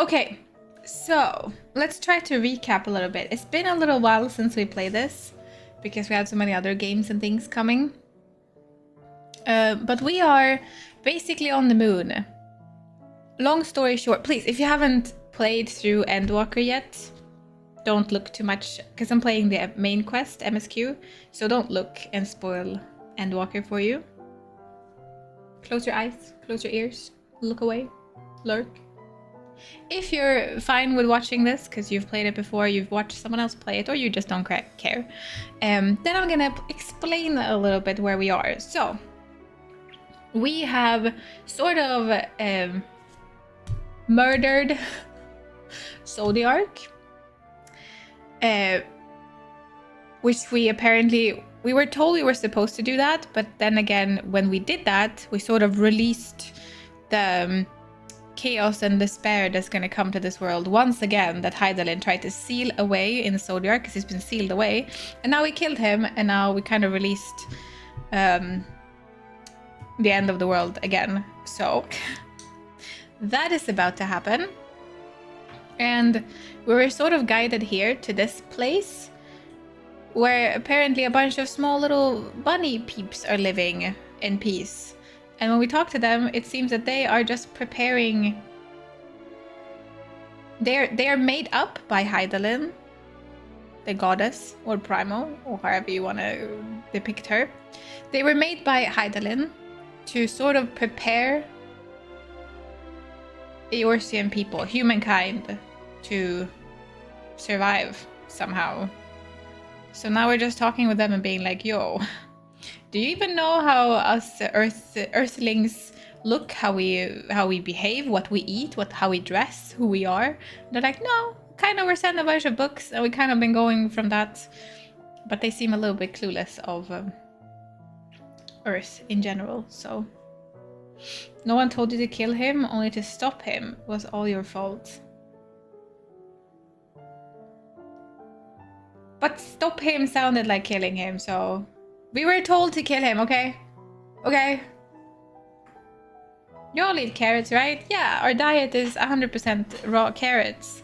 Okay, so let's try to recap a little bit. It's been a little while since we played this because we had so many other games and things coming. But we are basically on the moon. Long story short, please, if you haven't played through Endwalker yet, don't look too much because I'm playing the main quest, MSQ, so don't look and spoil Endwalker for you. Close your eyes, close your ears, look away, lurk. If you're fine with watching this because you've played it before, you've watched someone else play it, or you just don't care, then I'm gonna explain a little bit where we are. So we have sort of murdered Zodiark, which we were told we were supposed to do that, but then again, when we did that, we sort of released the chaos and despair that's going to come to this world once again that Hydaelyn tried to seal away in Zodiark because he's been sealed away, and now we killed him, and now we kind of released the end of the world again. So that is about to happen, and we were sort of guided here to this place where apparently a bunch of small little bunny peeps are living in peace. And when we talk to them, it seems that they are just preparing. They are made up by Hydaelyn, the goddess, or Primo, or however you want to depict her. They were made by Hydaelyn to sort of prepare Eorzean people, humankind, to survive somehow. So now we're just talking with them and being like, yo, do you even know how us Earthlings look, how we behave, what we eat, how we dress, who we are? They're like, no, kind of, we're sent a bunch of books and we kind of been going from that. But they seem a little bit clueless of Earth in general, so. No one told you to kill him, only to stop him. It was all your fault. But stop him sounded like killing him, so... We were told to kill him, okay? Okay. You all eat carrots, right? Yeah, our diet is 100% raw carrots.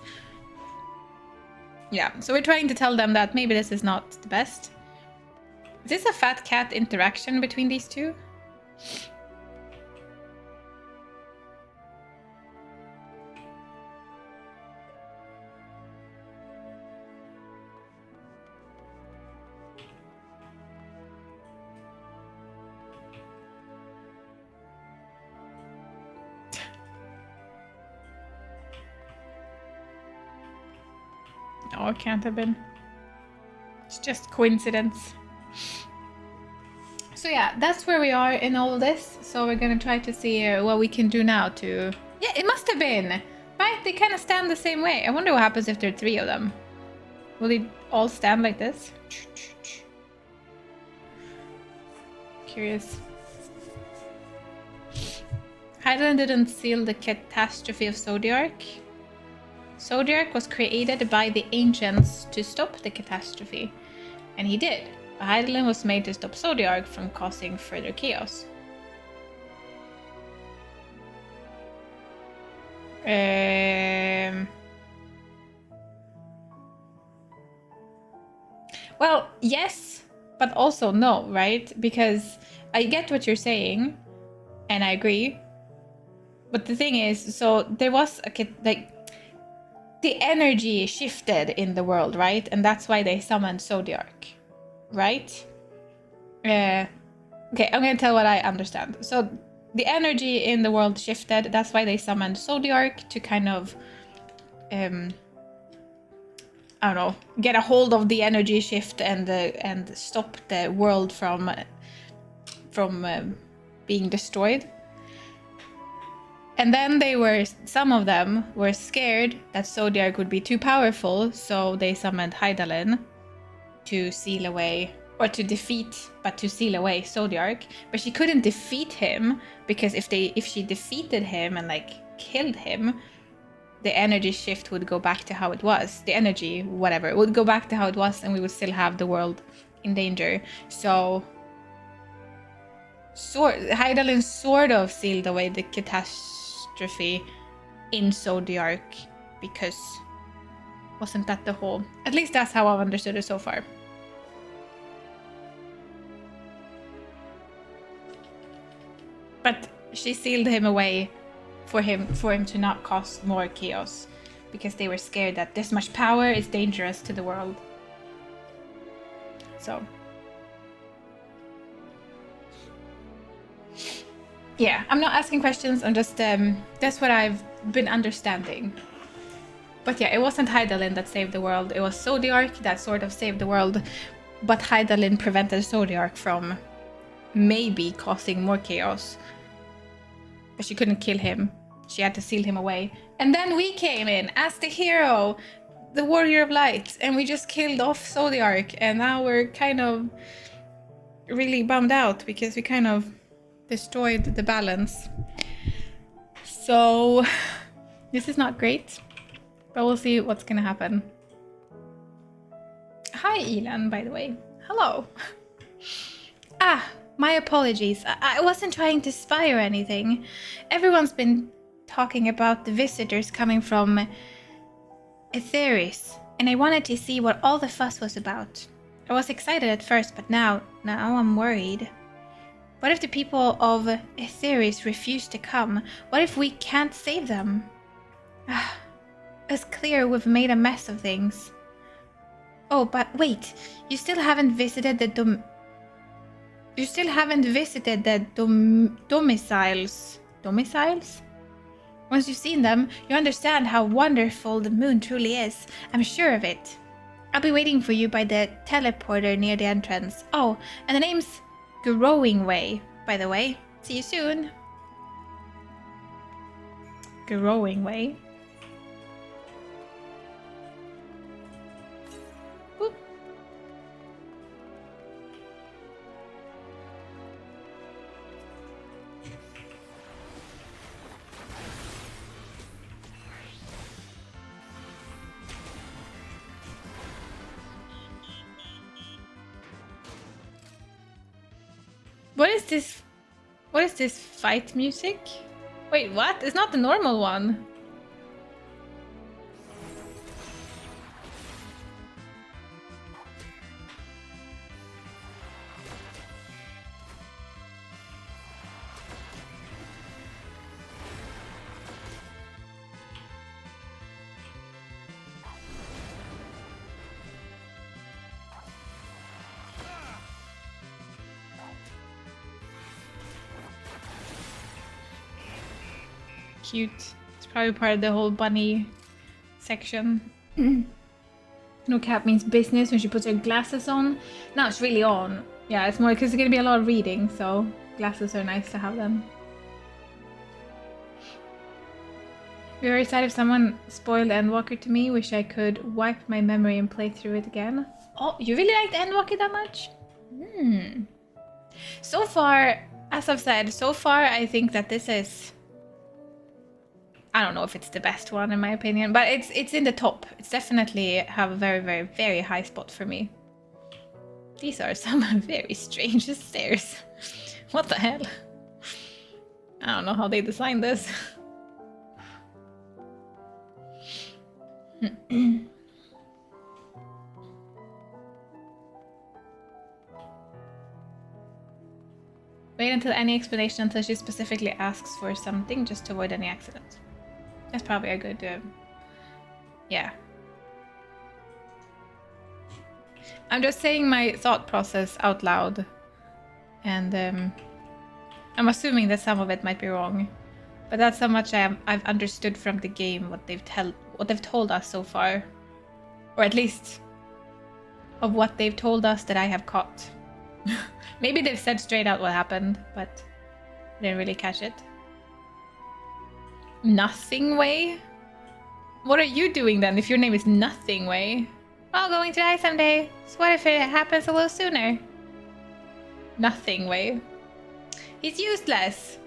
Yeah, so we're trying to tell them that maybe this is not the best. Is this a fat cat interaction between these two? No, it can't have been. It's just coincidence. So yeah, that's where we are in all of this. So we're gonna try to see what we can do now to... Yeah, it must have been! Right? They kind of stand the same way. I wonder what happens if there are 3 of them. Will they all stand like this? Curious. Hydaelyn didn't seal the catastrophe of Zodiark. Zodiark was created by the ancients to stop the catastrophe, and he did. But Hydaelyn was made to stop Zodiark from causing further chaos. Well, yes, but also no, right? Because I get what you're saying, and I agree. But the thing is, so there was like the energy shifted in the world, right? And that's why they summoned Zodiark, right? Okay, I'm gonna tell what I understand. So the energy in the world shifted. That's why they summoned Zodiark to kind of, I don't know, get a hold of the energy shift and stop the world from being destroyed. And then some of them were scared that Zodiark would be too powerful, so they summoned Hydaelyn to seal away, or to defeat, but to seal away Zodiark. But she couldn't defeat him, because if she defeated him and like killed him, the energy shift would go back to how it was. The energy, whatever, would go back to how it was, and we would still have the world in danger. So Hydaelyn sort of sealed away the catastrophe in Zodiac, because wasn't that the whole... At least that's how I've understood it so far. But she sealed him away for him to not cause more chaos, because they were scared that this much power is dangerous to the world. So yeah, I'm not asking questions, I'm just that's what I've been understanding. But yeah, it wasn't Hydaelyn that saved the world, it was Zodiac that sort of saved the world, but Hydaelyn prevented Zodiac from maybe causing more chaos. But she couldn't kill him. She had to seal him away. And then we came in as the hero, the warrior of light, and we just killed off Zodiac, and now we're kind of really bummed out because we kind of destroyed the balance. So this is not great, but we'll see what's gonna happen. Hi Elan, by the way. Hello. My apologies. I wasn't trying to spy or anything. Everyone's been talking about the visitors coming from Etheris, and I wanted to see what all the fuss was about. I was excited at first, but now I'm worried. What if the people of Etheris refuse to come? What if we can't save them? It's clear we've made a mess of things. Oh, but wait, you still haven't visited the domiciles. Domiciles? Once you've seen them, you understand how wonderful the moon truly is. I'm sure of it. I'll be waiting for you by the teleporter near the entrance. Oh, and the name's Growing Way, by the way. See you soon. Growing Way. Oop. What is this? What is this fight music? Wait, what? It's not the normal one. Cute. It's probably part of the whole bunny section. No cap means business when she puts her glasses on. Now it's really on. Yeah, it's more because it's gonna be a lot of reading, so glasses are nice to have them. Be very sad if someone spoiled Endwalker to me. Wish I could wipe my memory and play through it again. Oh, you really liked Endwalker that much? So far, as I've said, so far I think that this is... I don't know if it's the best one in my opinion, but it's in the top. It's definitely have a very, very, very high spot for me. These are some very strange stairs. What the hell? I don't know how they designed this. Wait until any explanation until she specifically asks for something just to avoid any accidents. That's probably a good, yeah. I'm just saying my thought process out loud, and I'm assuming that some of it might be wrong, but that's how much I've understood from the game, what they've told us so far, or at least of what they've told us that I have caught. Maybe they've said straight out what happened, but I didn't really catch it. Nothing Way? What are you doing then if your name is Nothing Way? Well, going to die someday. So what if it happens a little sooner? Nothing Way. He's useless.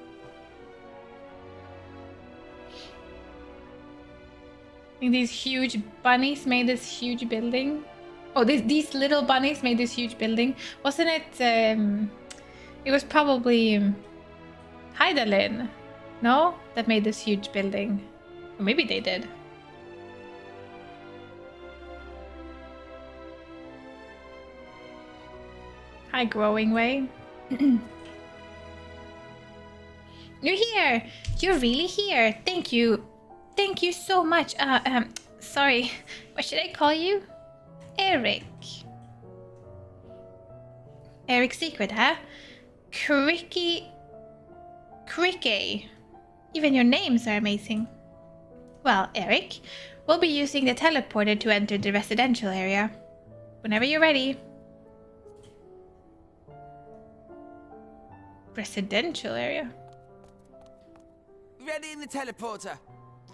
I think these huge bunnies made this huge building. Oh, these little bunnies made this huge building. Wasn't it, it was probably Hydaelyn, no? That made this huge building. Or maybe they did. Hi, Growing Way. You're here! You're really here! Thank you! Thank you so much! Sorry. What should I call you? Eric. Eric Secret, huh? Cricky... Even your names are amazing. Well, Eric, we'll be using the teleporter to enter the residential area. Whenever you're ready. Residential area? Ready in the teleporter.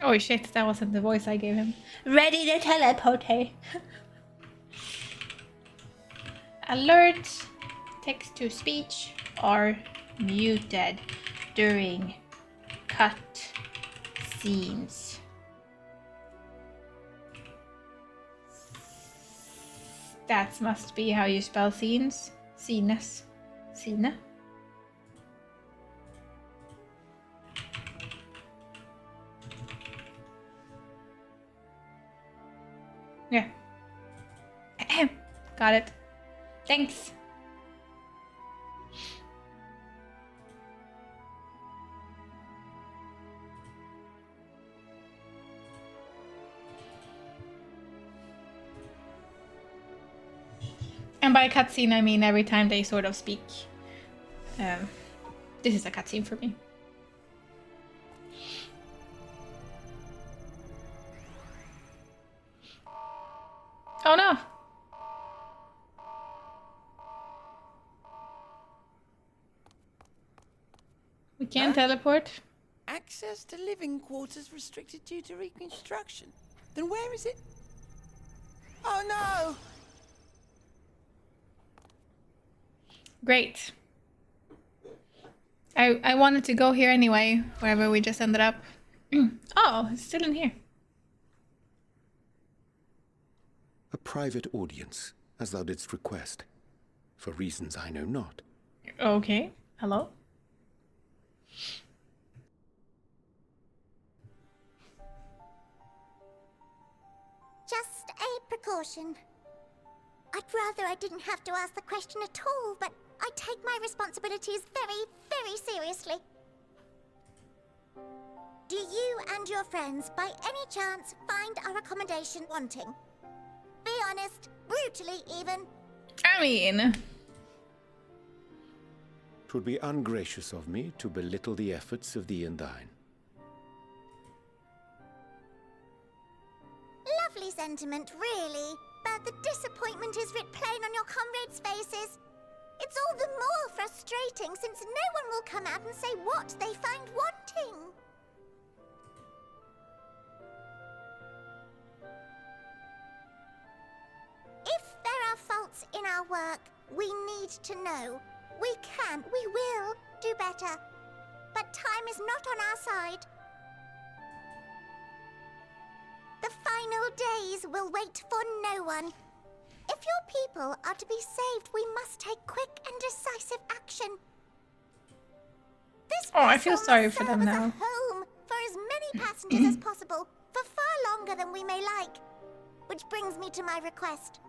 Oh shit, that wasn't the voice I gave him. Ready to teleporter. Alert. Text to speech are muted during cut scenes. That must be how you spell scenes. Scenes. Scene. Yeah. Got it. Thanks. And by cutscene, I mean every time they sort of speak. This is a cutscene for me. Oh no! We can't teleport. Access to living quarters restricted due to reconstruction. Then where is it? Oh no! Great. I wanted to go here anyway, wherever we just ended up. Oh, it's still in here. A private audience, as thou didst request, for reasons I know not. Okay. Hello? Just a precaution. I'd rather I didn't have to ask the question at all, but I take my responsibilities very, very seriously. Do you and your friends, by any chance, find our accommodation wanting? Be honest, brutally even. I mean... 'Twould be ungracious of me to belittle the efforts of thee and thine. Lovely sentiment, really. But the disappointment is writ plain on your comrades' faces. It's all the more frustrating since no one will come out and say what they find wanting. If there are faults in our work, we need to know. We can, we will do better. But time is not on our side. The final days will wait for no one. If your people are to be saved, we must take quick and decisive action. This I feel vessel sorry must for serve them as a now. home for as many passengers as possible, for far longer than we may like. Which brings me to my request.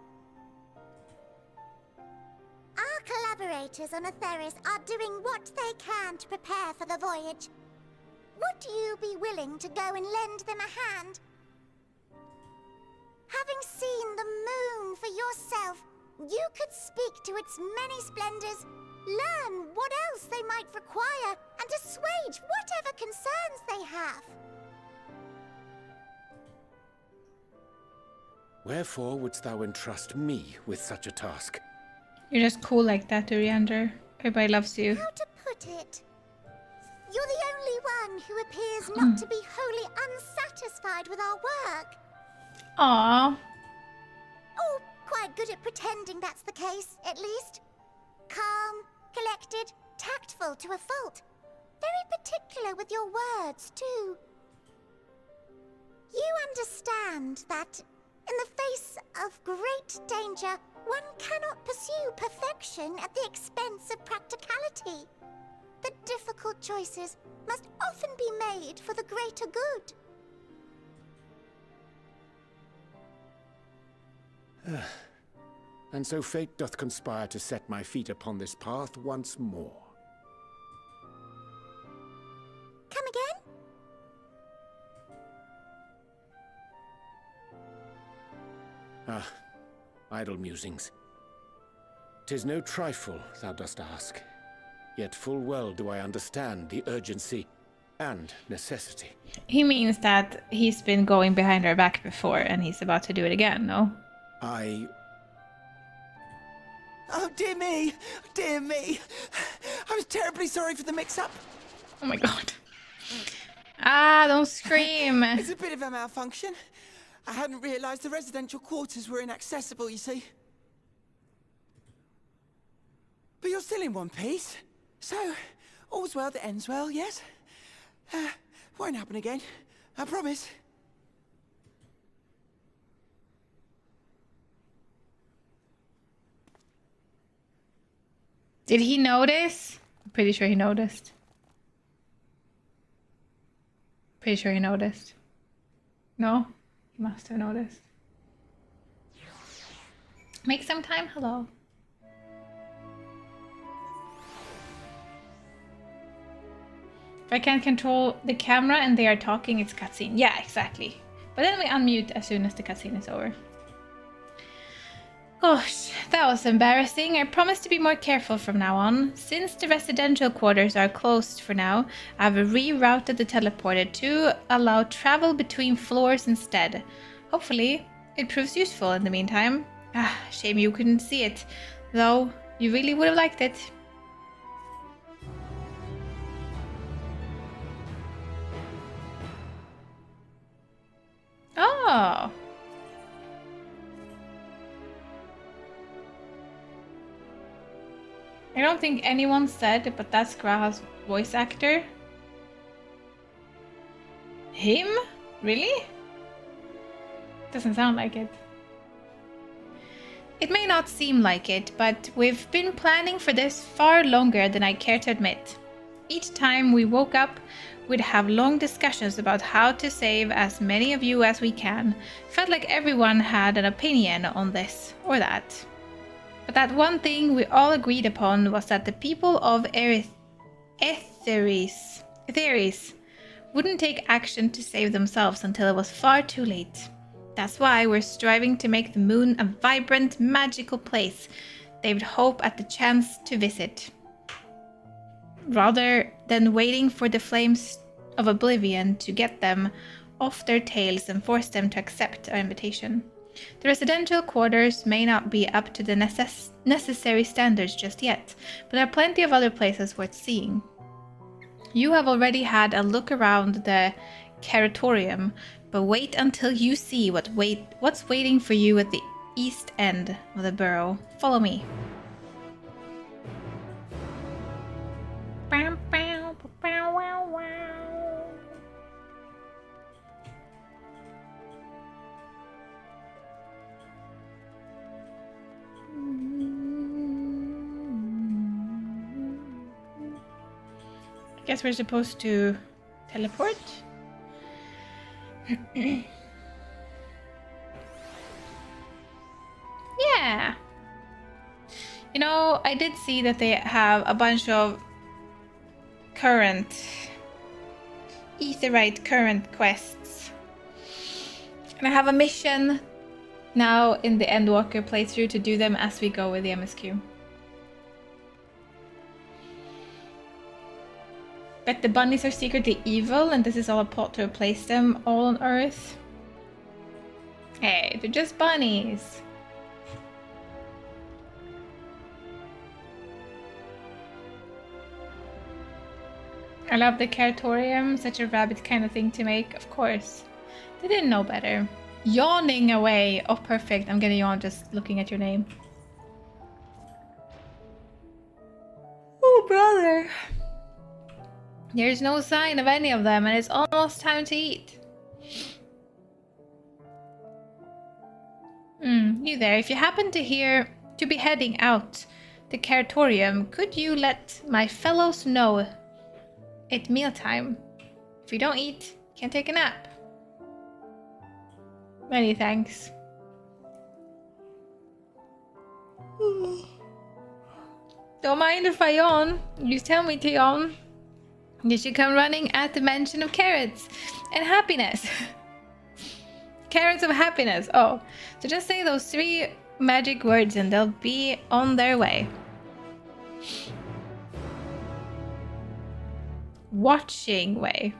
Our collaborators on Atheris are doing what they can to prepare for the voyage. Would you be willing to go and lend them a hand? Having seen the moon for yourself, you could speak to its many splendors, learn what else they might require, and assuage whatever concerns they have. Wherefore wouldst thou entrust me with such a task? You're just cool like that, Uriander. Everybody loves you. How to put it? You're the only one who appears not to be wholly unsatisfied with our work. Aww. Or quite good at pretending that's the case, at least. Calm, collected, tactful to a fault. Very particular with your words, too. You understand that, in the face of great danger, one cannot pursue perfection at the expense of practicality. The difficult choices must often be made for the greater good. And so fate doth conspire to set my feet upon this path once more. Come again? Idle musings. 'Tis no trifle, thou dost ask. Yet full well do I understand the urgency and necessity. He means that he's been going behind our back before and he's about to do it again, no? Oh, dear me! Dear me! I was terribly sorry for the mix-up. Oh my god. Ah, don't scream. It's a bit of a malfunction. I hadn't realized the residential quarters were inaccessible, you see. But you're still in one piece. So, all's well that ends well, yes? Won't happen again. I promise. Did he notice? I'm pretty sure he noticed. Pretty sure he noticed. No? He must have noticed. Make some time? Hello. If I can't control the camera and they are talking, it's cutscene. Yeah, exactly. But then we unmute as soon as the cutscene is over. Gosh, that was embarrassing. I promise to be more careful from now on. Since the residential quarters are closed for now, I've rerouted the teleporter to allow travel between floors instead. Hopefully, it proves useful in the meantime. Shame you couldn't see it, though you really would have liked it. Oh. I don't think anyone said, but that's Graha's voice actor. Him? Really? Doesn't sound like it. It may not seem like it, but we've been planning for this far longer than I care to admit. Each time we woke up, we'd have long discussions about how to save as many of you as we can. Felt like everyone had an opinion on this or that. But that one thing we all agreed upon was that the people of Etheris wouldn't take action to save themselves until it was far too late. That's why we're striving to make the moon a vibrant, magical place they would hope at the chance to visit, rather than waiting for the flames of oblivion to get them off their tails and force them to accept our invitation. The residential quarters may not be up to the necessary standards just yet, but there are plenty of other places worth seeing. You have already had a look around the Caratorium, but wait until you see what's waiting for you at the east end of the borough. Follow me. Guess we're supposed to teleport? Yeah. You know, I did see that they have a bunch of Aetherite current quests. And I have a mission now in the Endwalker playthrough to do them as we go with the MSQ. Bet the bunnies are secretly evil and this is all a plot to replace them all on Earth. Hey, they're just bunnies. I love the Caratorium, such a rabbit kind of thing to make, of course. They didn't know better. Yawning away. Oh, perfect. I'm gonna yawn just looking at your name. Oh, brother. There's no sign of any of them, and it's almost time to eat. You there. If you happen to be heading out the Caratorium, could you let my fellows know at mealtime? If you don't eat, can't take a nap. Many thanks. Don't mind if I yawn. You tell me to yawn. You should come running at the mention of carrots and happiness. Carrots of happiness. Oh, so just say those 3 magic words and they'll be on their way. Watching way.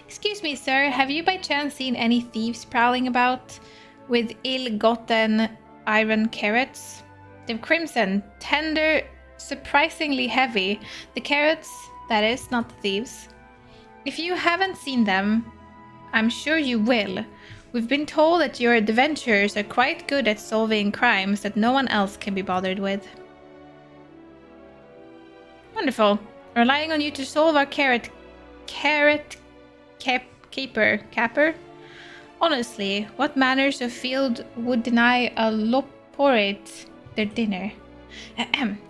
Excuse me, sir. Have you by chance seen any thieves prowling about with ill-gotten iron carrots? They're crimson, tender, surprisingly heavy. The carrots, that is, not the thieves. If you haven't seen them, I'm sure you will. We've been told that your adventurers are quite good at solving crimes that no one else can be bothered with. Wonderful. Relying on you to solve our capper? Honestly, what manners of field would deny a loporrit their dinner?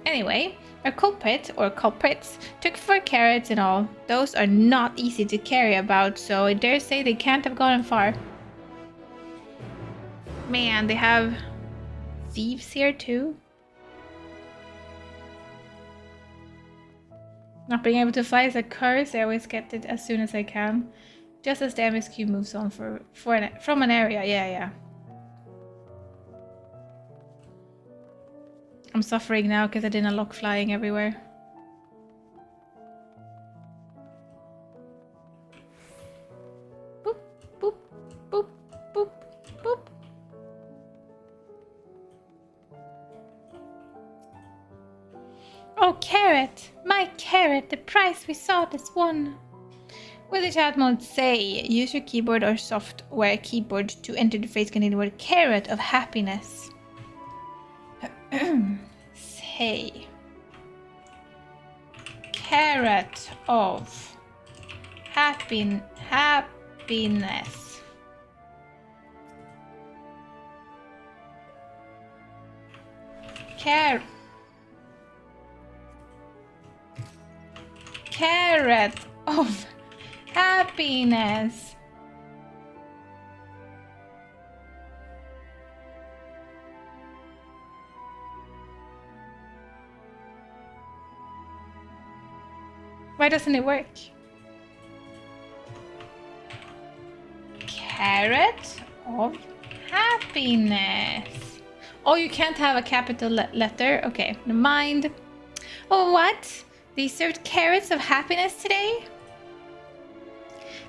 Anyway, our culprit, or culprits, took 4 carrots and all. Those are not easy to carry about, so I dare say they can't have gotten far. Man, they have thieves here too. Not being able to fly is a curse. I always get it as soon as I can. Just as the MSQ moves on from an area. Yeah. I'm suffering now because I didn't unlock flying everywhere. Boop, boop, boop, boop, boop. Oh, carrot! My carrot! The prize we sought is won! With the chat mode, say, use your keyboard or software keyboard to enter the phrase containing the word carrot of happiness. Say. Carrot of happiness. Carrot of happiness. Why doesn't it work? Carrot of happiness. Oh, you can't have a capital letter? Okay, never mind. Oh, what? They served carrots of happiness today?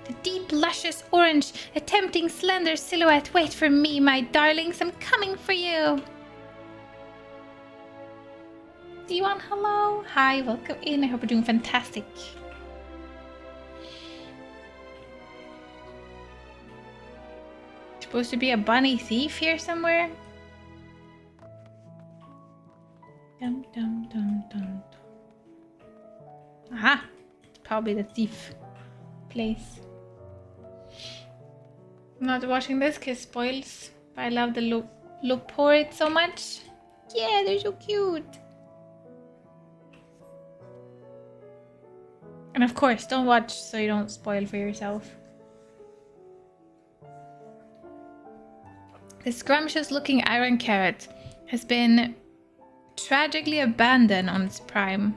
The deep, luscious orange, a tempting, slender silhouette. Wait for me, my darlings. I'm coming for you. D1, hello. Hi, welcome in. I hope you're doing fantastic. Supposed to be a bunny thief here somewhere? Dum dum dum dum. Aha! It's probably the thief place. I'm not watching this because spoils. But I love the loporrit so much. Yeah, they're so cute. And of course, don't watch so you don't spoil for yourself. The scrumptious looking iron carrot has been tragically abandoned on its prime.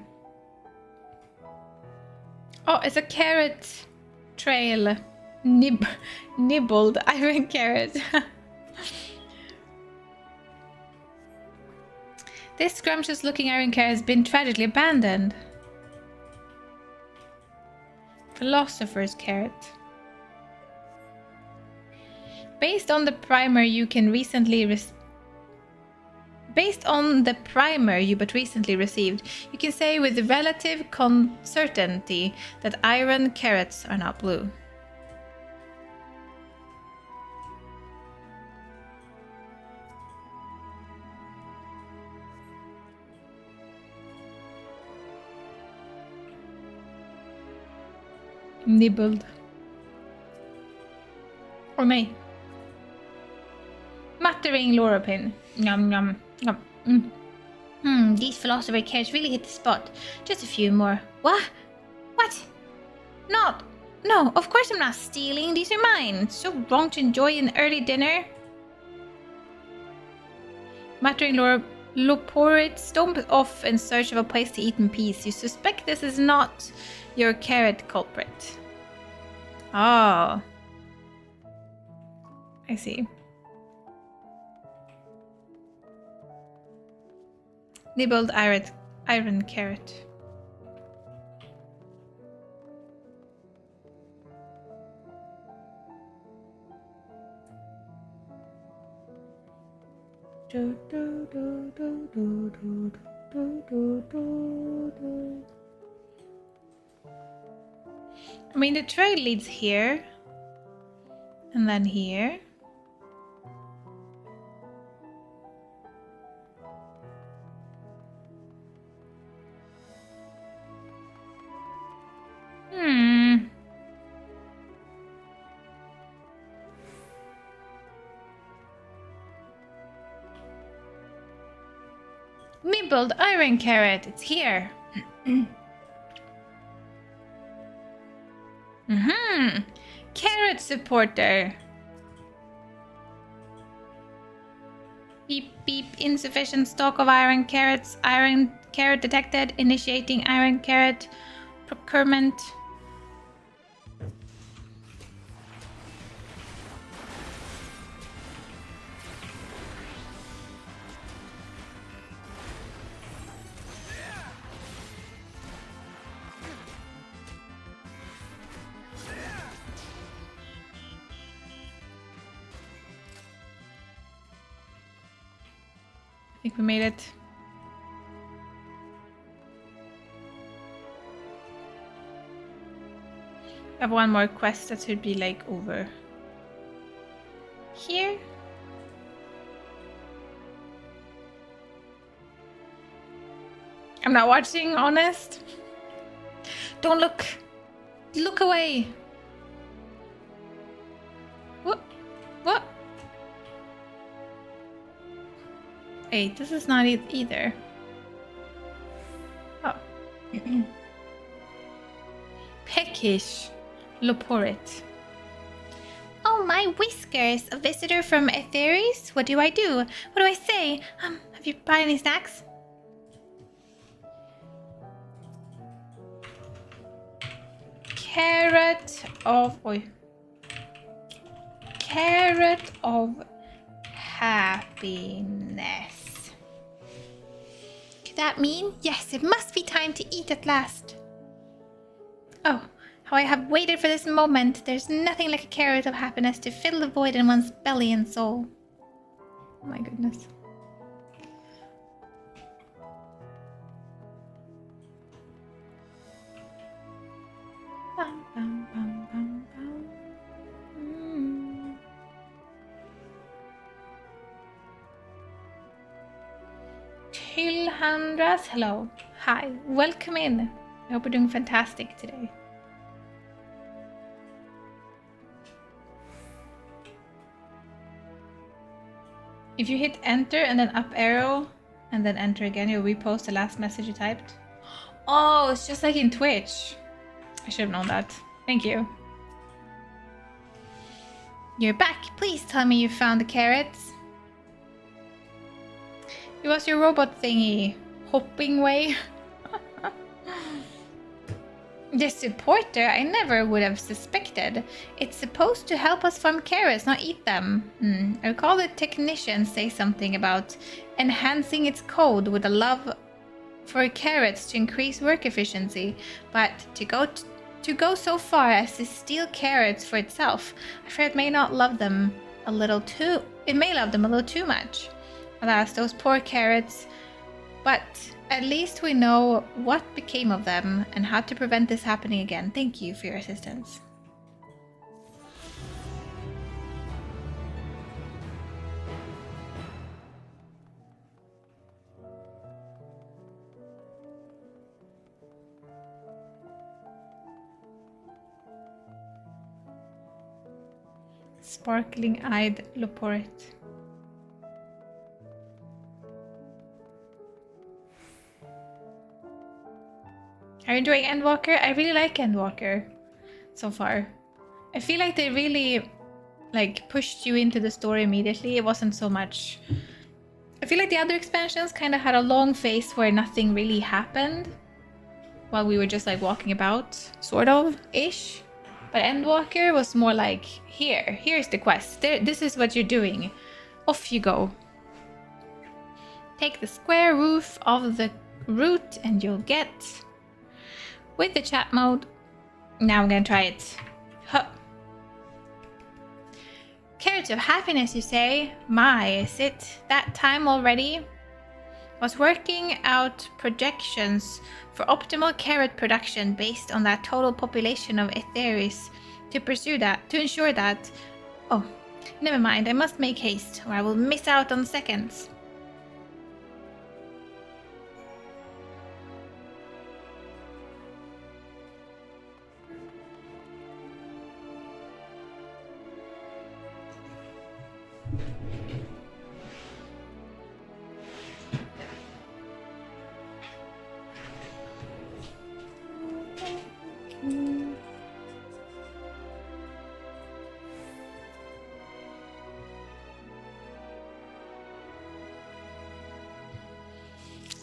Oh, it's a carrot trail. Nibbled iron carrot. This scrumptious looking iron carrot has been tragically abandoned. Philosopher's carrot. Based on the primer you but recently received, you can say with relative certainty that iron carrots are not blue. Nibbled. Or may. Muttering Lauropin. Yum yum yum. These philosopher carrots really hit the spot. Just a few more. What? Not. No, of course I'm not stealing. These are mine. It's so wrong to enjoy an early dinner. Muttering Loporit stomped off in search of a place to eat in peace. You suspect this is not your carrot culprit. Oh. I see. Nibbled iron carrot. I mean, the trail leads here. And then here. Nibbled iron carrot. It's here. Carrot supporter. Beep beep. Insufficient stock of iron carrots. Iron carrot detected. Initiating iron carrot procurement. I think we made it. I have one more quest that should be like over here. I'm not watching, honest. Don't look. Look away. What? What? Hey, this is not it either. Oh. Peckish. Loporit. Oh, my whiskers! A visitor from Aetheris? What do I do? What do I say? Have you bought any snacks? Carrot of... Oi. Carrot of happiness. Could that mean? Yes, it must be time to eat at last. Oh, how I have waited for this moment. There's nothing like a carrot of happiness to fill the void in one's belly and soul. Oh my goodness. Bum, bum, bum, bum, bum. Tilhandras, hello. Hi, welcome in. I hope you're doing fantastic today. If you hit enter and then up arrow and then enter again, you'll repost the last message you typed. Oh, it's just like in Twitch. I should have known that. Thank you. You're back. Please tell me you found the carrots. It was your robot thingy. Hopping way. The supporter, I never would have suspected. It's supposed to help us farm carrots, not eat them. I recall the technicians say something about enhancing its code with a love for carrots to increase work efficiency, but to go so far as to steal carrots for itself, I fear it may love them a little too much. Alas, those poor carrots. But at least we know what became of them and how to prevent this happening again. Thank you for your assistance. Sparkling-eyed Loporit. Are you enjoying Endwalker? I really like Endwalker. so far. I feel like they really like pushed you into the story immediately. It wasn't so much. I feel like the other expansions kind of had a long phase where nothing really happened while we were just like walking about, sort of ish. But Endwalker was more like, here's the quest. This is what you're doing. Off you go. Take the square roof of the route and you'll get. With the chat mode. Now I'm gonna try it. Huh. Carrots of happiness, you say? My, is it that time already? Was working out projections for optimal carrot production based on that total population of Aetheris to ensure that. Oh, never mind, I must make haste or I will miss out on seconds.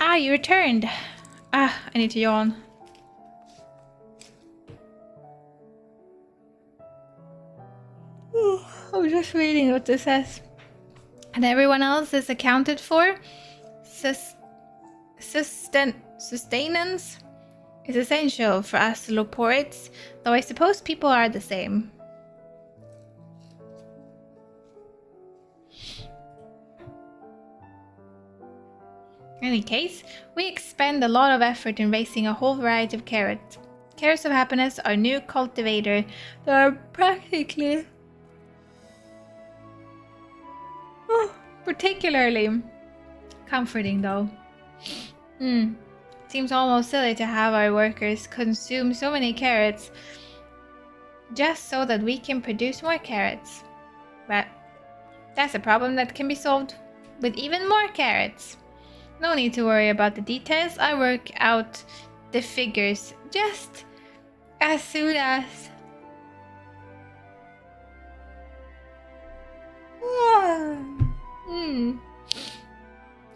Ah, you returned. Ah, I need to yawn. I was just reading what this says. And everyone else is accounted for. Sustenance is essential for us Loporites, though I suppose people are the same. In any case, we expend a lot of effort in raising a whole variety of carrots. Carrots of happiness are new cultivator that are practically particularly comforting though. Seems almost silly to have our workers consume so many carrots just so that we can produce more carrots. But that's a problem that can be solved with even more carrots. No need to worry about the details. I work out the figures just as soon as.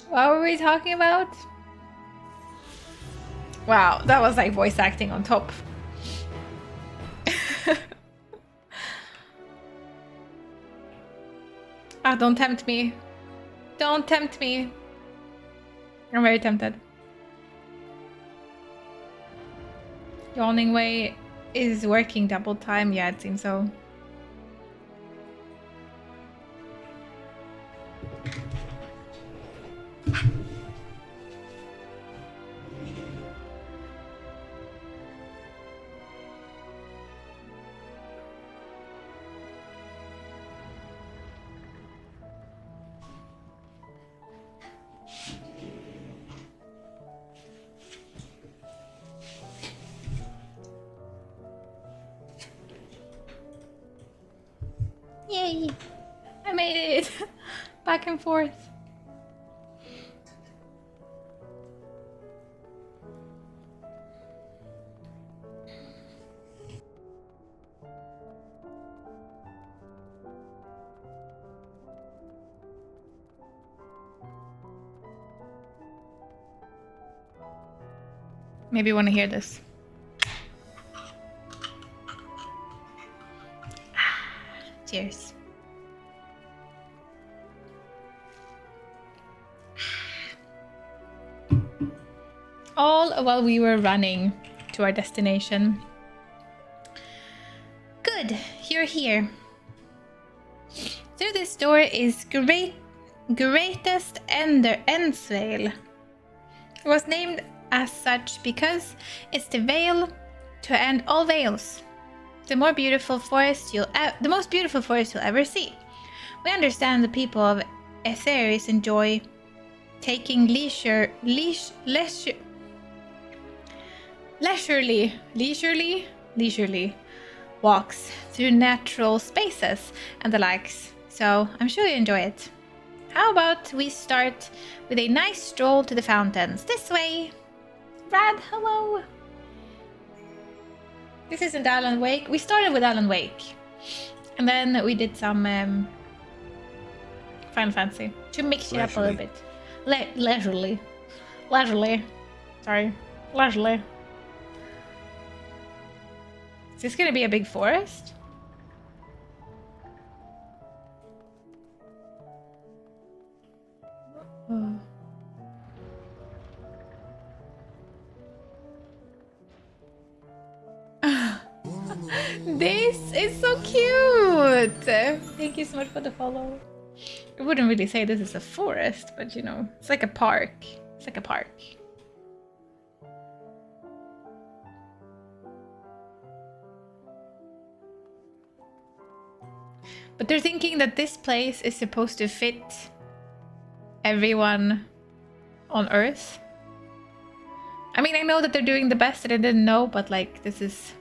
What were we talking about? Wow, that was like voice acting on top. Ah, don't tempt me. Don't tempt me. I'm very tempted. Yawning Way is working double time. Yeah, it seems so. Yay! I made it! Back and forth. Maybe you want to hear this. Cheers. All while we were running to our destination. Good, you're here. Through this door is greatest Endsvale. It was named as such because it's the veil to end all veils. The most beautiful forest you'll ever see. We understand the people of Aetheris enjoy taking leisurely walks through natural spaces and the likes. So I'm sure you enjoy it. How about we start with a nice stroll to the fountains? This way. Brad, hello. This isn't Alan Wake. We started with Alan Wake. And then we did some Final Fantasy to mix it up a little bit. Leisurely. Sorry. Leisurely. Is this gonna be a big forest? Oh. This is so cute! Thank you so much for the follow. I wouldn't really say this is a forest, but you know, it's like a park. It's like a park. But they're thinking that this place is supposed to fit everyone on Earth. I mean, I know that they're doing the best that I didn't know, but like, this is...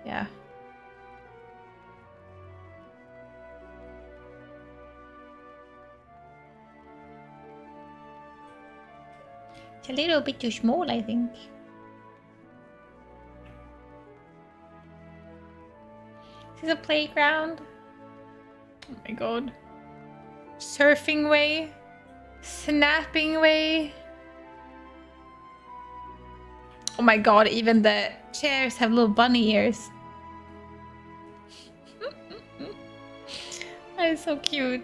yeah. It's a little bit too small, I think. This is a playground. Oh my god. Surfing way. Snapping way. Oh my god, even the chairs have little bunny ears. That is so cute.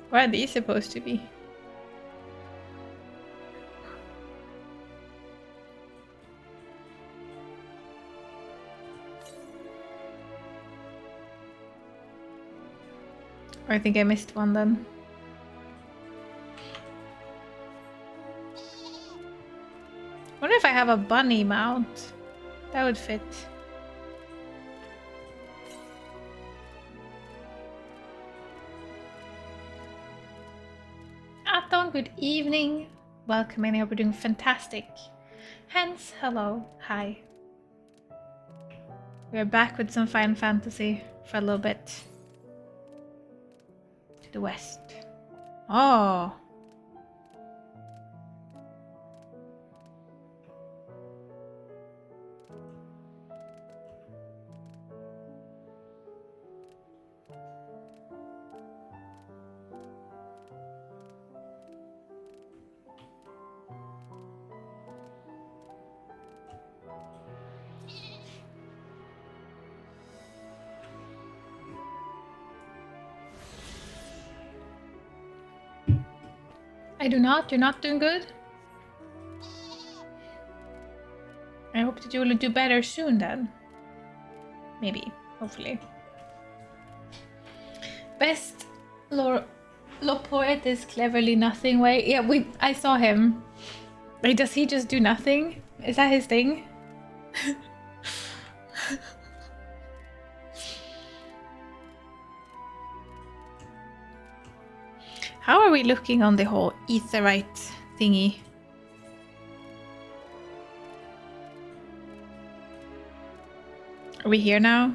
What are these supposed to be? I think I missed one then. I wonder if I have a bunny mount. That would fit. Aton, good evening. Welcome in. I hope you're doing fantastic. Hence, hello. Hi. We're back with some Final Fantasy for a little bit. To the west. Oh. I do not. You're not doing good? I hope that you will do better soon then. Maybe. Hopefully. Best Lopoet is cleverly nothing way. Yeah, I saw him. Like, does he just do nothing? Is that his thing? How are we looking on the whole etherite thingy? Are we here now?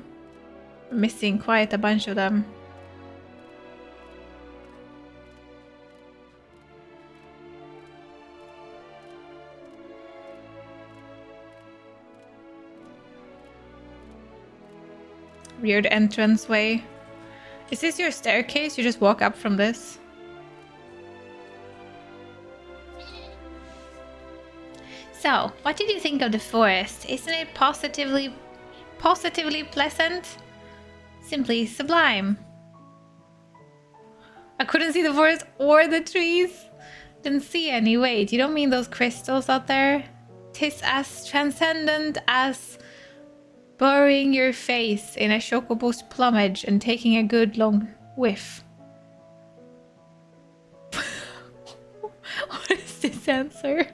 We're missing quite a bunch of them. Weird entrance way. Is this your staircase? You just walk up from this? So, what did you think of the forest? Isn't it positively pleasant? Simply sublime. I couldn't see the forest or the trees. Didn't see any. Wait, you don't mean those crystals out there? 'Tis as transcendent as burying your face in a chocobo's plumage and taking a good long whiff. What is this answer?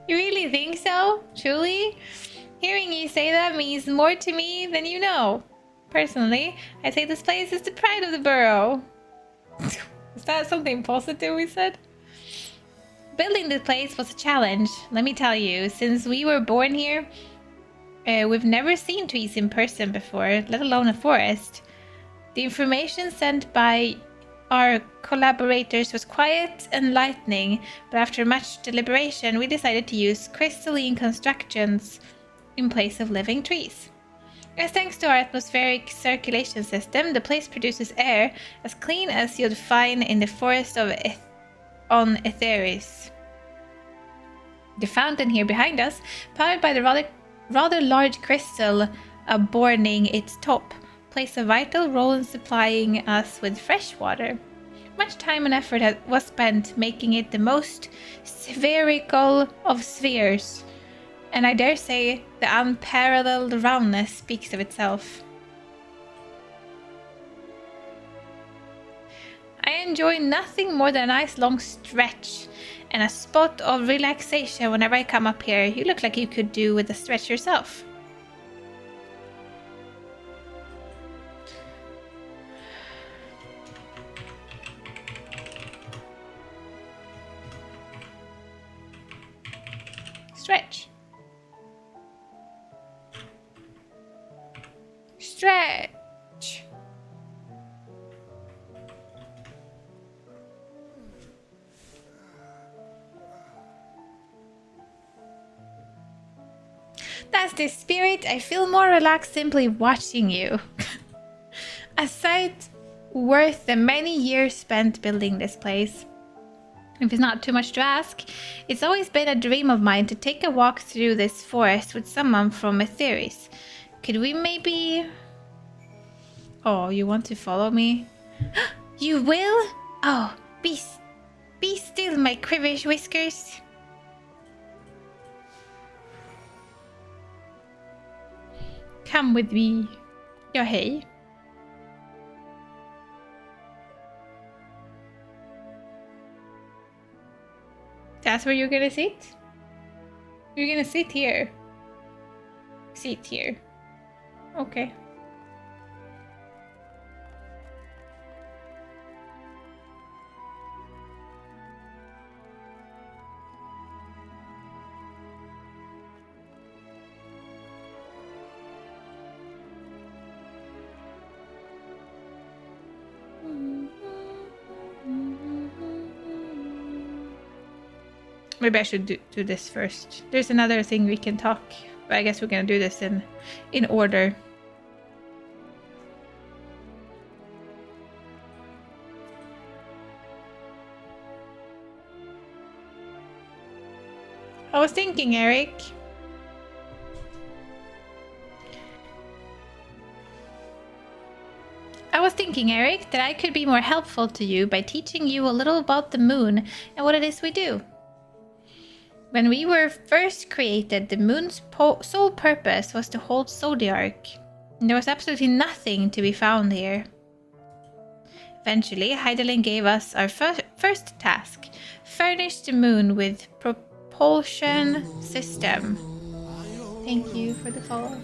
You really think so? Truly? Hearing you say that means more to me than you know. Personally, I say this place is the pride of the borough. Is that something positive we said? Building this place was a challenge, let me tell you. Since we were born here, we've never seen trees in person before, let alone a forest. The information sent by our collaborators was quiet and enlightening, but after much deliberation, we decided to use crystalline constructions in place of living trees. As thanks to our atmospheric circulation system, the place produces air as clean as you'd find in the forest on Etheris. The fountain here behind us, powered by the rather large crystal adorning its top, plays a vital role in supplying us with fresh water. Much time and effort was spent making it the most spherical of spheres, and I dare say the unparalleled roundness speaks of itself. I enjoy nothing more than a nice long stretch and a spot of relaxation whenever I come up here. You look like you could do with a stretch yourself. Stretch. Stretch. That's the spirit. I feel more relaxed simply watching you. A sight worth the many years spent building this place. If it's not too much to ask, it's always been a dream of mine to take a walk through this forest with someone from Etheris. Could we maybe... Oh, you want to follow me? You will? Oh, be still, my crivish whiskers. Come with me. Ja, hej. That's where you're gonna sit? You're gonna sit here. Sit here. Okay. Maybe I should do this first. There's another thing we can talk, but I guess we're gonna do this in order. I was thinking, Eric. That I could be more helpful to you by teaching you a little about the moon and what it is we do. When we were first created, the moon's sole purpose was to hold Zodiark. There was absolutely nothing to be found here. Eventually, Hydaelyn gave us our first task: furnish the moon with propulsion system. Thank you for the follow.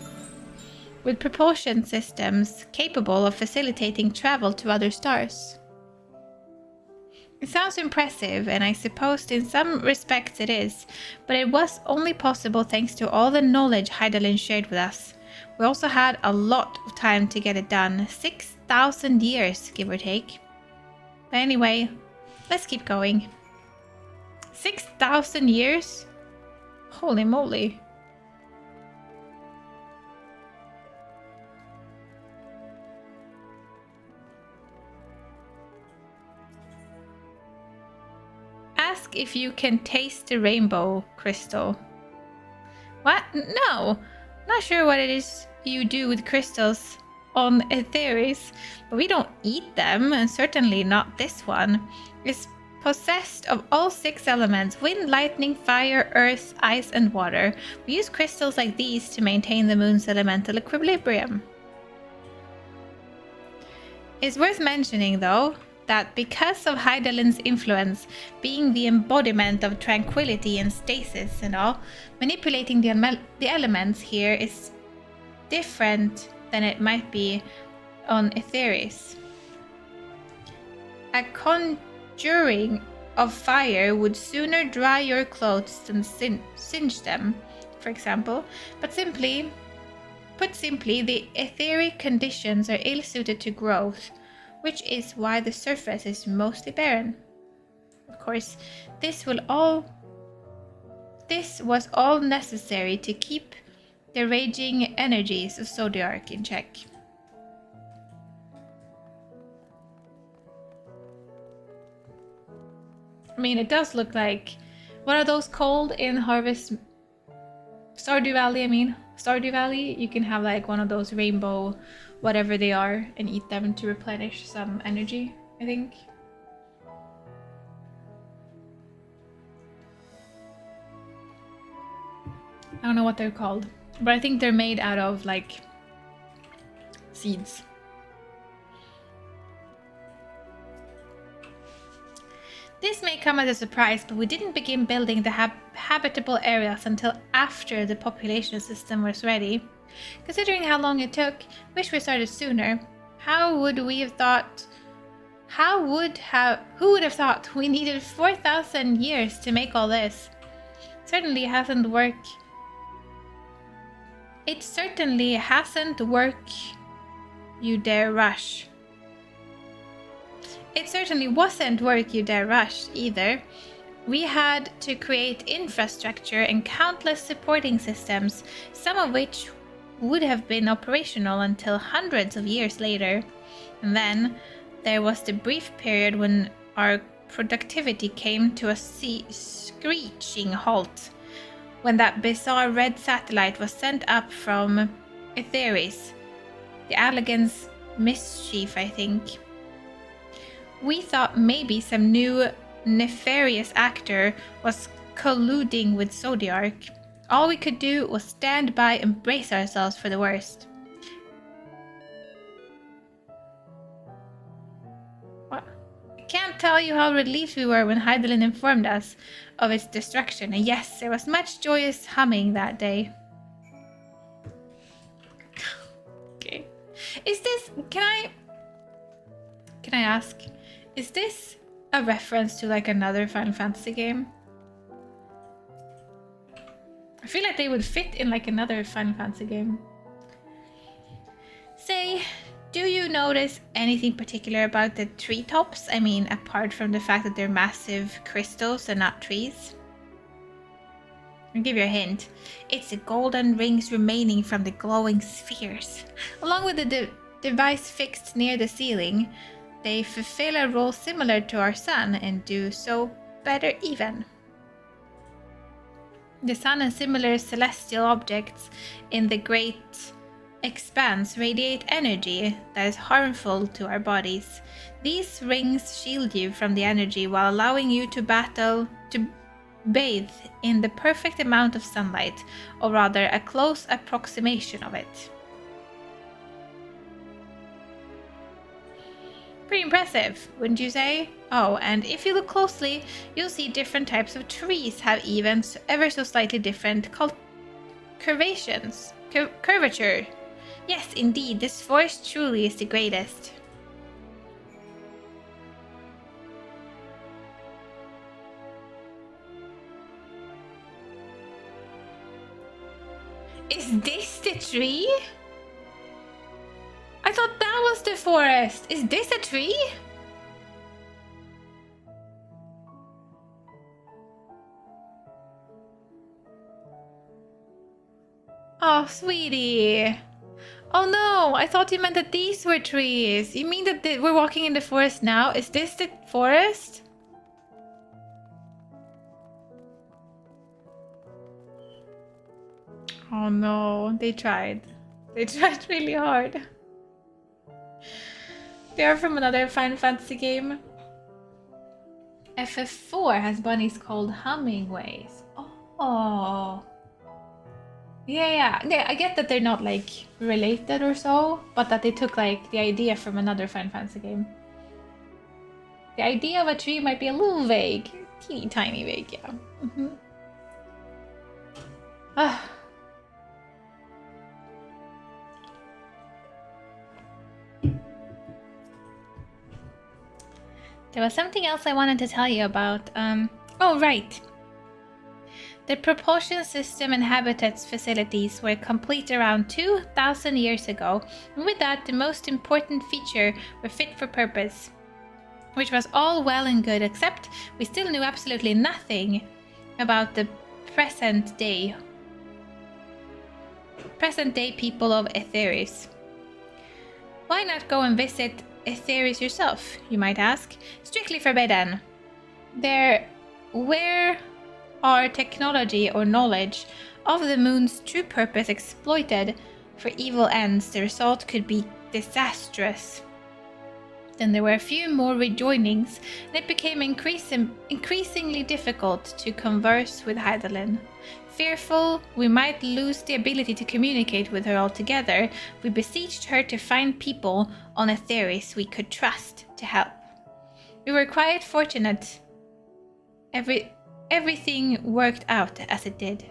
With propulsion systems capable of facilitating travel to other stars. It sounds impressive, and I suppose in some respects it is, but it was only possible thanks to all the knowledge Hydaelyn shared with us. We also had a lot of time to get it done, 6,000 years, give or take. But anyway, let's keep going. 6,000 years? Holy moly. Ask if you can taste the rainbow crystal. What? No! Not sure what it is you do with crystals on Etheris, but we don't eat them, and certainly not this one. It's possessed of all 6 elements: wind, lightning, fire, earth, ice, and water. We use crystals like these to maintain the moon's elemental equilibrium. It's worth mentioning, though, that because of Hydaelyn's influence being the embodiment of tranquility and stasis and all, manipulating the elements here is different than it might be on Etheris. A conjuring of fire would sooner dry your clothes than singe them, for example, but put simply, the etheric conditions are ill-suited to growth. which is why the surface is mostly barren. Of course, this was all necessary to keep the raging energies of Zodiac in check. I mean, it does look like... What are those called in Harvest... Stardew Valley, Stardew Valley? You can have like one of those rainbow, whatever they are, and eat them to replenish some energy, I think. I don't know what they're called, but I think they're made out of like seeds. This may come as a surprise, but we didn't begin building the habitable areas until after the population system was ready. Considering how long it took, wish we started sooner. Who would have thought we needed 4,000 years to make all this? It certainly hasn't worked you dare rush. It certainly wasn't work you dare rush either. We had to create infrastructure and countless supporting systems, some of which would have been operational until hundreds of years later. And then there was the brief period when our productivity came to a screeching halt, when that bizarre red satellite was sent up from Etheris, the Allegan's mischief, I think. We thought maybe some new nefarious actor was colluding with Zodiac. All we could do was stand by and brace ourselves for the worst. What? I can't tell you how relieved we were when Heidelin informed us of its destruction, and yes, there was much joyous humming that day. Okay. Is this... Can I ask... Is this a reference to like another Final Fantasy game? I feel like they would fit in like another Final Fantasy game. Say, do you notice anything particular about the treetops? I mean, apart from the fact that they're massive crystals and not trees. I'll give you a hint. It's the golden rings remaining from the glowing spheres. Along with the device fixed near the ceiling, they fulfill a role similar to our sun and do so better even. The sun and similar celestial objects in the great expanse radiate energy that is harmful to our bodies. These rings shield you from the energy while allowing you to bathe in the perfect amount of sunlight, or rather a close approximation of it. Pretty impressive, wouldn't you say? Oh, and if you look closely, you'll see different types of trees have even ever so slightly different curvature. Yes, indeed, this forest truly is the greatest. Is this the tree? I thought that was the forest. Is this a tree? Oh, sweetie. Oh no, I thought you meant that these were trees. You mean that we're walking in the forest now? Is this the forest? Oh no, they tried. They tried really hard. They are from another Final Fantasy game. FF4 has bunnies called Hummingways. Oh. Yeah, I get that they're not like related or so, but that they took like the idea from another Final Fantasy game. The idea of a tree might be a little vague. Teeny tiny vague, yeah. There was something else I wanted to tell you about. Oh, right. The propulsion system and habitats facilities were complete around 2,000 years ago, and with that, the most important feature were fit for purpose. Which was all well and good, except we still knew absolutely nothing about the present day people of Etheris. Why not go and visit Etheris yourself, you might ask? Strictly forbidden. Where our technology or knowledge of the moon's true purpose exploited for evil ends, the result could be disastrous. Then there were a few more rejoinings, and it became increasingly difficult to converse with Hydaelyn. Fearful we might lose the ability to communicate with her altogether, we beseeched her to find people on Etheris we could trust to help. We were quite fortunate. Everything worked out as it did.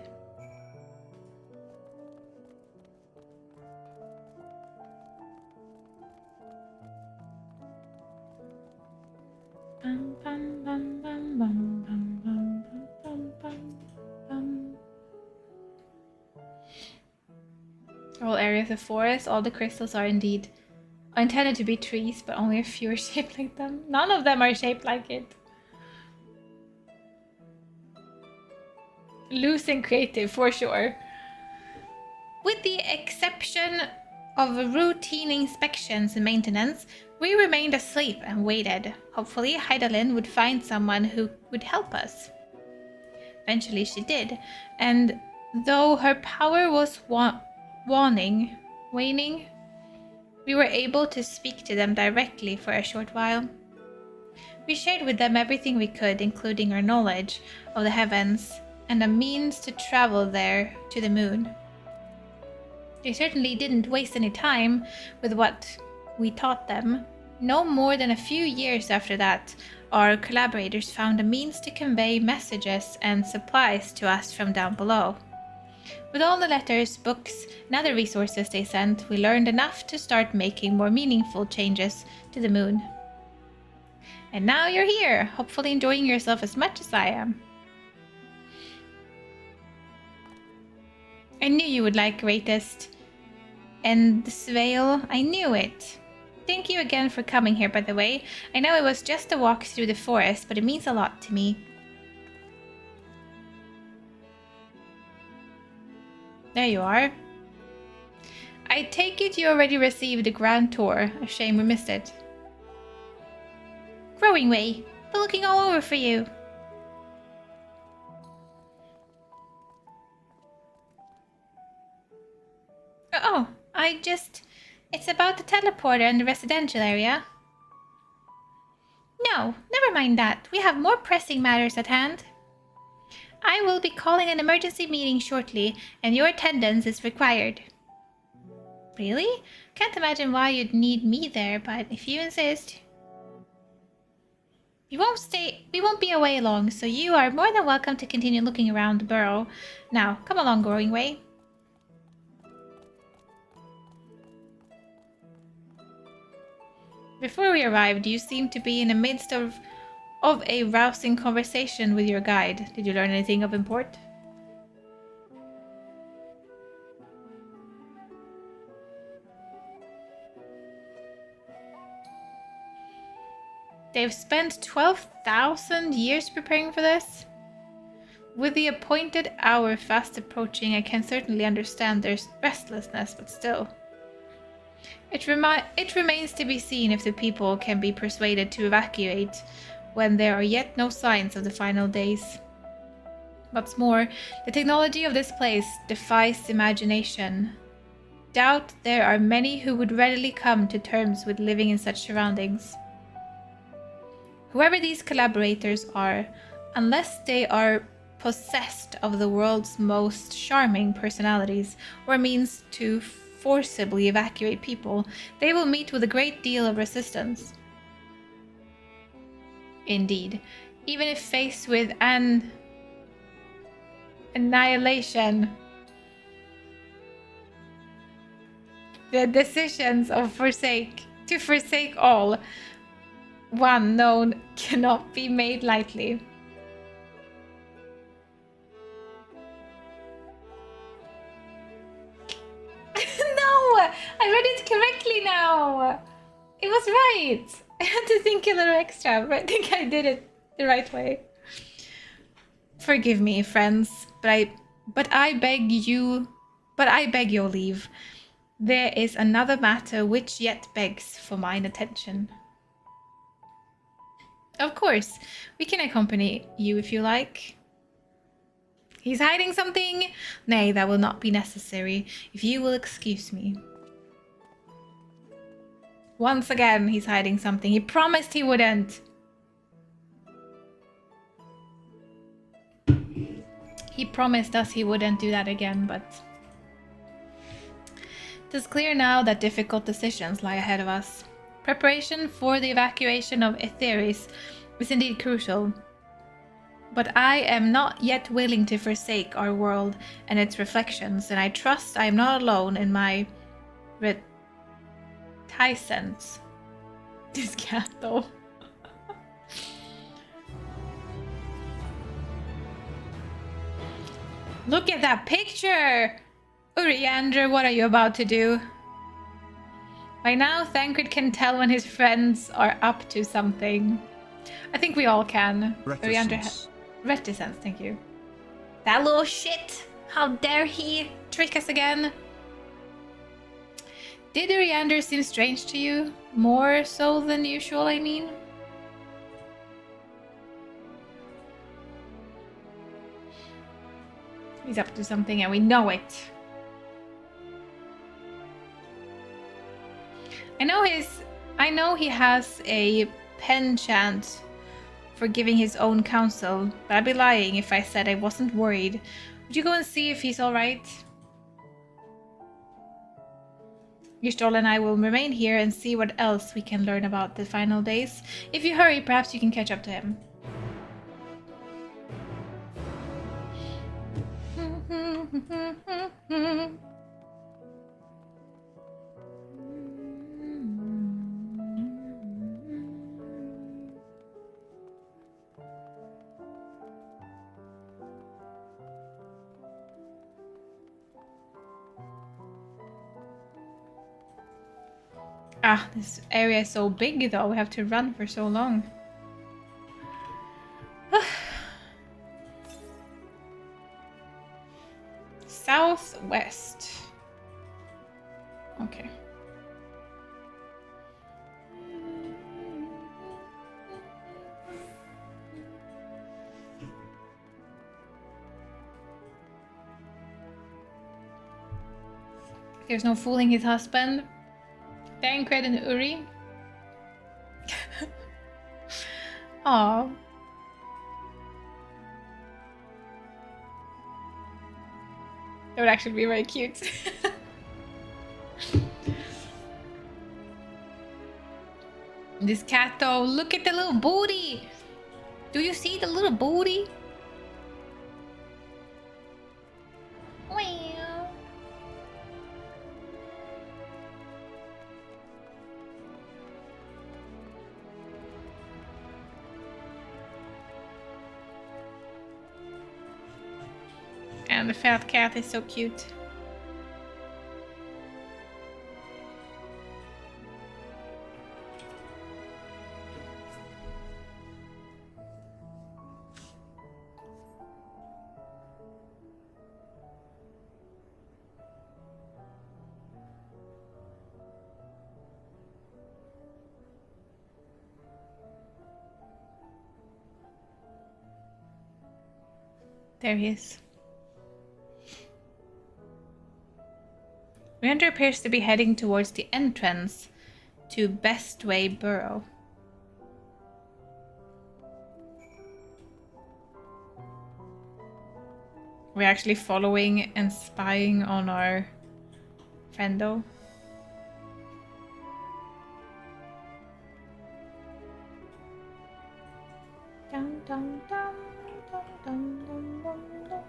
All areas of forest, all the crystals are indeed intended to be trees, but only a few are shaped like them. None of them are shaped like it. Loose and creative, for sure. With the exception of routine inspections and maintenance, we remained asleep and waited. Hopefully, Hydaelyn would find someone who would help us. Eventually she did, and though her power was waning, we were able to speak to them directly for a short while. We shared with them everything we could, including our knowledge of the heavens and a means to travel there to the moon. They certainly didn't waste any time with what we taught them. No more than a few years after that, our collaborators found a means to convey messages and supplies to us from down below. With all the letters, books, and other resources they sent, we learned enough to start making more meaningful changes to the moon. And now you're here, hopefully enjoying yourself as much as I am. I knew you would like Greatest Endwalker. I knew it. Thank you again for coming here, by the way. I know it was just a walk through the forest, but it means a lot to me. There you are. I take it you already received the grand tour. A shame we missed it. Growing Way. Been looking all over for you. Oh, it's about the teleporter and the residential area. No, never mind that. We have more pressing matters at hand. I will be calling an emergency meeting shortly, and your attendance is required. Really? Can't imagine why you'd need me there, but if you insist. We won't be away long, so you are more than welcome to continue looking around the burrow. Now, come along, Growing Way. Before we arrived, you seemed to be in the midst of a rousing conversation with your guide. Did you learn anything of import? They've spent 12,000 years preparing for this? With the appointed hour fast approaching, I can certainly understand their restlessness, but still. It remains to be seen if the people can be persuaded to evacuate when there are yet no signs of the final days. What's more, the technology of this place defies imagination. Doubt there are many who would readily come to terms with living in such surroundings. Whoever these collaborators are, unless they are possessed of the world's most charming personalities or means to forcibly evacuate people, they will meet with a great deal of resistance. Indeed, even if faced with annihilation, the decisions to forsake all one known cannot be made lightly. now. It was right. I had to think a little extra, but I think I did it the right way. Forgive me, friends, but I beg your leave. There is another matter which yet begs for mine attention. Of course, we can accompany you if you like. He's hiding something? Nay, that will not be necessary, if you will excuse me. Once again, he's hiding something. He promised he wouldn't. He promised us he wouldn't do that again, but... It is clear now that difficult decisions lie ahead of us. Preparation for the evacuation of Etheris is indeed crucial. But I am not yet willing to forsake our world and its reflections, and I trust I am not alone in my reticence. This cat, though. Look at that picture! Uriander, what are you about to do? By now, Thancred can tell when his friends are up to something. I think we all can. Reticence. Reticence, thank you. That little shit! How dare he trick us again? Did Uriander seem strange to you? More so than usual, I mean? He's up to something and we know it. I know he has a penchant for giving his own counsel, but I'd be lying if I said I wasn't worried. Would you go and see if he's alright? Ystol and I will remain here and see what else we can learn about the final days. If you hurry, perhaps you can catch up to him. Ah, this area is so big though, we have to run for so long. Southwest. Okay. There's no fooling his husband. Thancred and Uri. Aww. That would actually be very cute. This cat though, look at the little booty! Do you see the little booty? Wow. And the fat cat is so cute. There he is. Leander appears to be heading towards the entrance to Bestway Burrow. We're actually following and spying on our friendo. Dun, dun, dun, dun, dun, dun, dun, dun.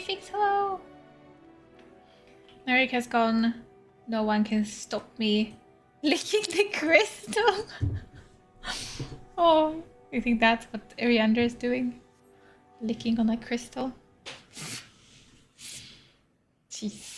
Fix, hello! Narek has gone. No one can stop me licking the crystal. Oh, you think that's what Ariander is doing? Licking on a crystal? Jeez.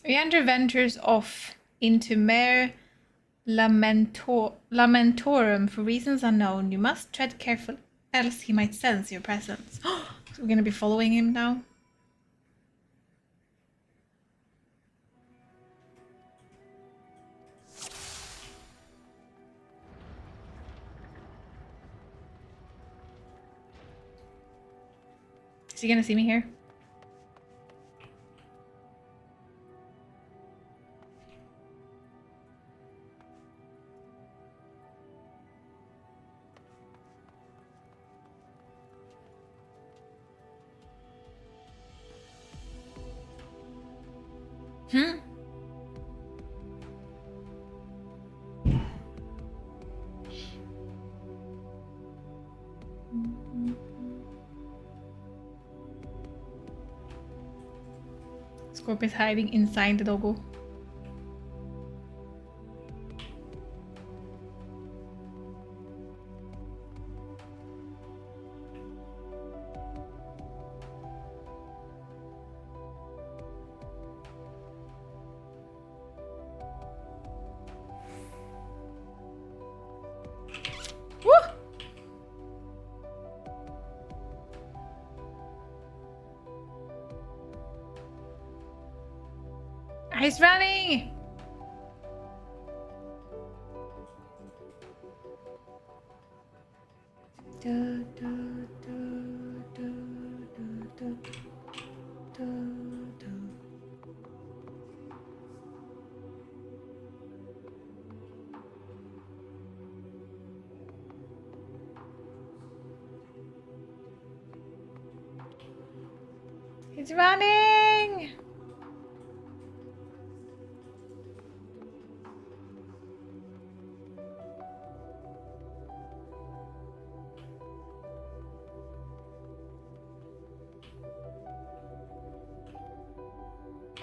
Ariander ventures off into Mare Lamentorum for reasons unknown. You must tread carefully, else he might sense your presence. So we're gonna be following him now. Is he gonna see me here? Scorp is hiding inside the doggo. Woo! He's running! He's running!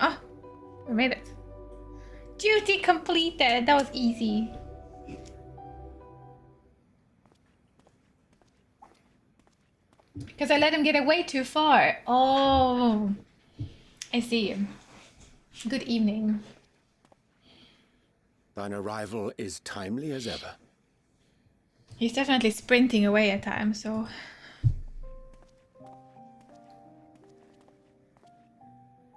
Oh, we made it. Duty completed. That was easy. Because I let him get away too far. Oh, I see. Good evening. Thine arrival is timely as ever. He's definitely sprinting away at times, so...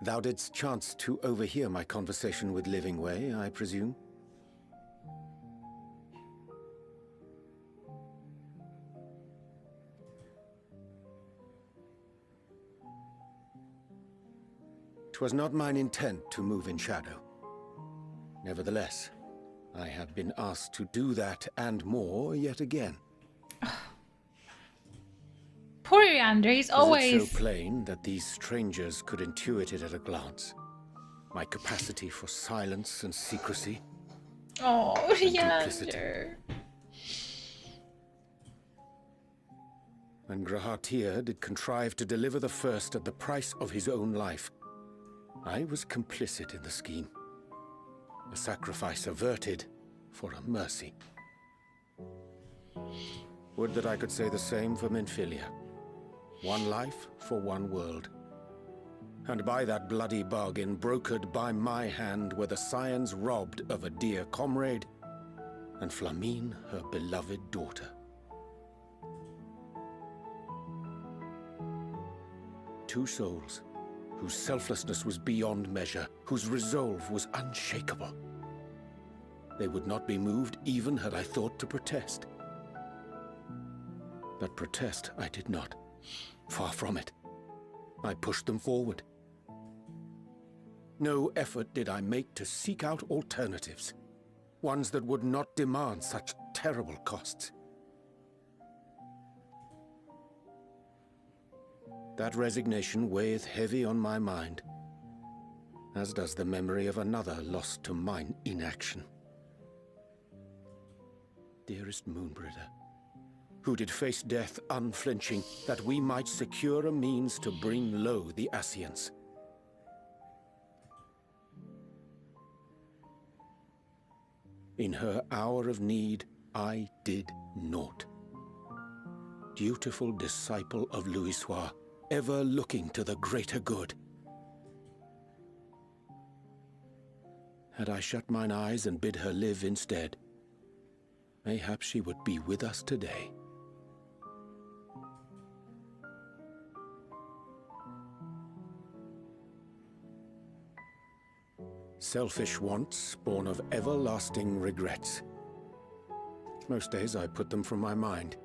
Thou didst chance to overhear my conversation with Living Way, I presume? 'Twas not mine intent to move in shadow. Nevertheless, I have been asked to do that and more yet again. Poor Ariander, he's always... Is it so plain that these strangers could intuit it at a glance? My capacity for silence and secrecy? Oh, and duplicity. Ariander. When Grahatir did contrive to deliver the first at the price of his own life, I was complicit in the scheme. A sacrifice averted for a mercy. Would that I could say the same for Menphilia. One life for one world. And by that bloody bargain brokered by my hand were the scions robbed of a dear comrade, and Flamine her beloved daughter. Two souls, whose selflessness was beyond measure, whose resolve was unshakable. They would not be moved even had I thought to protest. But protest I did not. Far from it. I pushed them forward. No effort did I make to seek out alternatives, ones that would not demand such terrible costs. That resignation weigheth heavy on my mind. as does the memory of another lost to mine inaction. Dearest Moonbringer, who did face death unflinching, that we might secure a means to bring low the Ascians. In her hour of need, I did naught. Dutiful disciple of Louisoix, ever looking to the greater good. Had I shut mine eyes and bid her live instead, mayhap she would be with us today. Selfish wants, born of everlasting regrets. Most days I put them from my mind,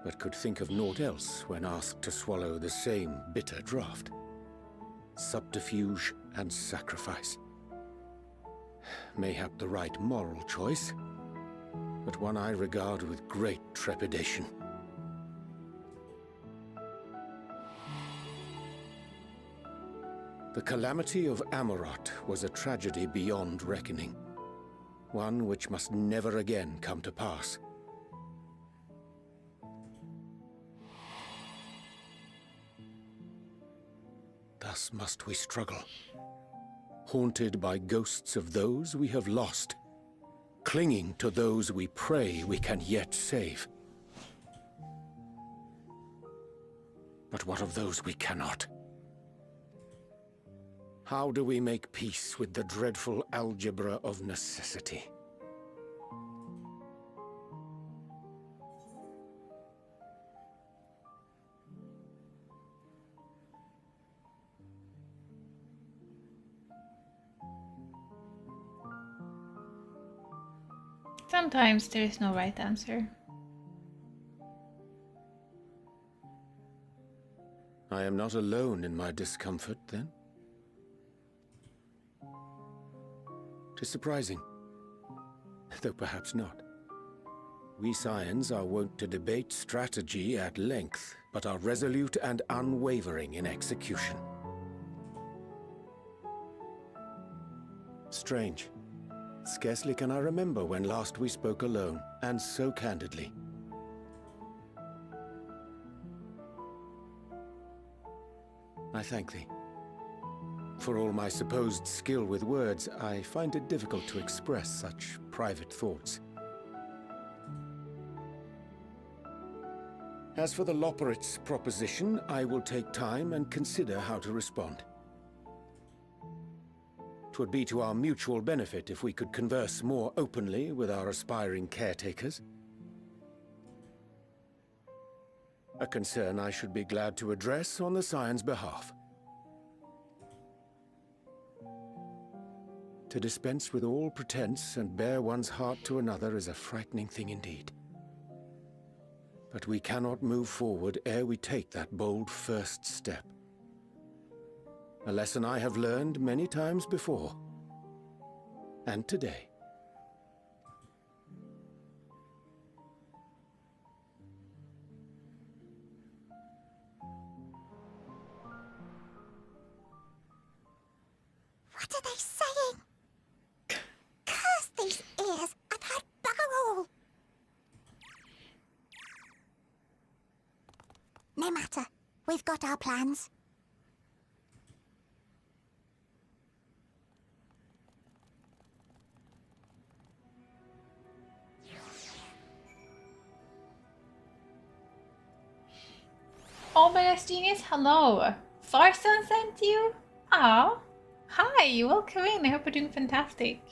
but could think of naught else when asked to swallow the same bitter draught. Subterfuge and sacrifice. Mayhap the right moral choice, but one I regard with great trepidation. The calamity of Amarot was a tragedy beyond reckoning, one which must never again come to pass. Thus must we struggle, haunted by ghosts of those we have lost, clinging to those we pray we can yet save. But what of those we cannot? How do we make peace with the dreadful algebra of necessity? Sometimes there is no right answer. I am not alone in my discomfort, then? 'Tis surprising, though perhaps not. We Scions are wont to debate strategy at length, but are resolute and unwavering in execution. Strange. Scarcely can I remember when last we spoke alone, and so candidly. I thank thee. For all my supposed skill with words, I find it difficult to express such private thoughts. As for the Loporrit's proposition, I will take time and consider how to respond. 'Twould be to our mutual benefit if we could converse more openly with our aspiring caretakers. A concern I should be glad to address on the Scion's behalf. To dispense with all pretense and bare one's heart to another is a frightening thing indeed. But we cannot move forward ere we take that bold first step. A lesson I have learned many times before. And today. What are they saying? Curse these ears! I've heard bugger all! No matter. We've got our plans. Oh my gosh, Genius, hello! Farson sent you? Oh, hi, welcome in. I hope you're doing fantastic.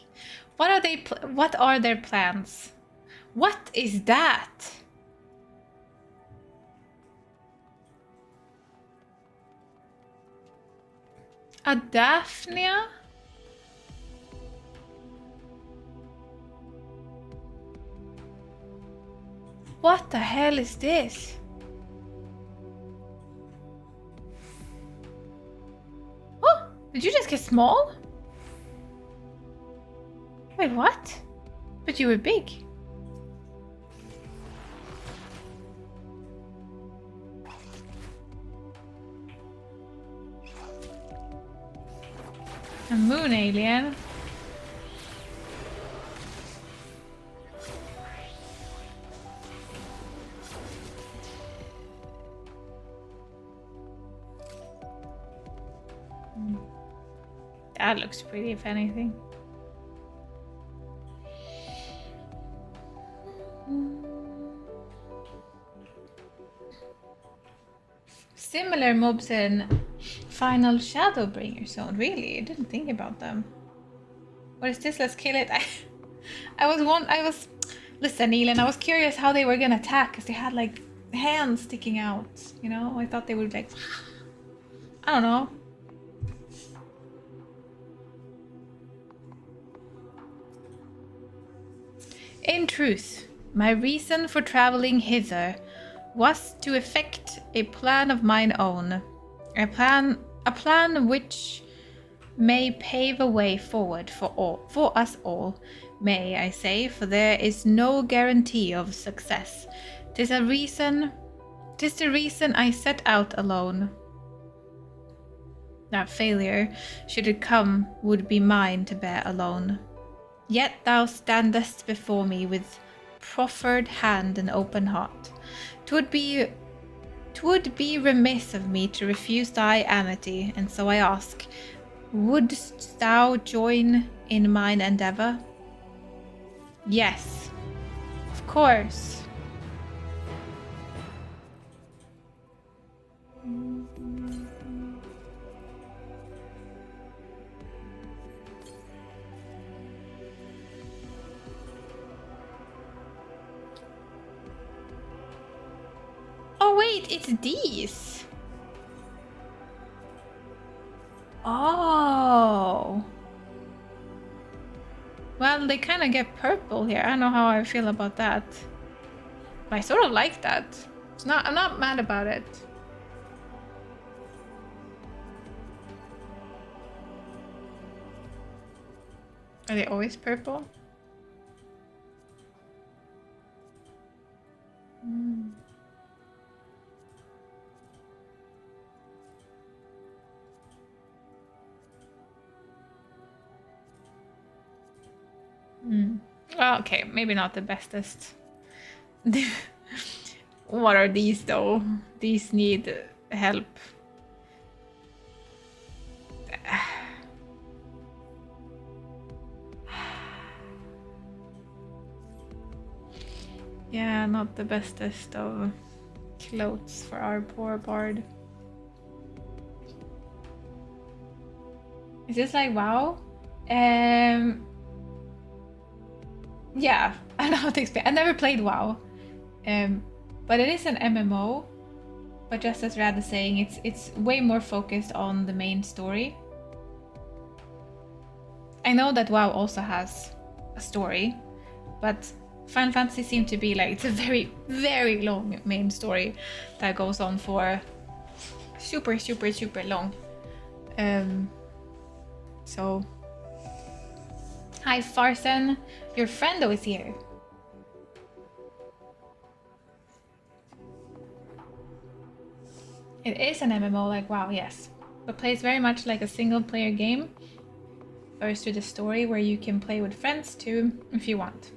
What are their plans? What is that? A Daphnia? What the hell is this? Oh, did you just get small? Wait, what? But you were big. A moon alien? That looks pretty, if anything. Similar mobs in Final Shadowbringer Zone. Really? I didn't think about them. What is this? Let's kill it. Listen, Elin, I was curious how they were gonna attack because they had like hands sticking out, you know? I thought they would like, I don't know. In truth, my reason for traveling hither was to effect a plan of mine own. A plan which may pave a way forward for us all. May I say, for there is no guarantee of success. 'Tis the reason I set out alone. That failure, should it come, would be mine to bear alone. Yet thou standest before me with proffered hand and open heart. 'Twould be remiss of me to refuse thy amity, and so I ask, wouldst thou join in mine endeavor? Yes, of course. Oh wait, it's these. Oh. Well, they kind of get purple here. I don't know how I feel about that. But I sort of like that. I'm not mad about it. Are they always purple? Well, okay, maybe not the bestest. What are these though? These need help. Yeah, not the bestest of clothes for our poor bard. Is this like WoW? Yeah, I don't know how to explain. I never played WoW, but it is an MMO. But just as Rad is saying, it's way more focused on the main story. I know that WoW also has a story, but Final Fantasy seemed to be like, it's a very, very long main story that goes on for super, super, super long. So, hi Farson, your friendo is here. It is an MMO like WoW, yes, but plays very much like a single player game. Goes through the story where you can play with friends too, if you want.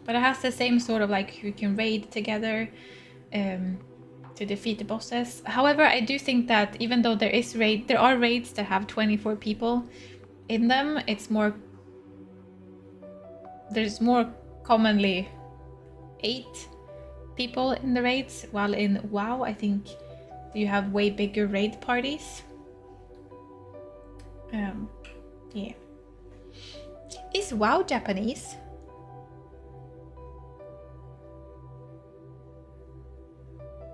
But it has the same sort of like you can raid together to defeat the bosses. However, I do think that even though there are raids that have 24 people in them, there's more commonly 8 people in the raids, while in WoW I think you have way bigger raid parties. Yeah. Is WoW Japanese?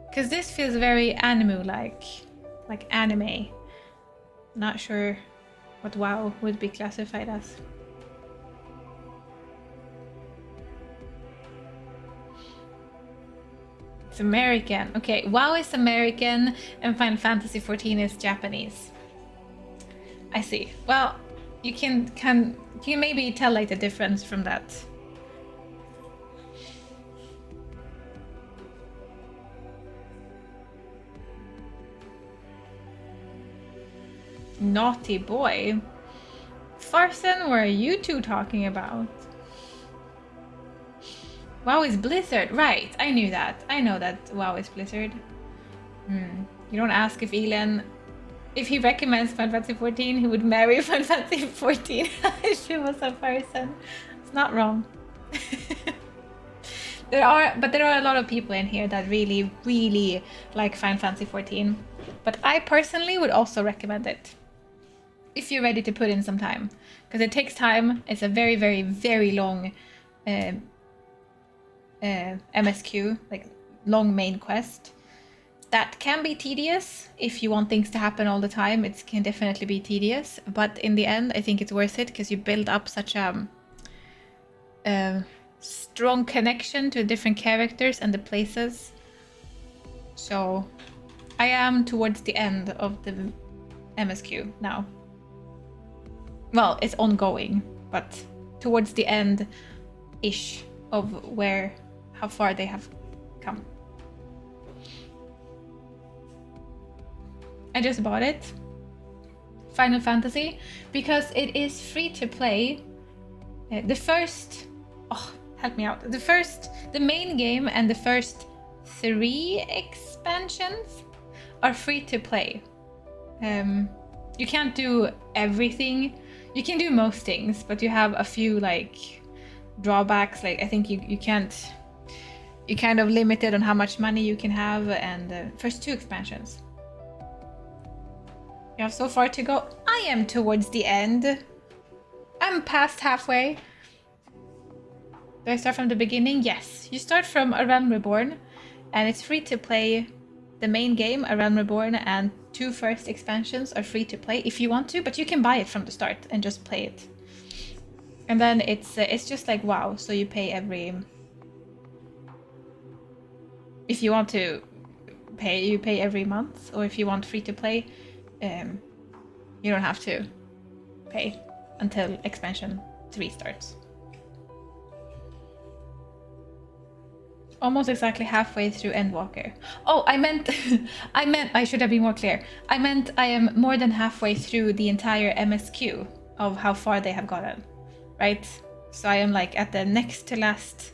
Because this feels very anime-like, like anime. Not sure what WoW would be classified as. It's American. Okay, WoW is American and Final Fantasy XIV is Japanese. I see. Well, you can maybe tell like the difference from that. Naughty boy. Farson, what are you two talking about? WoW is Blizzard. Right, I knew that. I know that WoW is Blizzard. You don't ask if Elon... If he recommends Final Fantasy XIV, he would marry Final Fantasy XIV if she was a person. It's not wrong. There are a lot of people in here that really, really like Final Fantasy XIV. But I personally would also recommend it. If you're ready to put in some time. Because it takes time. It's a very, very, very long MSQ, like long main quest. That can be tedious if you want things to happen all the time. It can definitely be tedious, but in the end, I think it's worth it because you build up such a strong connection to different characters and the places. So, I am towards the end of the MSQ now. Well, it's ongoing, but towards the end-ish of how far they have come. I just bought it, Final Fantasy, because it is free to play. The first, help me out. The main game and the first 3 expansions are free to play. You can't do everything. You can do most things, but you have a few like drawbacks. Like I think you can't. You're kind of limited on how much money you can have, and the first 2 expansions. You have so far to go. I am towards the end. I'm past halfway. Do I start from the beginning? Yes. You start from A Realm Reborn, and it's free to play. The main game, A Realm Reborn, and 2 first expansions are free to play if you want to, but you can buy it from the start and just play it. And then it's just like WoW, so you pay every... If you want to pay, you pay every month, or if you want free to play, you don't have to pay until expansion 3 starts. Almost exactly halfway through Endwalker. Oh, I meant I should have been more clear. I meant I am more than halfway through the entire MSQ of how far they have gotten, right? So I am like at the next to last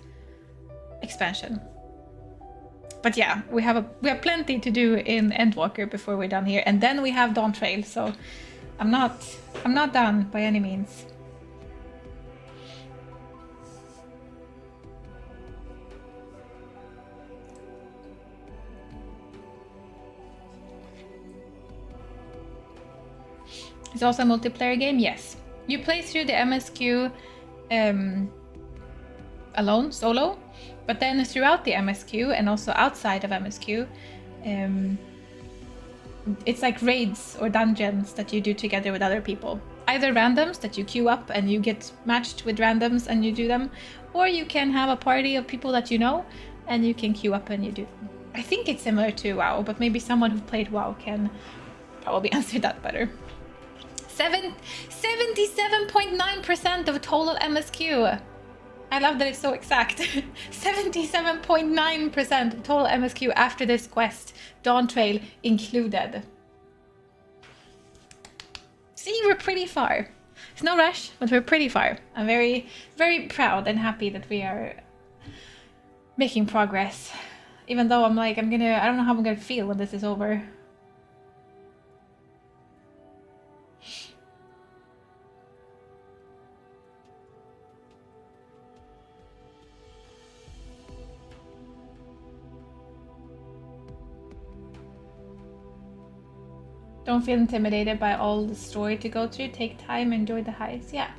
expansion. But yeah, we have plenty to do in Endwalker before we're done here, and then we have Dawn Trail. So I'm not done by any means. It's also a multiplayer game, yes. You play through the MSQ alone, solo, but then throughout the MSQ and also outside of MSQ, it's like raids or dungeons that you do together with other people. Either randoms that you queue up and you get matched with randoms and you do them, or you can have a party of people that you know and you can queue up and you do them. I think it's similar to WoW, but maybe someone who played WoW can probably answer that better. 77.9% of total MSQ. I love that it's so exact. 77.9% of total MSQ after this quest, Dawn Trail included. See, we're pretty far. It's no rush, but we're pretty far. I'm very, very proud and happy that we are making progress. Even though I'm like, I don't know how I'm gonna feel when this is over. Don't feel intimidated by all the story to go through. Take time, enjoy the highs. Yeah,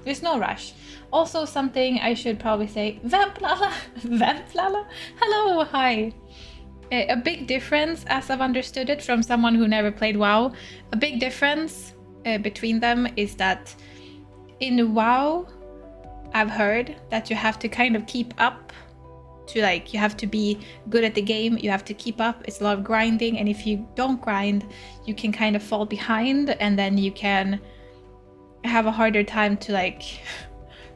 there's no rush. Also, something I should probably say, Vamplala, Vamplala, hello, hi. A big difference, as I've understood it from someone who never played WoW, a big difference between them is that in WoW, I've heard that you have to kind of keep up to like, you have to be good at the game, you have to keep up, it's a lot of grinding, and if you don't grind, you can kind of fall behind, and then you can have a harder time to like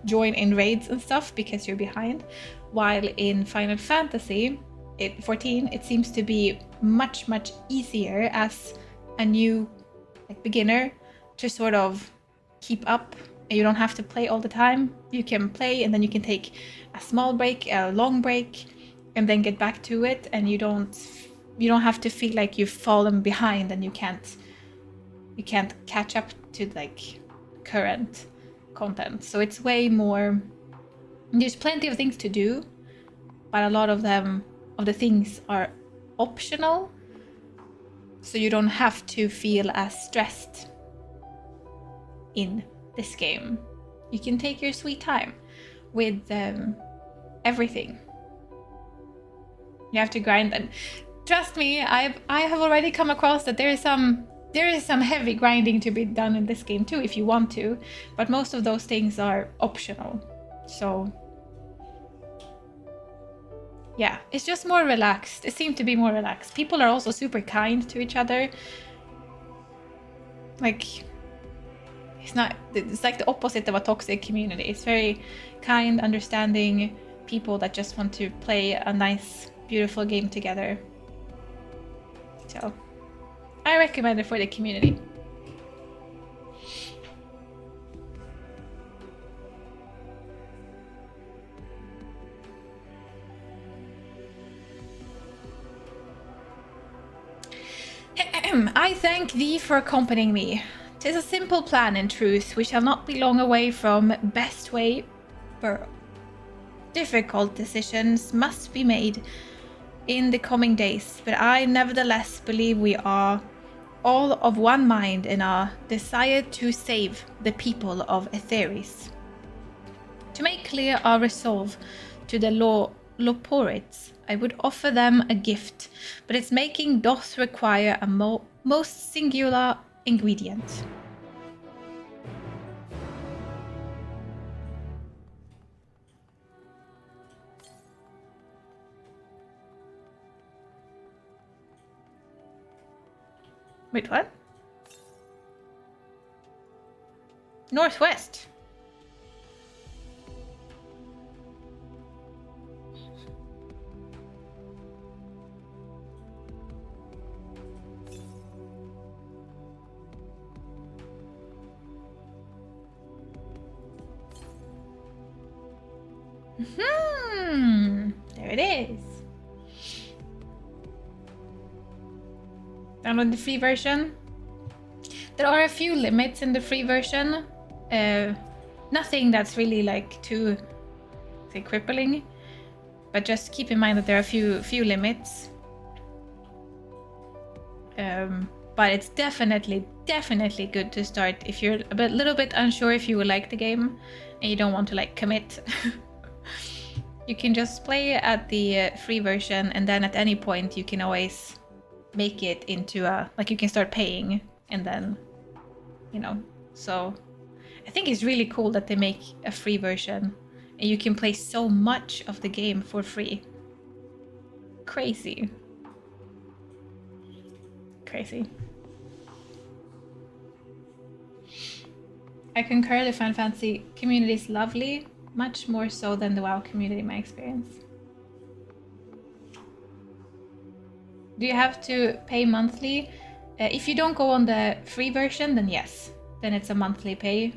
join in raids and stuff because you're behind. While in Final Fantasy XIV, it seems to be much easier as a new like beginner to sort of keep up. And you don't have to play all the time. You can play and then you can take a small break, a long break, and then get back to it, and you don't have to feel like you've fallen behind and you can't catch up to like current content. So it's way more, there's plenty of things to do, but a lot of the things are optional, so you don't have to feel as stressed in this game. You can take your sweet time with everything. You have to grind, and trust me, I have already come across that there is some heavy grinding to be done in this game too if you want to, but most of those things are optional. So yeah, it's just more relaxed. It seemed to be more relaxed. People are also super kind to each other. Like, it's like the opposite of a toxic community. It's very kind, understanding people that just want to play a nice, beautiful game together. So I recommend it for the community. I thank thee for accompanying me. 'Tis a simple plan, in truth. We shall not be long away from best way borough. Difficult decisions must be made in the coming days, but I nevertheless believe we are all of one mind in our desire to save the people of Etheris. To make clear our resolve to the Loporites, I would offer them a gift, but its making doth require a most singular ingredient. Wait, what? Northwest. There it is. Download the free version. There are a few limits in the free version. Nothing that's really like too, say, crippling, but just keep in mind that there are a few limits. But it's definitely good to start if you're a little bit unsure if you will like the game and you don't want to like commit. You can just play at the free version, and then at any point you can always make it into a, like, you can start paying, and then, you know. So I think it's really cool that they make a free version and you can play so much of the game for free. Crazy. I concur, the Final Fantasy community is lovely, much more so than the WoW community in my experience. Do you have to pay monthly? If you don't go on the free version, then yes, then it's a monthly pay.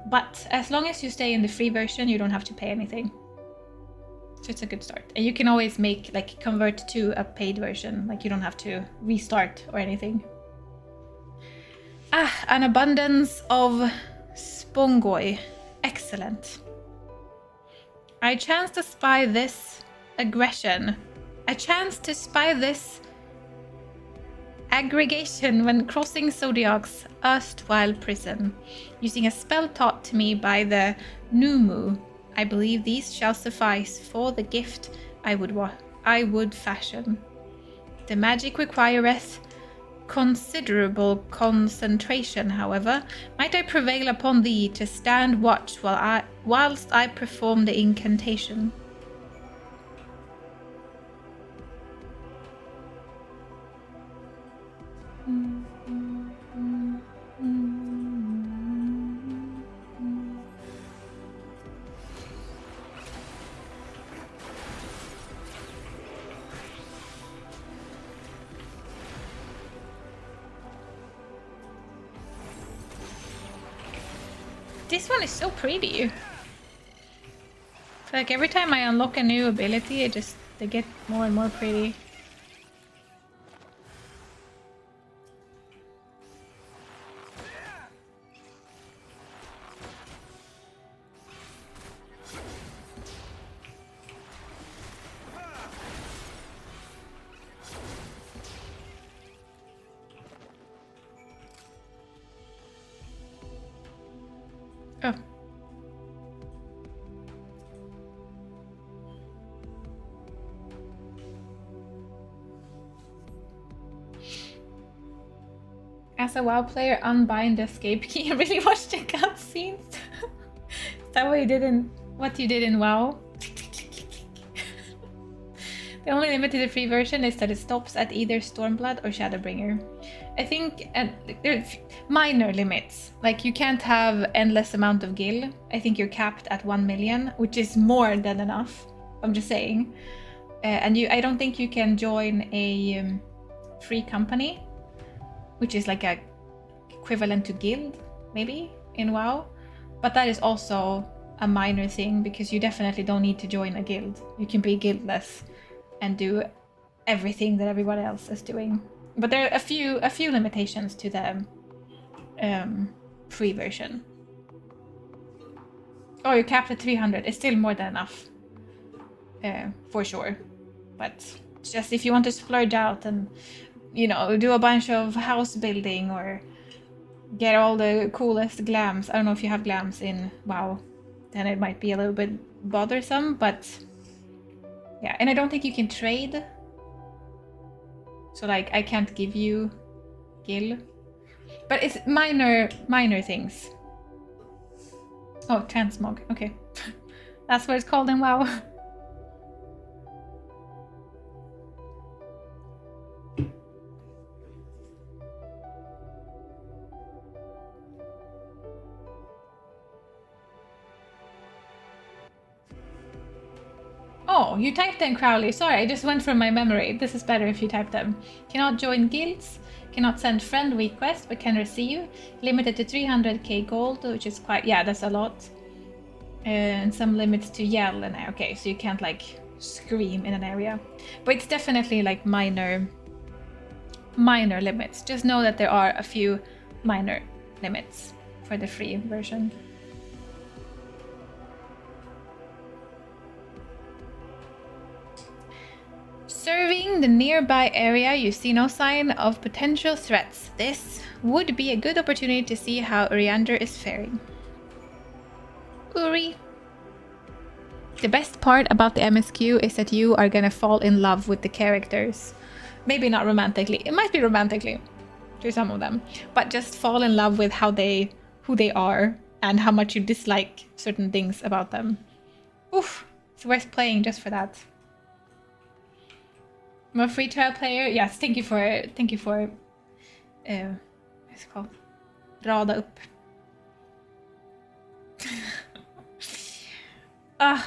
But as long as you stay in the free version, you don't have to pay anything. So it's a good start. And you can always make, like, convert to a paid version. Like, you don't have to restart or anything. Ah, an abundance of spongoi. Excellent. I chanced to spy this aggression. I chanced to spy this aggregation when crossing Zodiac's erstwhile prison, using a spell taught to me by the Numu. I believe these shall suffice for the gift I would fashion. The magic requireth considerable concentration, however. Might I prevail upon thee to stand watch whilst I perform the incantation? This one is so pretty. Like every time I unlock a new ability, they get more and more pretty. Oh. As a WoW player, unbind the escape key and really watch the cutscenes. Is that what you did in WoW? The only limit to the free version is that it stops at either Stormblood or Shadowbringer. I think there's minor limits. Like you can't have endless amount of gil. I think you're capped at 1 million, which is more than enough. I'm just saying. And I don't think you can join a free company, which is like a equivalent to guild, maybe, in WoW. But that is also a minor thing, because you definitely don't need to join a guild. You can be guildless and do everything that everyone else is doing. But there are a few limitations to the free version. Oh, you're capped at 300. It's still more than enough, for sure. But it's just if you want to splurge out and, you know, do a bunch of house building or get all the coolest glams. I don't know if you have glams in WoW, then it might be a little bit bothersome, but yeah. And I don't think you can trade. So like I can't give you gil. But it's minor things. Oh, transmog. Okay. That's what it's called in WoW. Oh, you typed them, Crowley. Sorry, I just went from my memory. This is better if you type them. Cannot join guilds, cannot send friend requests, but can receive. Limited to 300k gold, which is quite... yeah, that's a lot. And some limits to yell. And okay, so you can't, like, scream in an area. But it's definitely, like, minor limits. Just know that there are a few minor limits for the free version. Serving the nearby area, you see no sign of potential threats. This would be a good opportunity to see how Uriander is faring. Uri. The best part about the MSQ is that you are gonna fall in love with the characters. Maybe not romantically. It might be romantically to some of them, but just fall in love with who they are and how much you dislike certain things about them. Oof, it's worth playing just for that. I'm a free trial player. Yes, thank you for what's it called? Rada upp.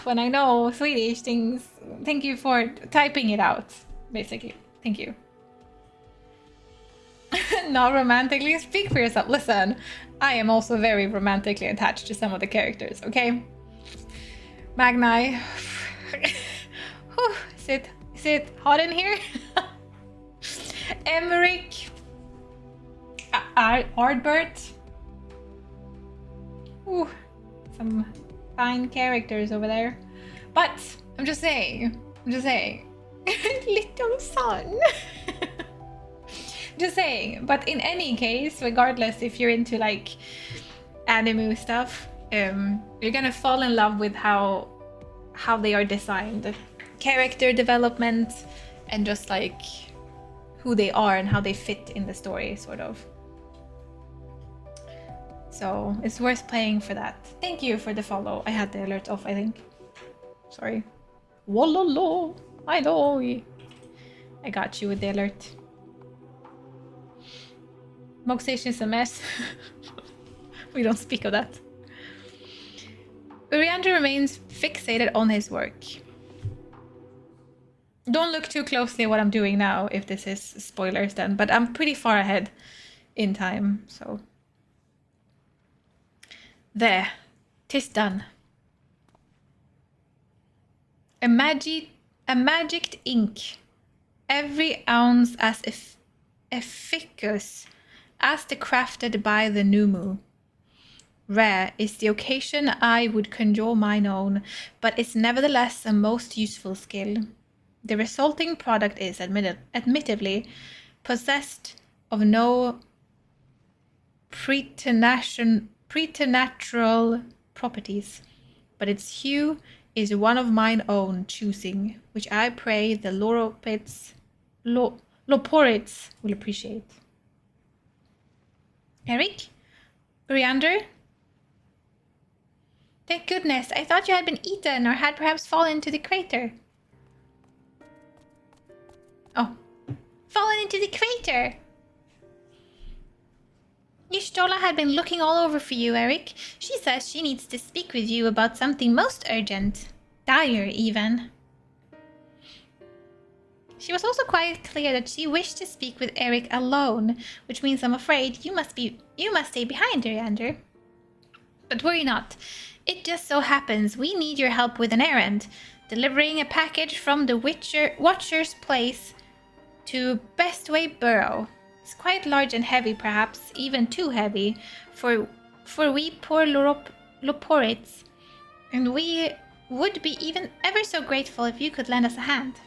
When I know Swedish things, thank you for typing it out, basically. Thank you. Not romantically, speak for yourself. Listen, I am also very romantically attached to some of the characters, okay? Magnai. Is it hot in here? Emmerich. Ardbert. Ooh, some fine characters over there. But I'm just saying. Little son. Just saying. But in any case, regardless if you're into like anime stuff, you're gonna fall in love with how they are designed. Character development and just like who they are and how they fit in the story, sort of. So it's worth playing for that. Thank you for the follow. I had the alert off, I think. Sorry. Wololo. I know. I got you with the alert. Mog Station is a mess. We don't speak of that. Uriander remains fixated on his work. Don't look too closely at what I'm doing now if this is spoilers then, but I'm pretty far ahead in time, so There. 'Tis done. A magic ink. Every ounce as efficacious as the crafted by the Numu. Rare is the occasion I would conjure mine own, but it's nevertheless a most useful skill. The resulting product is, admittedly, possessed of no preternatural properties, but its hue is one of mine own choosing, which I pray the Loporites will appreciate. Eric? Uriander? Thank goodness, I thought you had been eaten or had perhaps fallen into the crater. Oh. Fallen into the crater! Y'shtola had been looking all over for you, Eric. She says she needs to speak with you about something most urgent. Dire, even. She was also quite clear that she wished to speak with Eric alone, which means I'm afraid you must stay behind, Uriander. But worry not. It just so happens we need your help with an errand, delivering a package from the Watcher's place to Bestway Burrow. It's quite large and heavy, perhaps even too heavy for we poor Loporites, and we would be even ever so grateful if you could lend us a hand.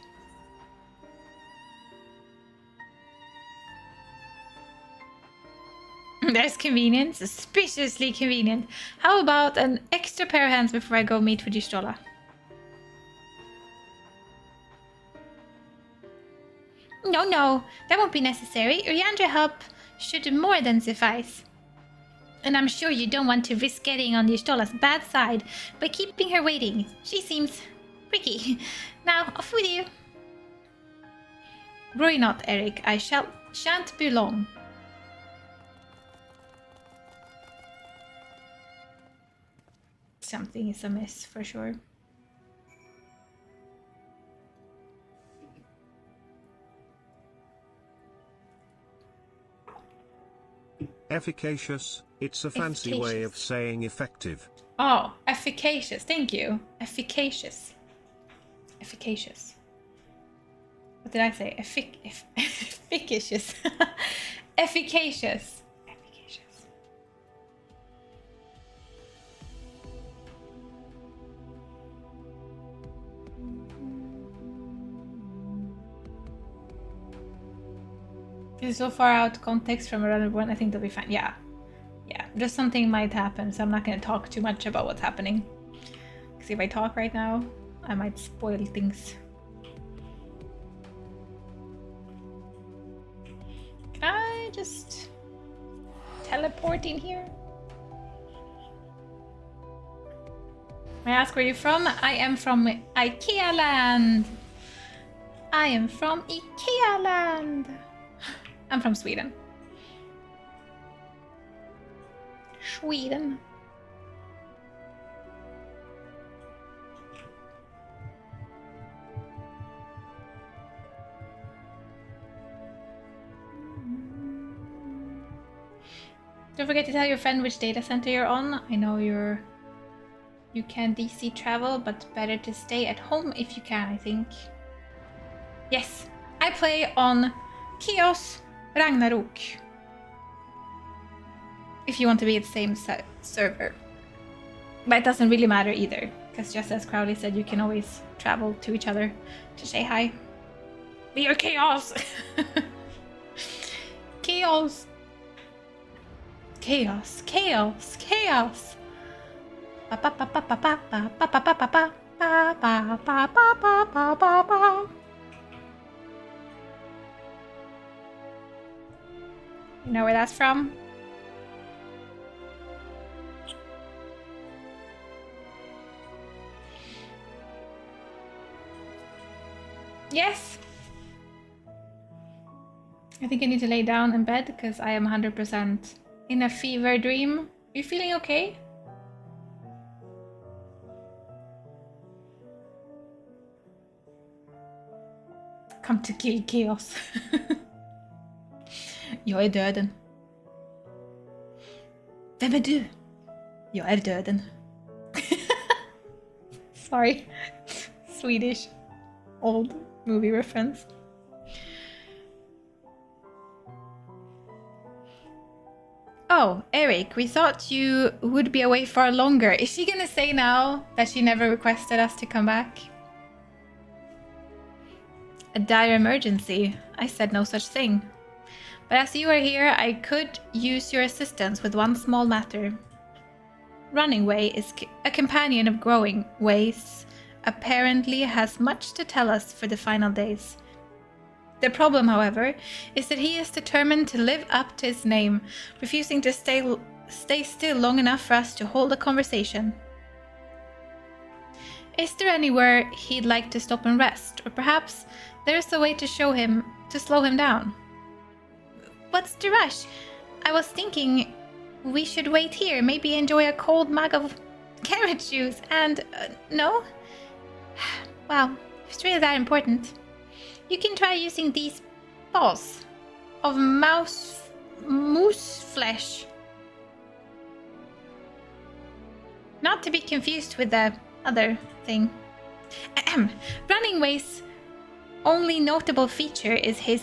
There's convenient, suspiciously convenient. How about an extra pair of hands before I go meet with Y'shtola? No, that won't be necessary. Uriandra's help should more than suffice. And I'm sure you don't want to risk getting on Y'shtola's bad side by keeping her waiting. She seems tricky. Now, off with you. Worry not, Eric. I shan't be long. Something is amiss, for sure. Efficacious. It's a fancy way of saying effective. Oh, efficacious. Thank you. Efficacious. Efficacious. What did I say? Efficacious. Efficacious. Efficacious. It's so far out context from another one. I think they'll be fine. Yeah. Just something might happen, so I'm not going to talk too much about what's happening. Because if I talk right now, I might spoil things. Can I just teleport in here? May I ask where you're from? I am from IKEA land. I am from IKEA land. I'm from Sweden. Sweden. Don't forget to tell your friend which data center you're on. I know you can DC travel, but better to stay at home if you can, I think. Yes, I play on Chaos Ragnarok. If you want to be at the same server. But it doesn't really matter either, because just as Crowley said, you can always travel to each other to say hi. We are chaos! Chaos! Chaos! Chaos! Chaos! You know where that's from? Yes. I think I need to lay down in bed because I am 100% in a fever dream. Are you feeling okay? Come to kill chaos. Jag är döden. Vem är du? Jag är döden. Sorry. Swedish. Old movie reference. Oh, Eric, we thought you would be away far longer. Is she gonna say now that she never requested us to come back? A dire emergency. I said no such thing. But as you are here, I could use your assistance with one small matter. Running Way is a companion of Growing Ways. Apparently has much to tell us for the final days. The problem, however, is that he is determined to live up to his name, refusing to stay still long enough for us to hold a conversation. Is there anywhere he'd like to stop and rest, or perhaps there's a way to slow him down? What's the rush? I was thinking we should wait here, maybe enjoy a cold mug of carrot juice and... no? Well, if it's really that important. You can try using these balls of moose flesh. Not to be confused with the other thing. Running Way's only notable feature is his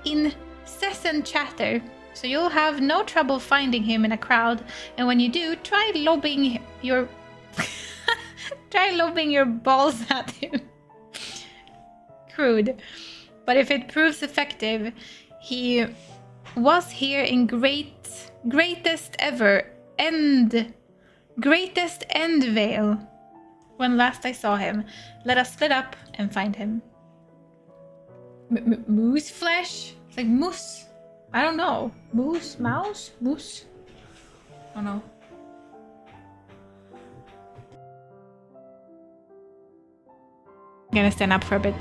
incessant chatter, so you'll have no trouble finding him in a crowd, and when you do, try lobbing your balls at him. Crude. But if it proves effective, he was here in greatest Endvale when last I saw him. Let us split up and find him. Moose flesh? It's like moose. I don't know. Moose? Mouse? Moose? I don't know. I'm gonna stand up for a bit.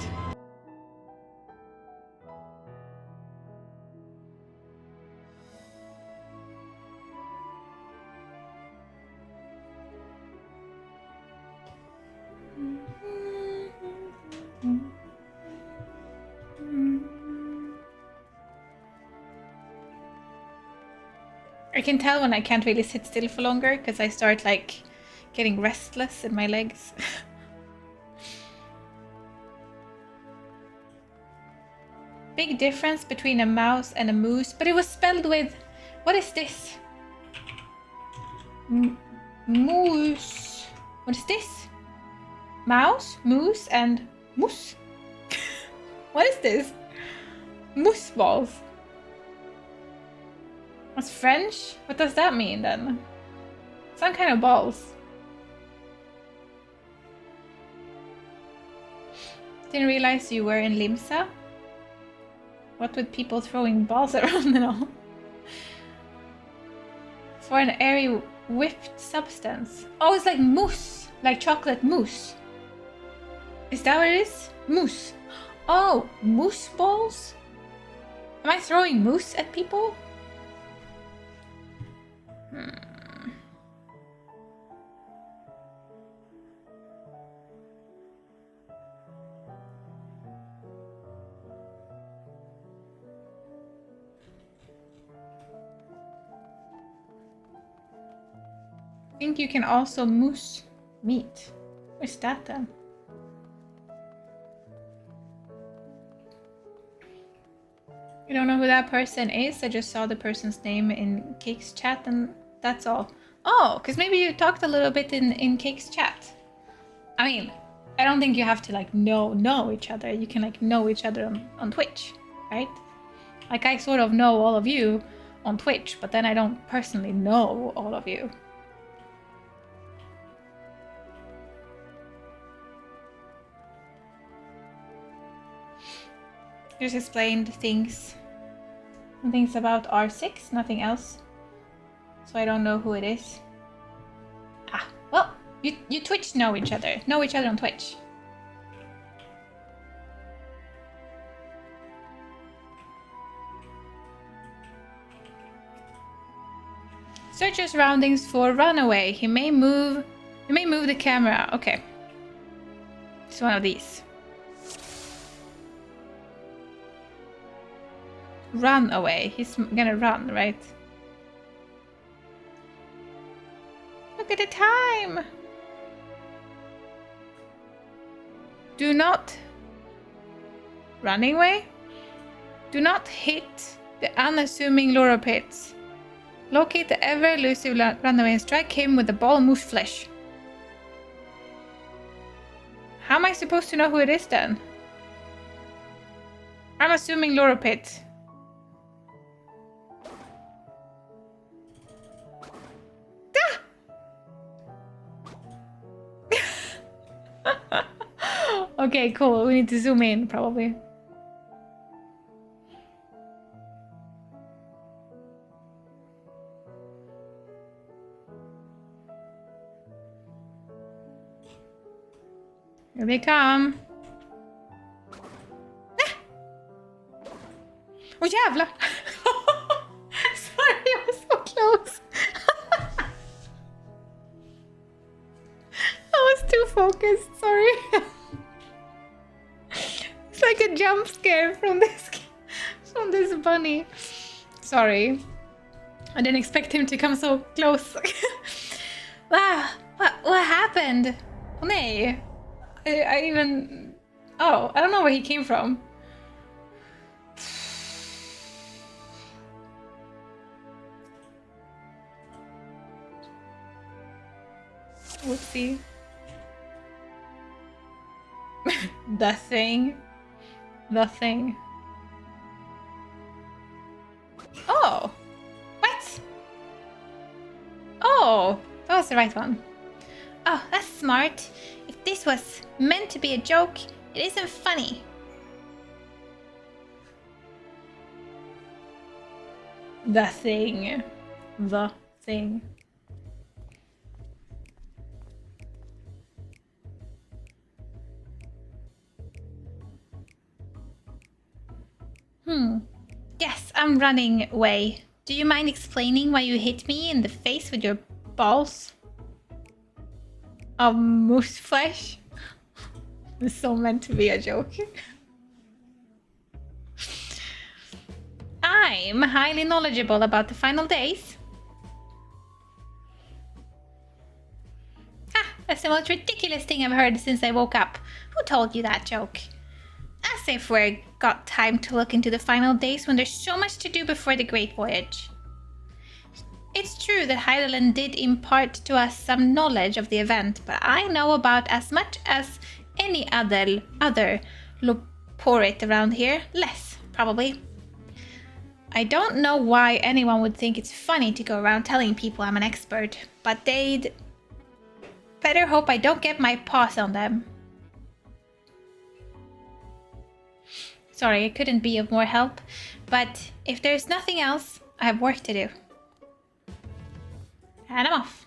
I can tell when I can't really sit still for longer because I start like getting restless in my legs. Big difference between a mouse and a moose, but it was spelled with... What is this? Moose. What is this? Mouse, moose, and moose. What is this? Moose balls. What's French? What does that mean then? Some kind of balls. Didn't realize you were in Limsa. What with people throwing balls around and all? For an airy whipped substance. Oh, it's like mousse. Like chocolate mousse. Is that what it is? Mousse. Oh, mousse balls? Am I throwing mousse at people? I think you can also mousse meat. Where's that then? I don't know who that person is. I just saw the person's name in Cake's chat and that's all. Oh, because maybe you talked a little bit in Cake's chat. I mean, I don't think you have to like know each other. You can like know each other on Twitch, right? Like I sort of know all of you on Twitch, but then I don't personally know all of you. Just explained things about R6, nothing else. So I don't know who it is. Ah, well, you Twitch know each other on Twitch. Search your surroundings for Runaway. He may move the camera. Okay. It's one of these. Run away. He's gonna run, right? the time. Do not... Running away? Do not hit the unassuming Laura pits. Locate the ever-elusive runaway and strike him with the ball of moose flesh. How am I supposed to know who it is then? I'm assuming Laura Pit. Ah! Okay, cool. We need to zoom in, probably. Here they come. Ah! Oh jävlar! Sorry, I was so close. I was too focused, sorry. It's like a jump scare from this bunny. Sorry. I didn't expect him to come so close. Wow, what happened? Oh, nej. I even... Oh, I don't know where he came from. Whoopsie. The thing. The thing. Oh! What? Oh! That was the right one. Oh, that's smart. If this was meant to be a joke, it isn't funny. The thing. The thing. Yes, I'm running away. Do you mind explaining why you hit me in the face with your balls of moose flesh? It's so meant to be a joke. I'm highly knowledgeable about the final days. Ah, that's the most ridiculous thing I've heard since I woke up. Who told you that joke? As if we've got time to look into the final days when there's so much to do before the Great Voyage. It's true that Heidelin did impart to us some knowledge of the event, but I know about as much as any other Loporit around here. Less, probably. I don't know why anyone would think it's funny to go around telling people I'm an expert, but they'd better hope I don't get my paws on them. Sorry, I couldn't be of more help, but if there's nothing else, I have work to do. And I'm off.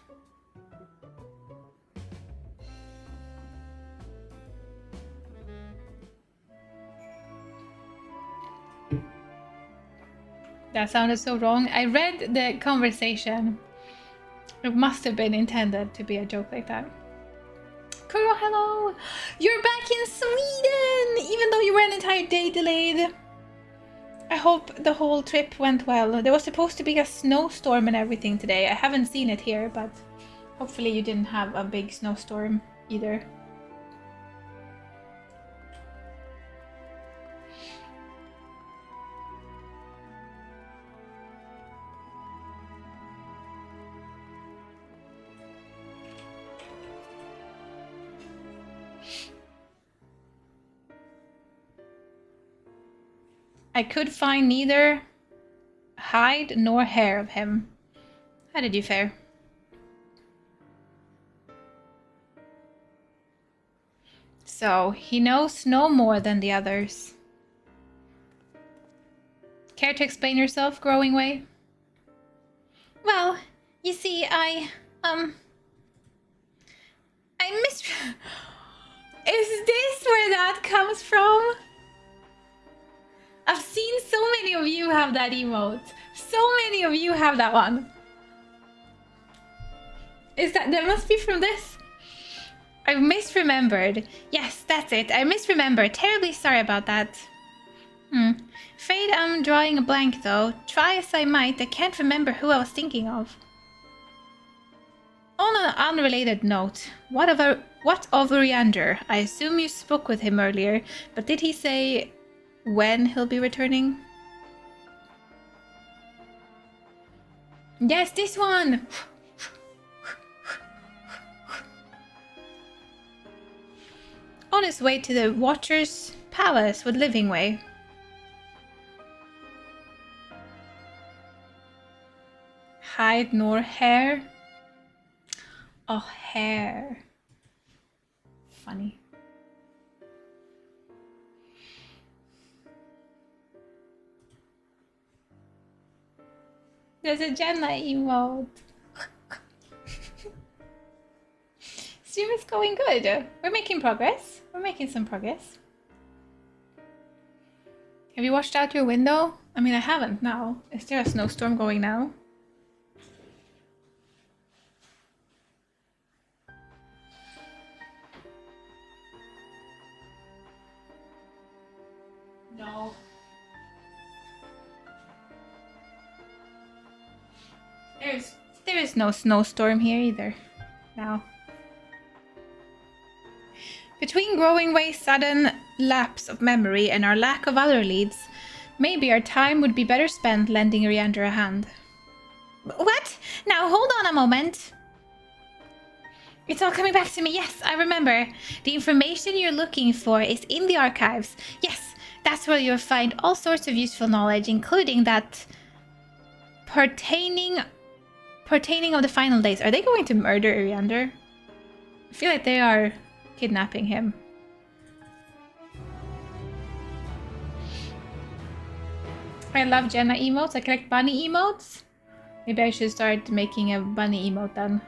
That sounded so wrong. I read the conversation. It must have been intended to be a joke like that. Kuro, hello! You're back in Sweden! Even though you were an entire day delayed. I hope the whole trip went well. There was supposed to be a snowstorm and everything today. I haven't seen it here, but hopefully you didn't have a big snowstorm either. I could find neither hide nor hair of him. How did you fare? So, he knows no more than the others. Care to explain yourself, Growing Way? Well, you see, I miss... Is this where that comes from? I've seen so many of you have that emote. So many of you have that one. That must be from this? I've misremembered. Yes, that's it. I misremembered. Terribly sorry about that. Afraid I'm drawing a blank though. Try as I might, I can't remember who I was thinking of. On an unrelated note, what of Uriander? I assume you spoke with him earlier, but did he say when he'll be returning? Yes, this one! On his way to the Watcher's Palace with Livingway. Hide nor hair. Oh, hair. Funny. There's a Jenna emote. Stream is going good. We're making progress. We're making some progress. Have you watched out your window? I mean, I haven't now. Is there a snowstorm going now? No. There is no snowstorm here either. Now. Between Growingway's sudden lapse of memory and our lack of other leads, maybe our time would be better spent lending Riander a hand. What? Now hold on a moment. It's all coming back to me. Yes, I remember. The information you're looking for is in the archives. Yes, that's where you'll find all sorts of useful knowledge, including that pertaining of the final days. Are they going to murder Iriander? I feel like they are kidnapping him. I love Jenna emotes. I collect bunny emotes. Maybe I should start making a bunny emote then.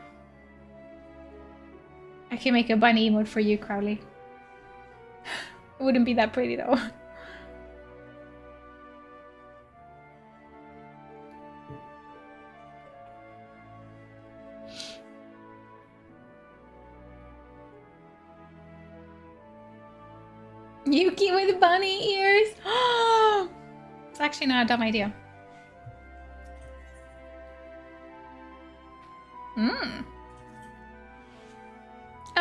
I can make a bunny emote for you, Crowley. It wouldn't be that pretty though. Yuki with bunny ears. It's actually not a dumb idea.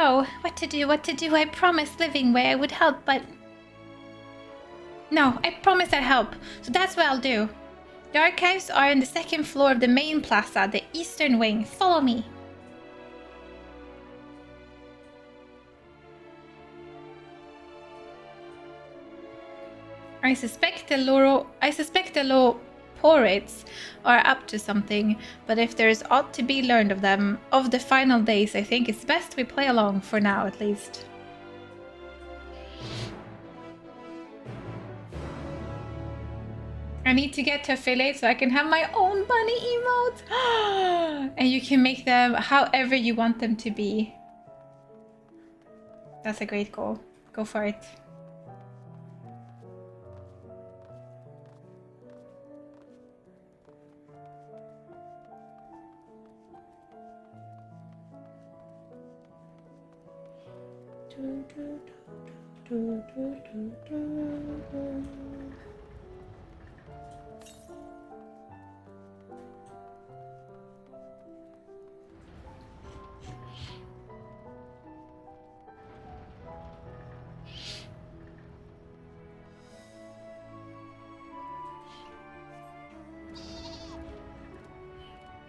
Oh, what to do? I promised Livingway I would help, but... No, I promised I'd help, so that's what I'll do. The archives are on the second floor of the main plaza, the eastern wing. Follow me. I suspect the Loporates are up to something, but if there is aught to be learned of them, of the final days, I think it's best we play along, for now at least. I need to get to affiliate so I can have my own bunny emotes! And you can make them however you want them to be. That's a great goal. Go for it.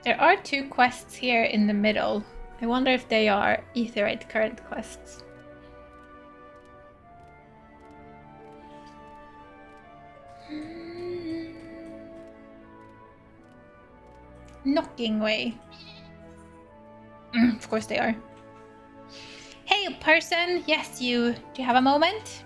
There are two quests here in the middle. I wonder if they are Aetheryte current quests. Knockingway. Of course they are. Hey, person! Yes, you. Do you have a moment?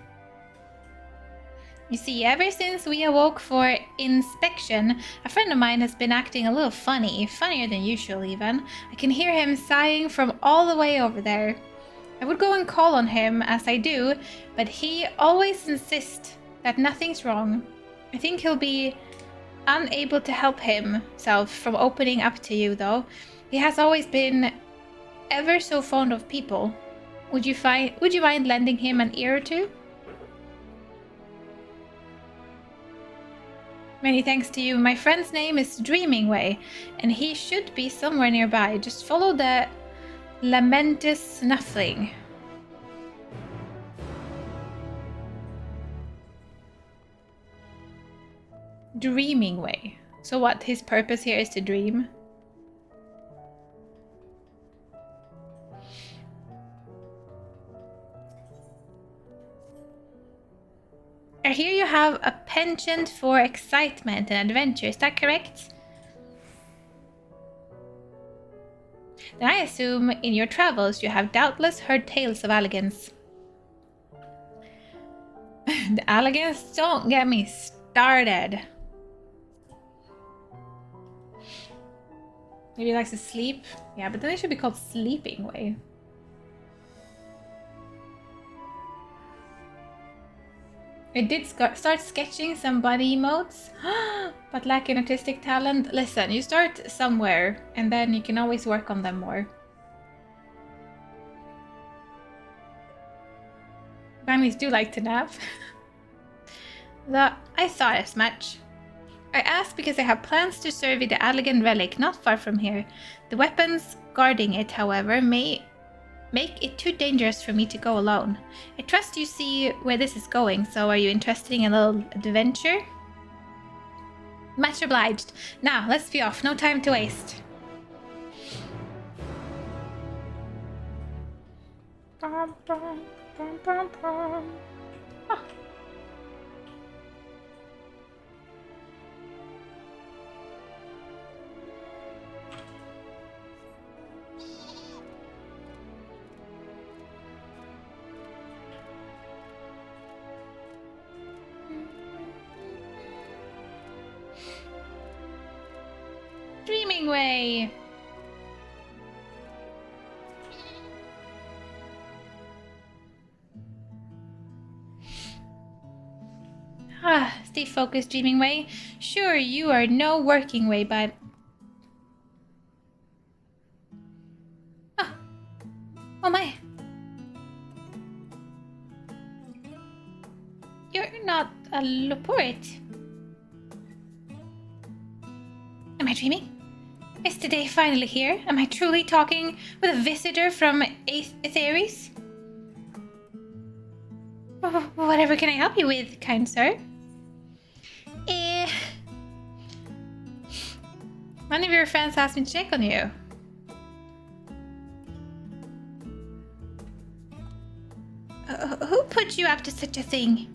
You see, ever since we awoke for inspection, a friend of mine has been acting a little funny. Funnier than usual, even. I can hear him sighing from all the way over there. I would go and call on him, as I do, but he always insists that nothing's wrong. I think he'll be unable to help himself from opening up to you, though. He has always been ever so fond of people. Would you mind lending him an ear or two? Many thanks to you. My friend's name is Dreamingway, and he should be somewhere nearby. Just follow the Lamentous Snuffling. Dreaming Way. So what, his purpose here is to dream? Here you have a penchant for excitement and adventure, is that correct? Then I assume in your travels you have doubtless heard tales of Alligans. The Alligans, don't get me started. Maybe he likes to sleep. Yeah, but then it should be called Sleeping Way. I did start sketching some body emotes, but lack an artistic talent. Listen, you start somewhere, and then you can always work on them more. Bunnies do like to nap. I thought as much. I asked because I have plans to survey the Allegan relic not far from here. The weapons guarding it, however, may make it too dangerous for me to go alone. I trust you see where this is going, so are you interested in a little adventure? Much obliged. Now, let's be off. No time to waste. Bum, bum, bum, bum, bum. Oh. Dreaming Way. Stay focused, Dreaming Way. Sure, you are no working way, but... Oh my. You're not a Loporit. Am I dreaming? Is the day finally here? Am I truly talking with a visitor from Aetheris? Whatever can I help you with, kind sir? One of your friends asked me to check on you. Who put you up to such a thing?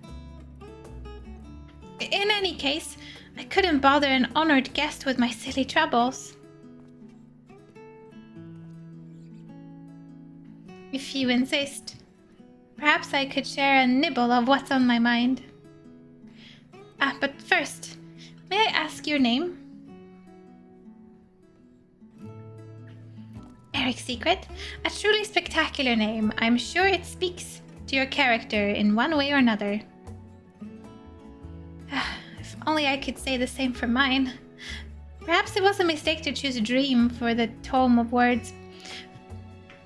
In any case, I couldn't bother an honored guest with my silly troubles. If you insist, perhaps I could share a nibble of what's on my mind. But first, may I ask your name? Eric Secret? A truly spectacular name. I'm sure it speaks to your character in one way or another. If only I could say the same for mine. Perhaps it was a mistake to choose Dream for the tome of words.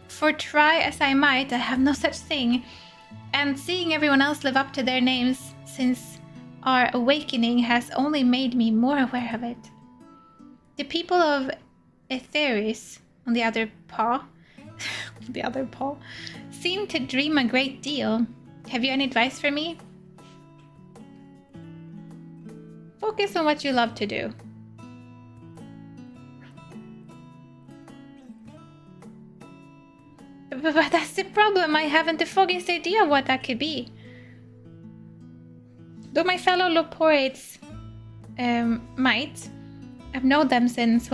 For try as I might, I have no such thing. And seeing everyone else live up to their names since our awakening has only made me more aware of it. The people of Aetheris, on the other paw, seem to dream a great deal. Have you any advice for me? Focus on what you love to do. But that's the problem. I haven't the foggiest idea of what that could be. Though my fellow Loporites might. I've known them since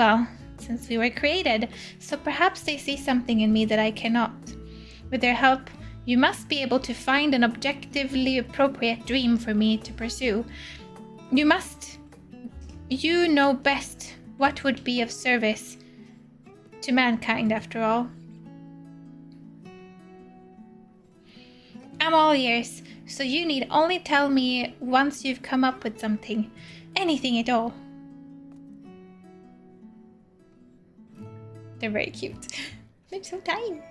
we were created, so perhaps they see something in me that I cannot. With their help, you must be able to find an objectively appropriate dream for me to pursue. You know best what would be of service to mankind, after all. I'm all ears, so you need only tell me once you've come up with something. Anything at all. They're very cute. They're so tiny.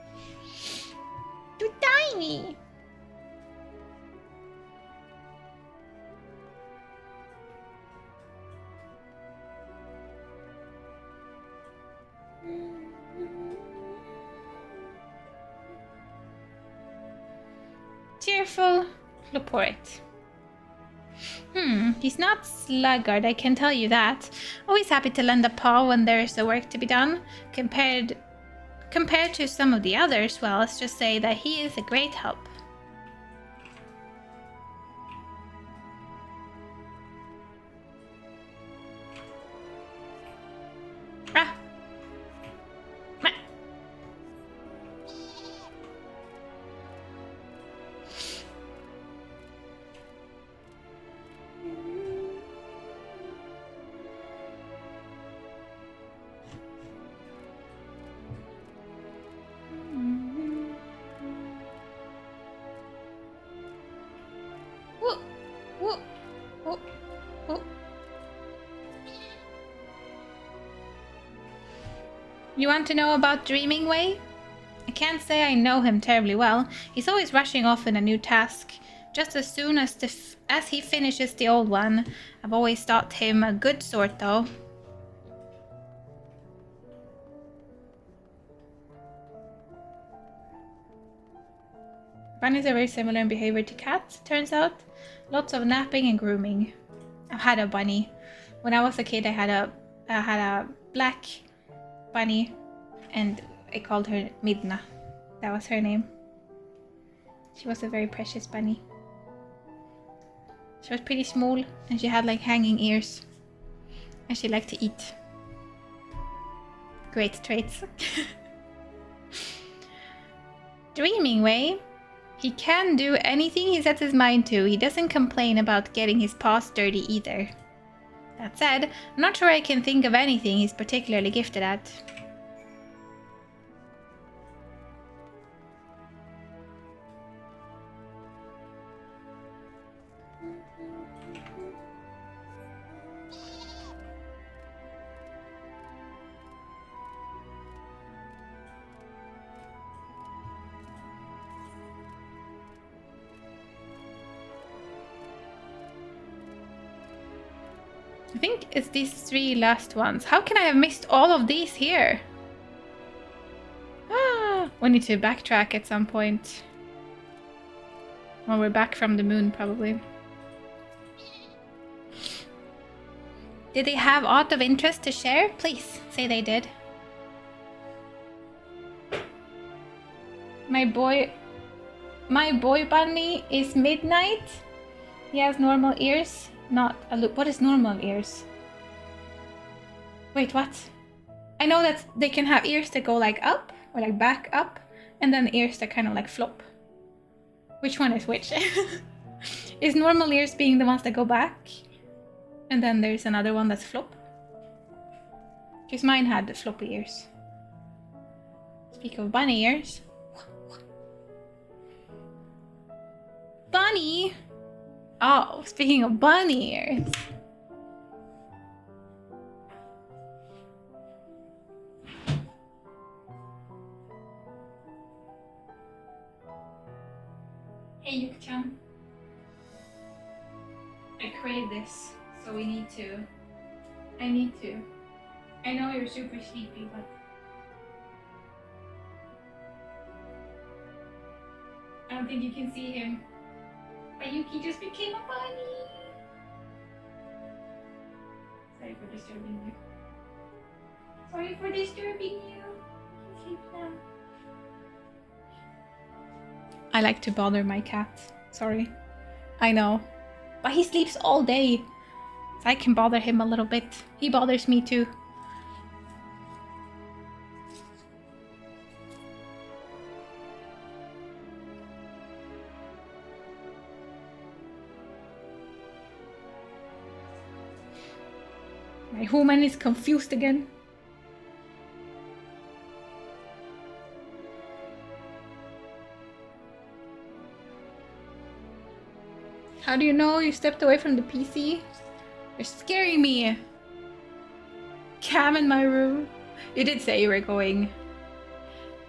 Too tiny. cheerful Loporrit. He's not sluggard, I can tell you that. Always happy to lend a paw when there is the work to be done. Compared to some of the others, well, let's just say that he is a great help. Ah! Meh. Whoop, whoop, whoop, whoop. You want to know about Dreaming Way? I can't say I know him terribly well. He's always rushing off in a new task. Just as soon as he finishes the old one. I've always thought him a good sort, though. Bunnies are very similar in behavior to cats, turns out. Lots of napping and grooming. I've had a bunny. When I was a kid, I had a black bunny, and I called her Midna. That was her name. She was a very precious bunny. She was pretty small, and she had like hanging ears. And she liked to eat. Great traits. Dreaming Way. He can do anything he sets his mind to. He doesn't complain about getting his paws dirty either. That said, I'm not sure I can think of anything he's particularly gifted at. I think it's these 3 last ones. How can I have missed all of these here? We need to backtrack at some point. When we're back from the moon, probably. Did they have aught of interest to share? Please, say they did. My boy bunny is Midnight. He has normal ears. Not a loop. What is normal ears? Wait, what? I know that they can have ears that go like up or like back up, and then ears that kind of like flop. Which one is which? Is normal ears being the ones that go back, and then there's another one that's flop? Because mine had the floppy ears. Speak of bunny ears. Bunny! Oh, speaking of bunny ears. Hey, Yuk-chan. I crave this, so we need to. I need to. I know you're super sleepy, but I don't think you can see him. But Yuki just became a bunny. Sorry for disturbing you. Sorry for disturbing you. Sleep now. I like to bother my cat. Sorry. I know. But he sleeps all day. So I can bother him a little bit. He bothers me too. My human is confused again. How do you know you stepped away from the PC? You're scaring me. Cam in my room. You did say you were going.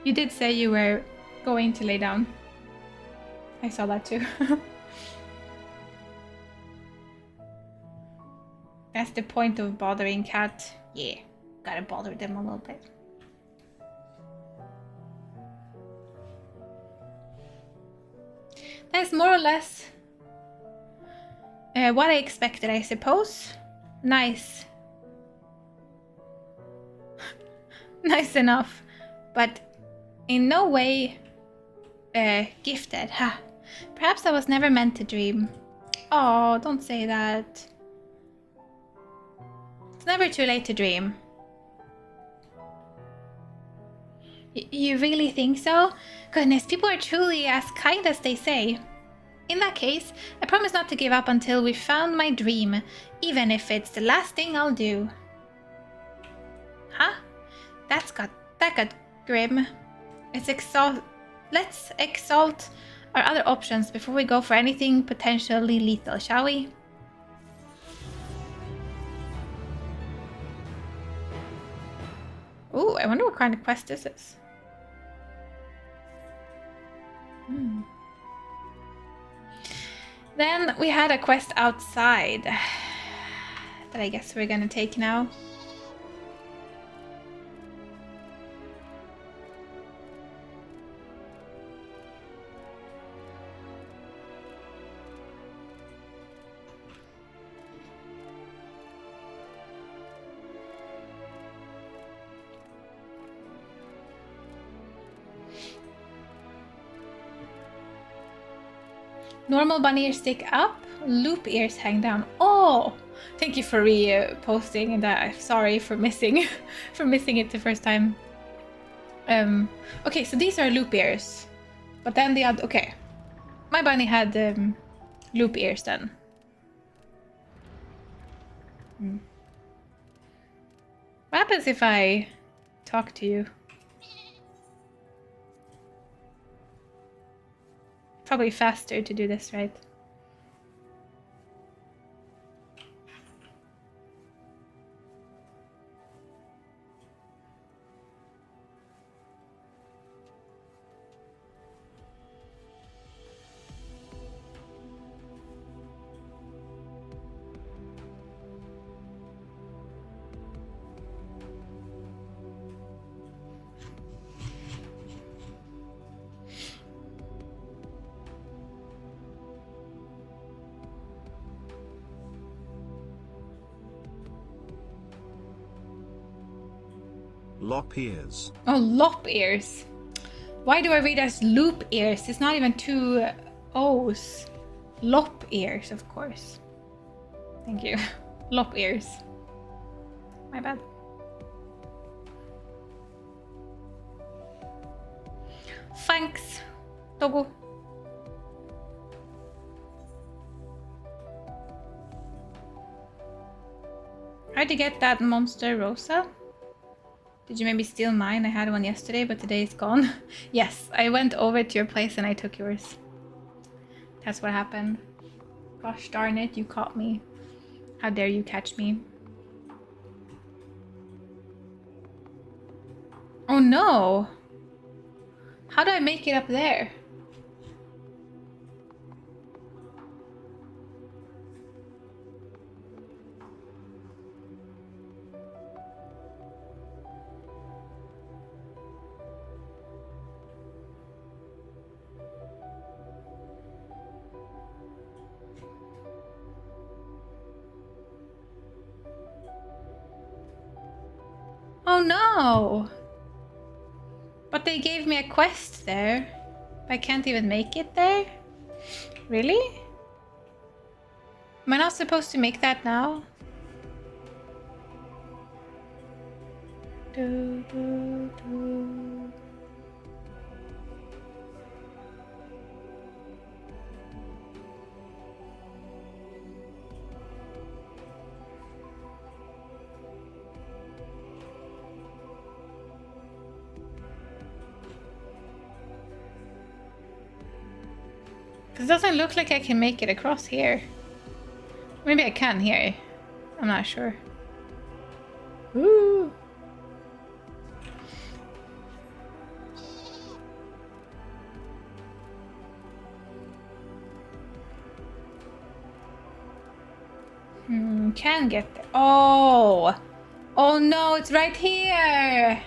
You did say you were going to lay down. I saw that too. That's the point of bothering cat. Yeah, gotta bother them a little bit. That's more or less what I expected, I suppose. Nice. Nice enough. But in no way gifted. Ha. Perhaps I was never meant to dream. Oh, don't say that. It's never too late to dream. You really think so? Goodness, people are truly as kind as they say. In that case, I promise not to give up until we've found my dream, even if it's the last thing I'll do. Huh? That got grim. Let's exalt our other options before we go for anything potentially lethal, shall we? Ooh, I wonder what kind of quest this is. Then we had a quest outside that I guess we're gonna take now. Normal bunny ears stick up, loop ears hang down. Oh, thank you for reposting that. Sorry for missing for missing it the first time. Okay, so these are loop ears, but then the other. Okay, my bunny had loop ears then. What happens if I talk to you? Probably faster to do this, right? Lop ears. Oh, lop ears. Why do I read as loop ears? It's not even two O's. Lop ears, of course. Thank you. Lop ears. My bad. Thanks, Togo. How'd you get that monster, Rosa? Did you maybe steal mine? I had one yesterday, but today it's gone. Yes, I went over to your place and I took yours. That's what happened. Gosh darn it, you caught me. How dare you catch me? Oh no! How do I make it up there? Oh no! But they gave me a quest there. I can't even make it there? Really? Am I not supposed to make that now? Do, do, do. It doesn't look like I can make it across here. Maybe I can here. I'm not sure. Ooh. Can get there. Oh! Oh no, it's right here!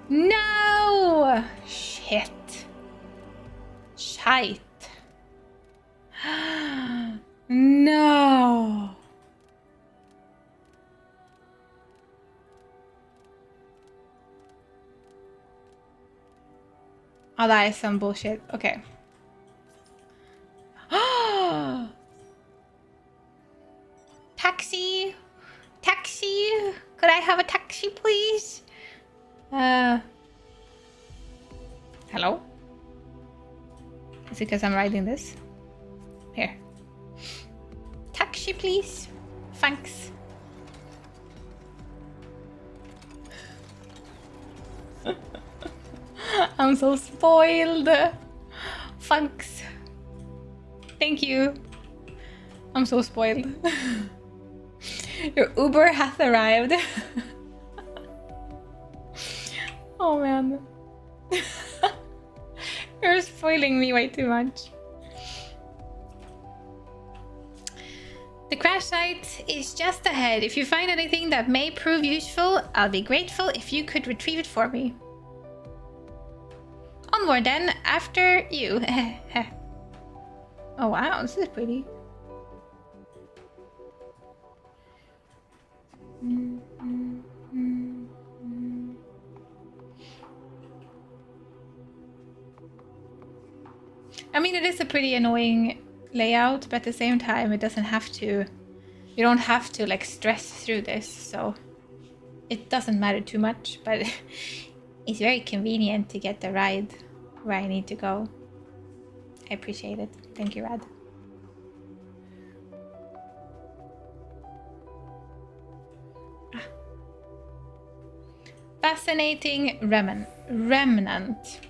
No! Shit. Shite. No. Oh, that is some bullshit. Okay. Taxi! Taxi! Could I have a taxi, please? Hello? Is it because I'm riding this? Here. Taxi, please. Thanks. I'm so spoiled. Thanks. Thank you. I'm so spoiled. Your Uber has arrived. Oh man. You're spoiling me way too much. The crash site is just ahead. If you find anything that may prove useful, I'll be grateful if you could retrieve it for me. Onward then, after you. Oh wow, this is pretty. I mean, it is a pretty annoying layout, but at the same time, it doesn't have to. You don't have to like stress through this, so it doesn't matter too much. But it's very convenient to get the ride where I need to go. I appreciate it. Thank you, Rad. Fascinating remnant.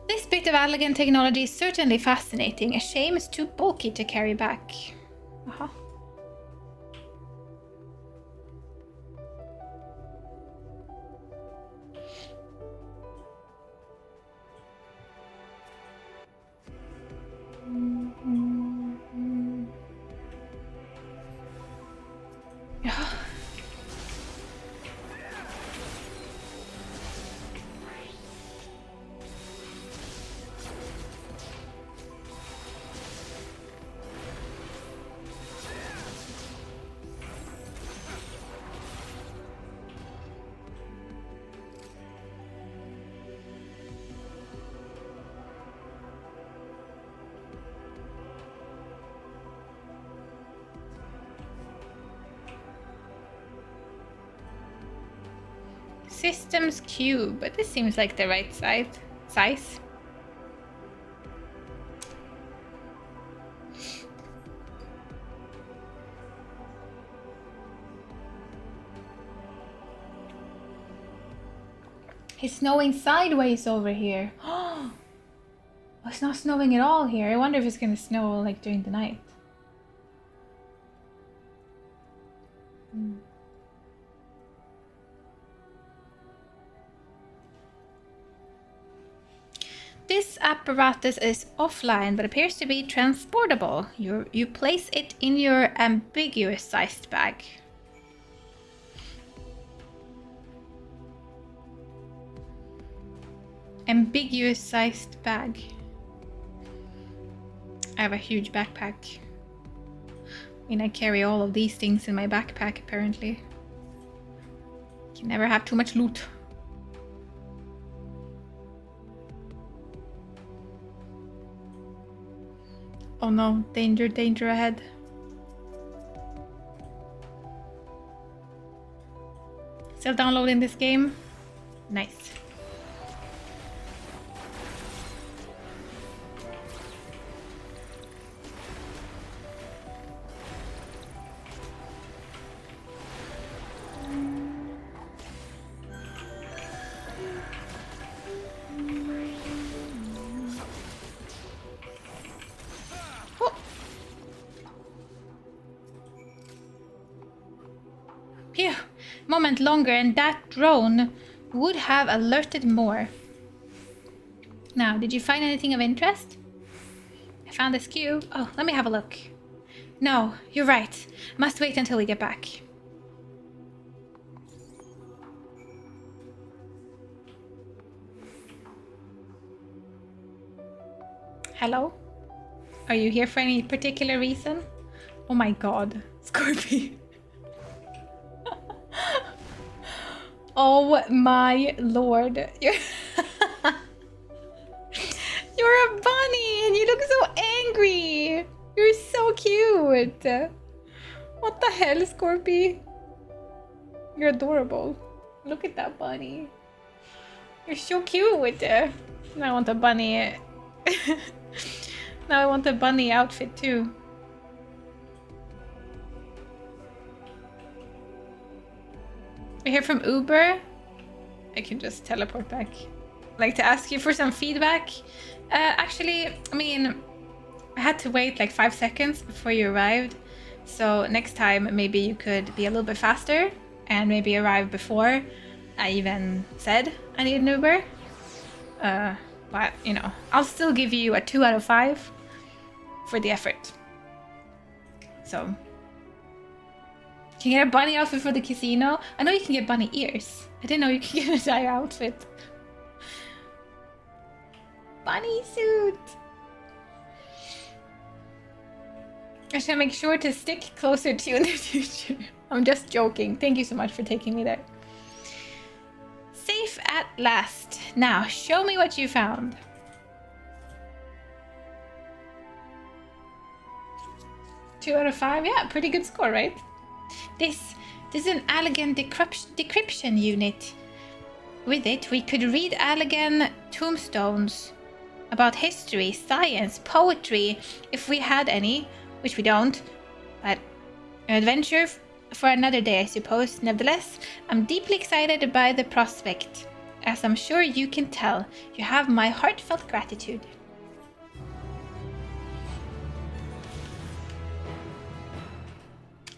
This bit of elegant technology is certainly fascinating. A shame it's too bulky to carry back. Uh-huh. Systems cube, but this seems like the right size. It's snowing sideways over here. Oh, it's not snowing at all here. I wonder if it's gonna snow like during the night. This apparatus is offline but appears to be transportable. You place it in your ambiguous sized bag. Ambiguous sized bag. I have a huge backpack. I mean, I carry all of these things in my backpack apparently. Can never have too much loot. Oh no, danger, danger ahead. Still downloading this game? Nice. Phew, moment longer and that drone would have alerted more. Now, did you find anything of interest? I found this queue. Oh, let me have a look. No, you're right. Must wait until we get back. Hello? Are you here for any particular reason? Oh my god, Scorpio. Oh my lord. You're You're a bunny and you look so angry. You're so cute. What the hell, Scorpio? You're adorable. Look at that bunny. You're so cute. Now I want a bunny. Now I want a bunny outfit too. I hear from Uber. I can just teleport back. I'd like to ask you for some feedback. Actually, I mean, I had to wait like 5 seconds before you arrived. So next time, maybe you could be a little bit faster and maybe arrive before I even said I need an Uber. But, you know, I'll still give you a 2 out of 5 for the effort. So, can you get a bunny outfit for the casino? I know you can get bunny ears. I didn't know you could get an entire outfit. Bunny suit! I shall make sure to stick closer to you in the future. I'm just joking. Thank you so much for taking me there. Safe at last. Now, show me what you found. Two out of 5? Yeah, pretty good score, right? This is an Allegan decryption unit. With it, we could read Allegan tombstones about history, science, poetry, if we had any, which we don't. But an adventure for another day, I suppose. Nevertheless, I'm deeply excited by the prospect. As I'm sure you can tell, you have my heartfelt gratitude.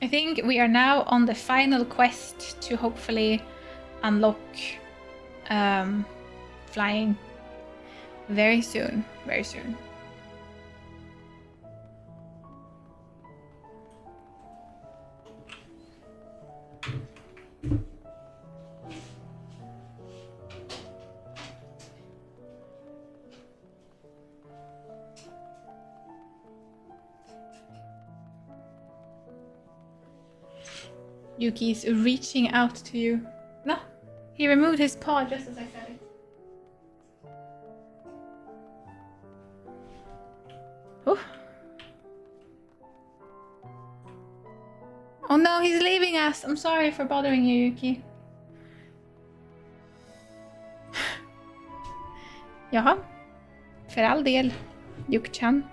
I think we are now on the final quest to hopefully unlock flying very soon, very soon. Yuki's reaching out to you. No, he removed his paw just as I said it. Oh. Oh no, he's leaving us. I'm sorry for bothering you, Yuki. Jaha. För all del, Yuk-chan.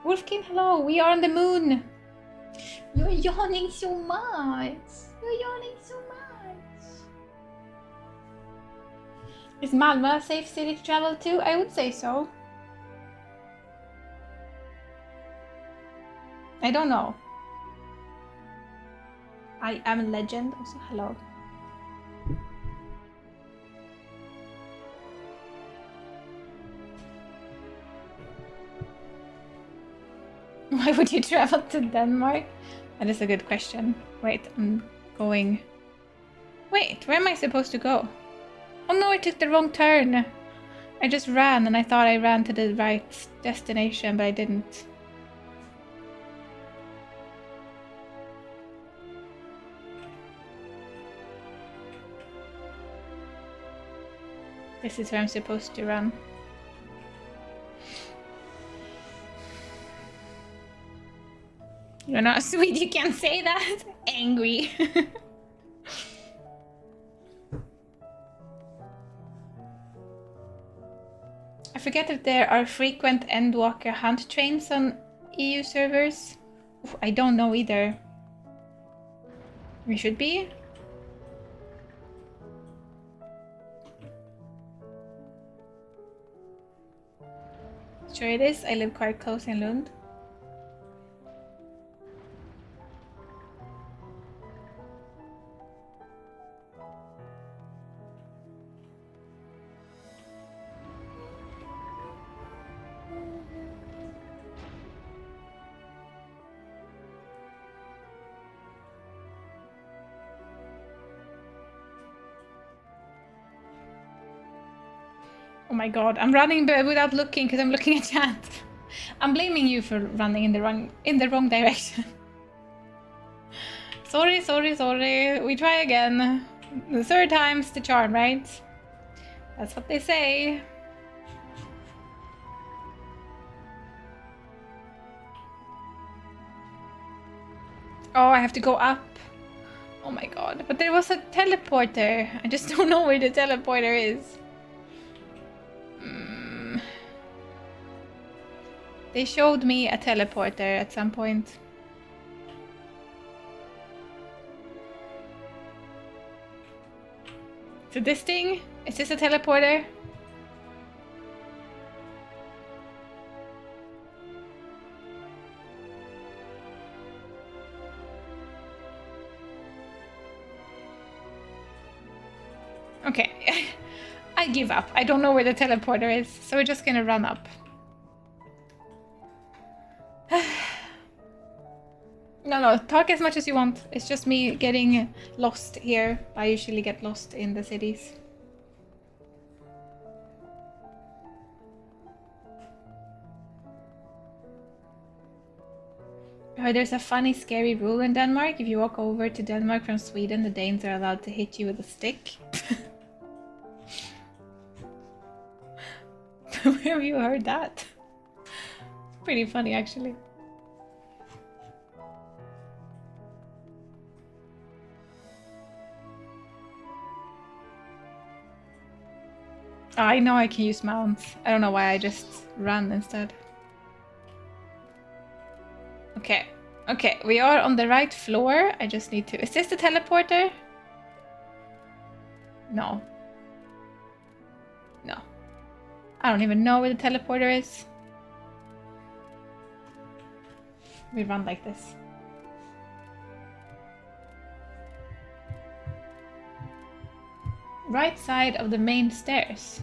Wolfkin, hello. We are on the moon. You're yawning so much. You're yawning so much. Is Malmö a safe city to travel to? I would say so. I don't know. I am a legend. Also, hello. Why would you travel to Denmark? That is a good question. Wait, I'm going... Wait, where am I supposed to go? Oh no, I took the wrong turn. I just ran and I thought I ran to the right destination, but I didn't. This is where I'm supposed to run. You're not sweet, you can't say that. Angry. I forget if there are frequent Endwalker hunt trains on EU servers. Oof, I don't know either. We should be. Sure it is. I live quite close in Lund. my god, I'm running without looking because I'm looking at chat. I'm blaming you for running in the wrong direction. Sorry. We try again. The third time's the charm, right? That's what they say. Oh, I have to go up. Oh my god. But there was a teleporter. I just don't know where the teleporter is. They showed me a teleporter at some point. So this thing? Is this a teleporter? Okay. I give up. I don't know where the teleporter is, so we're just gonna run up. No, talk as much as you want. It's just me getting lost here. I usually get lost in the cities. Oh, there's a funny, scary rule in Denmark. If you walk over to Denmark from Sweden, the Danes are allowed to hit you with a stick. Where have you heard that? Pretty funny, actually. I know I can use mounts. I don't know why I just ran instead. Okay, we are on the right floor. I just need to... Is this the teleporter? No. I don't even know where the teleporter is. We run like this. Right side of the main stairs.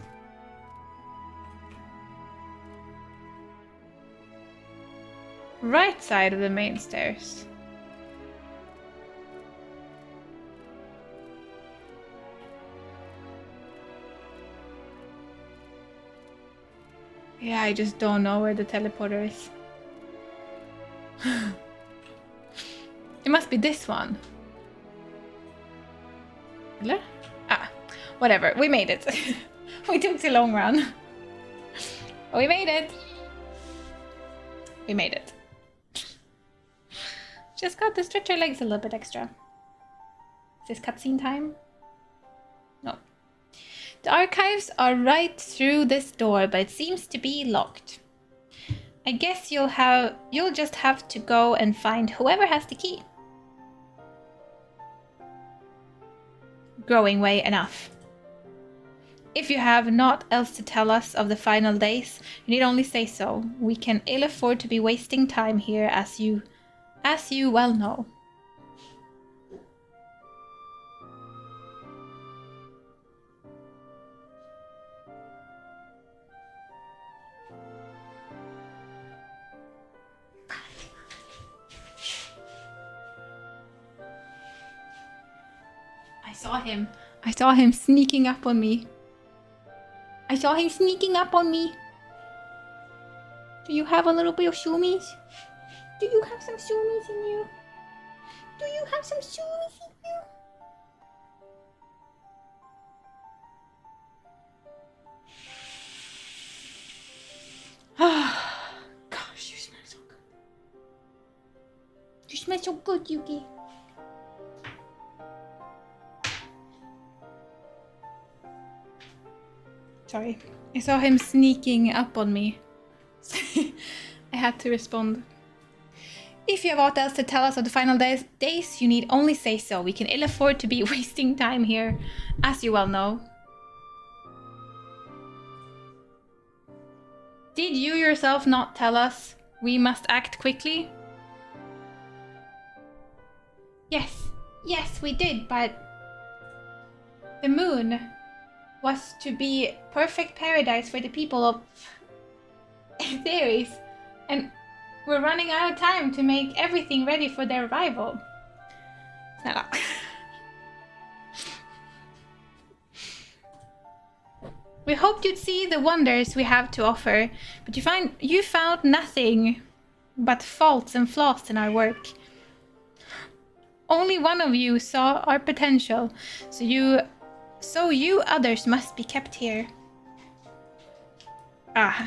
Right side of the main stairs. Yeah, I just don't know where the teleporter is. It must be this one. Hello? Ah, whatever. We made it. We took the long run. We made it. We made it. Just got to stretch our legs a little bit extra. Is this cutscene time? No. The archives are right through this door, but it seems to be locked. I guess you'll just have to go and find whoever has the key. Growing way enough. If you have naught else to tell us of the final days, you need only say so. We can ill afford to be wasting time here, as you well know. I saw him sneaking up on me. Do you have a little bit of zoomies? Do you have some zoomies in you? Gosh, you smell so good. You smell so good, Yuki. Sorry. I saw him sneaking up on me. I had to respond. If you have aught else to tell us of the final days, you need only say so. We can ill afford to be wasting time here, as you well know. Did you yourself not tell us we must act quickly? Yes, we did, but the moon was to be perfect paradise for the people of Theris, and we're running out of time to make everything ready for their arrival. We hoped you'd see the wonders we have to offer, but you found nothing but faults and flaws in our work. Only one of you saw our potential, so you others must be kept here.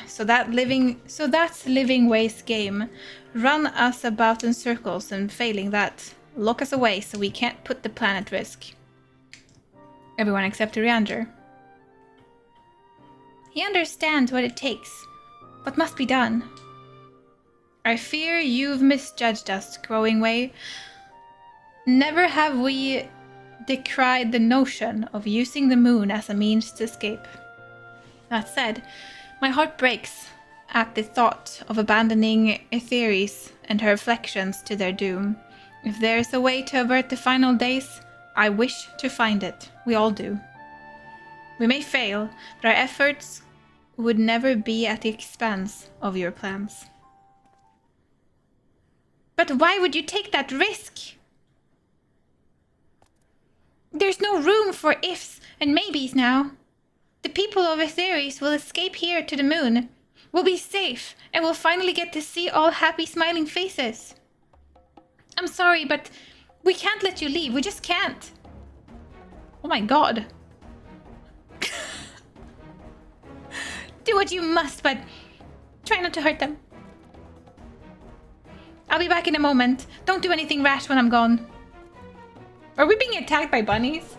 So that's Living Way's game. Run us about in circles, and failing that, lock us away so we can't put the planet at risk. Everyone except Uriander. He understands what it takes, what must be done. I fear you've misjudged us, Growing Way. Never have we decried the notion of using the moon as a means to escape. That said, my heart breaks at the thought of abandoning Aetheris and her reflections to their doom. If there is a way to avert the final days, I wish to find it. We all do. We may fail, but our efforts would never be at the expense of your plans. But why would you take that risk? There's no room for ifs and maybes now. The people of Aetheris will escape here to the moon. We'll be safe, and we'll finally get to see all happy, smiling faces. I'm sorry, but we can't let you leave. We just can't. Oh my god. Do what you must, but try not to hurt them. I'll be back in a moment. Don't do anything rash when I'm gone. Are we being attacked by bunnies?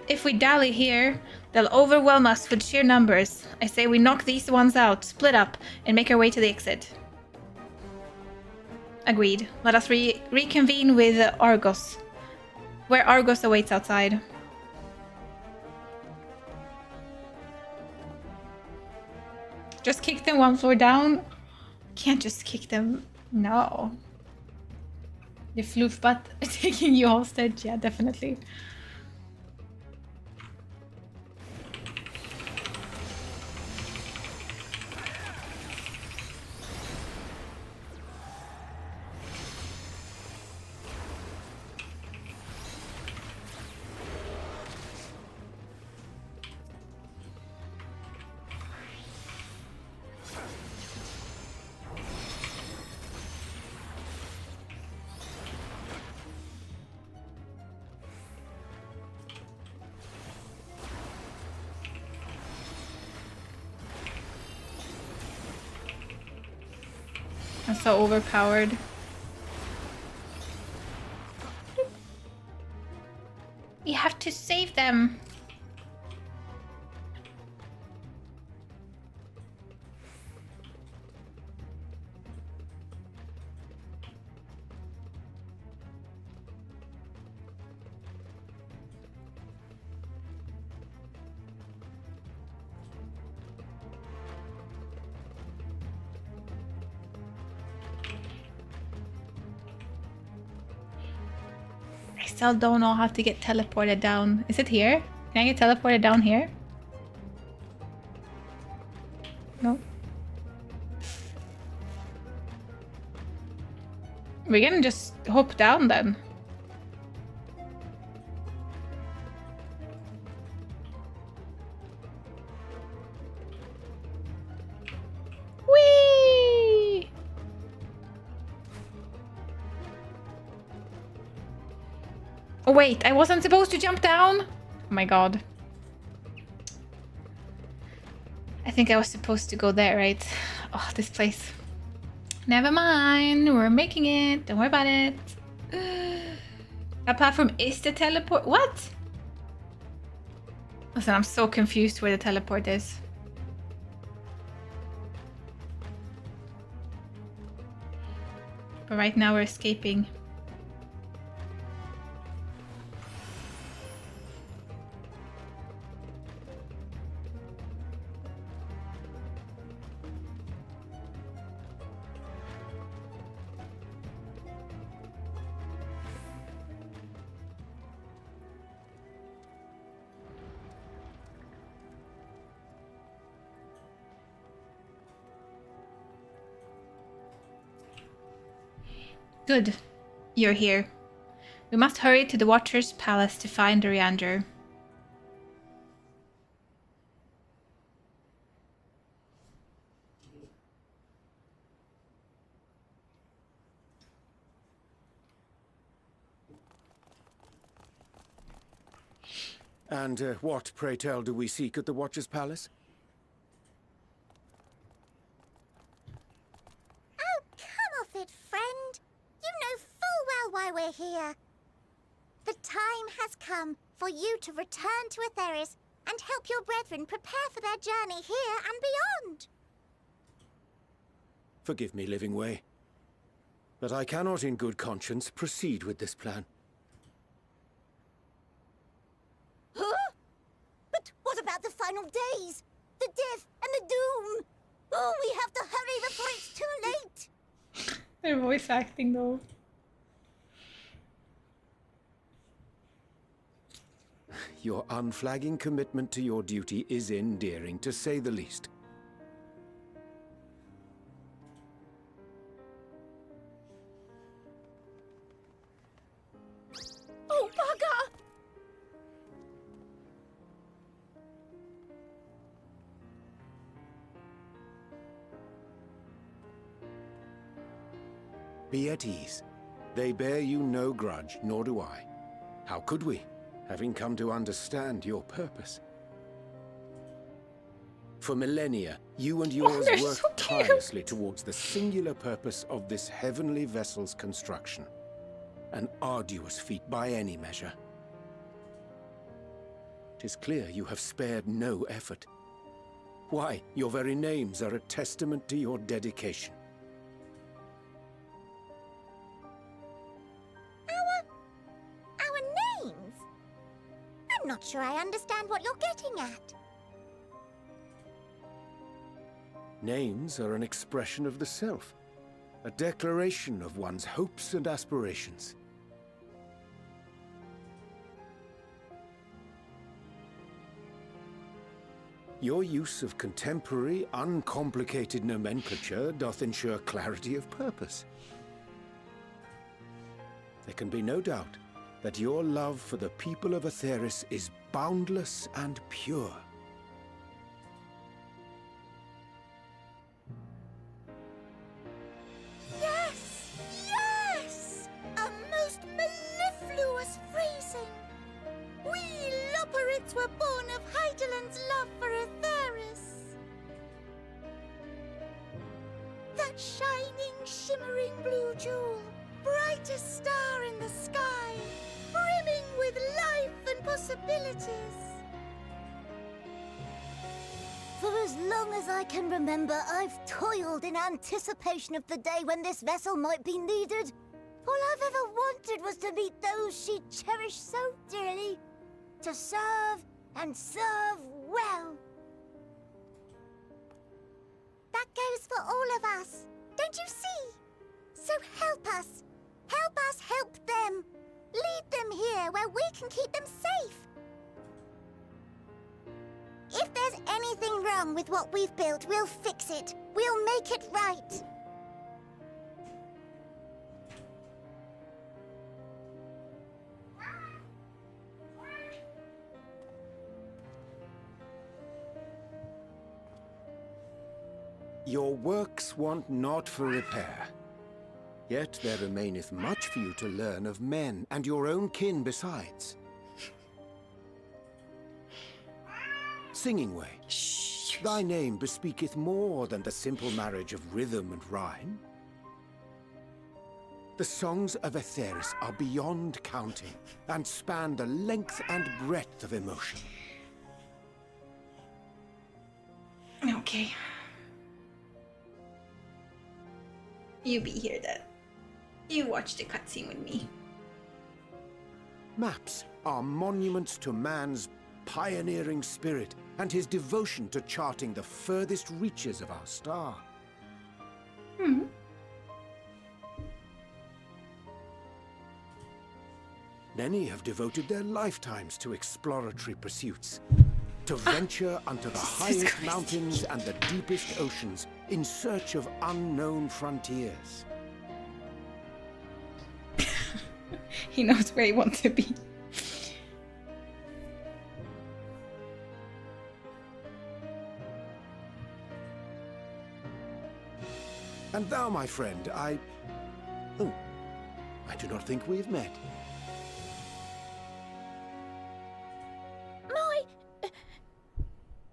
If we dally here, they'll overwhelm us with sheer numbers. I say we knock these ones out, split up, and make our way to the exit. Agreed. Let us reconvene with Argos, where Argos awaits outside. Just kick them one floor down? Can't just kick them. No. The floof butt taking you hostage? Yeah, definitely. I'm so overpowered. We have to save them. I still don't know how to get teleported down. Is it here? Can I get teleported down here? No. We're gonna just hop down then. Whee! Oh wait, I wasn't supposed to jump down? Oh my god. I think I was supposed to go there, right? Oh, this place. Never mind, we're making it. Don't worry about it. That platform is the teleport. What? Listen, I'm so confused where the teleport is. But right now we're escaping. Good. You're here. We must hurry to the Watcher's Palace to find Oriander. And what, pray tell, do we seek at the Watcher's Palace? Oh, come off it, friend. You know full well why we're here. The time has come for you to return to Atheris and help your brethren prepare for their journey here and beyond. Forgive me, Living Way, but I cannot in good conscience proceed with this plan. Huh? But what about the final days? The death and the doom? Oh, we have to hurry before it's too late. Their voice acting though. Your unflagging commitment to your duty is endearing, to say the least. Oh, bugger! Be at ease. They bear you no grudge, nor do I. How could we, having come to understand your purpose? For millennia, you and yours they're worked so cute. tirelessly towards the singular purpose of this heavenly vessel's construction. An arduous feat by any measure. 'Tis clear you have spared no effort. Why, your very names are a testament to your dedication. Our names? I'm not sure I understand what you're getting at. Names are an expression of the self, a declaration of one's hopes and aspirations. Your use of contemporary, uncomplicated nomenclature doth ensure clarity of purpose. There can be no doubt that your love for the people of Atheris is boundless and pure. Yes! Yes! A most mellifluous phrasing! We Loperids were born of Hydaelyn's love for Atheris. That shining, shimmering blue jewel, brightest star in the sky, brimming with life and possibilities. For as long as I can remember, I've toiled in anticipation of the day when this vessel might be needed. All I've ever wanted was to meet those she cherished so dearly, to serve and serve well. That goes for all of us, don't you see? So help us. Help us help them. Lead them here where we can keep them safe. If there's anything wrong with what we've built, we'll fix it. We'll make it right. Your works want not for repair. Yet there remaineth much for you to learn of men, and your own kin besides. Singing Way, thy name bespeaketh more than the simple marriage of rhythm and rhyme. The songs of Atheris are beyond counting, and span the length and breadth of emotion. Okay. You be here then. You watch the cutscene with me. Maps are monuments to man's pioneering spirit and his devotion to charting the furthest reaches of our star. Many have devoted their lifetimes to exploratory pursuits, to venture unto the highest Christ. mountains and the deepest oceans in search of unknown frontiers. He knows where he wants to be. And thou, my friend, Oh, I do not think we've met.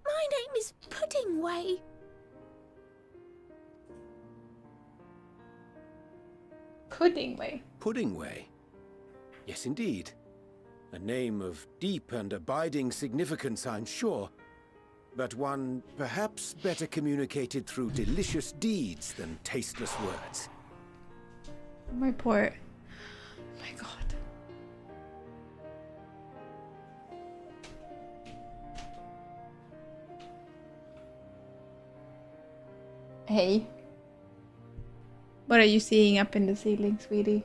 My name is Puddingway. Puddingway. Puddingway? Yes, indeed. A name of deep and abiding significance, I'm sure. But one perhaps better communicated through delicious deeds than tasteless words. My poor... my god. Hey. What are you seeing up in the ceiling, sweetie?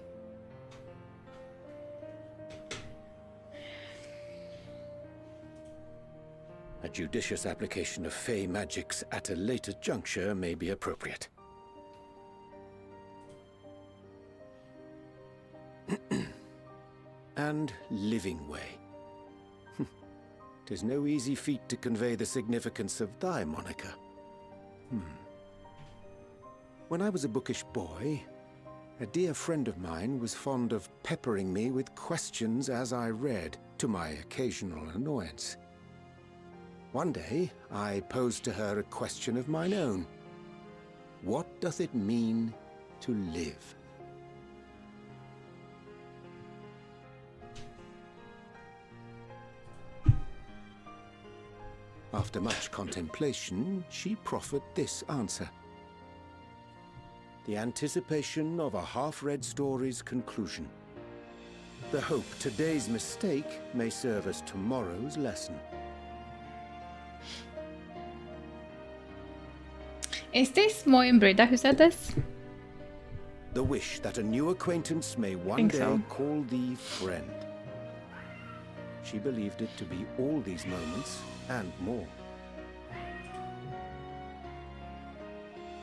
A judicious application of fey magics at a later juncture may be appropriate. And living way. 'Tis no easy feat to convey the significance of thy moniker. When I was a bookish boy, a dear friend of mine was fond of peppering me with questions as I read, to my occasional annoyance. One day, I posed to her a question of mine own. What doth it mean to live? After much contemplation, she proffered this answer. The anticipation of a half-read story's conclusion. The hope today's mistake may serve as tomorrow's lesson. Is this Moimbrida who said this? The wish that a new acquaintance may one Think day so. call thee friend. She believed it to be all these moments and more.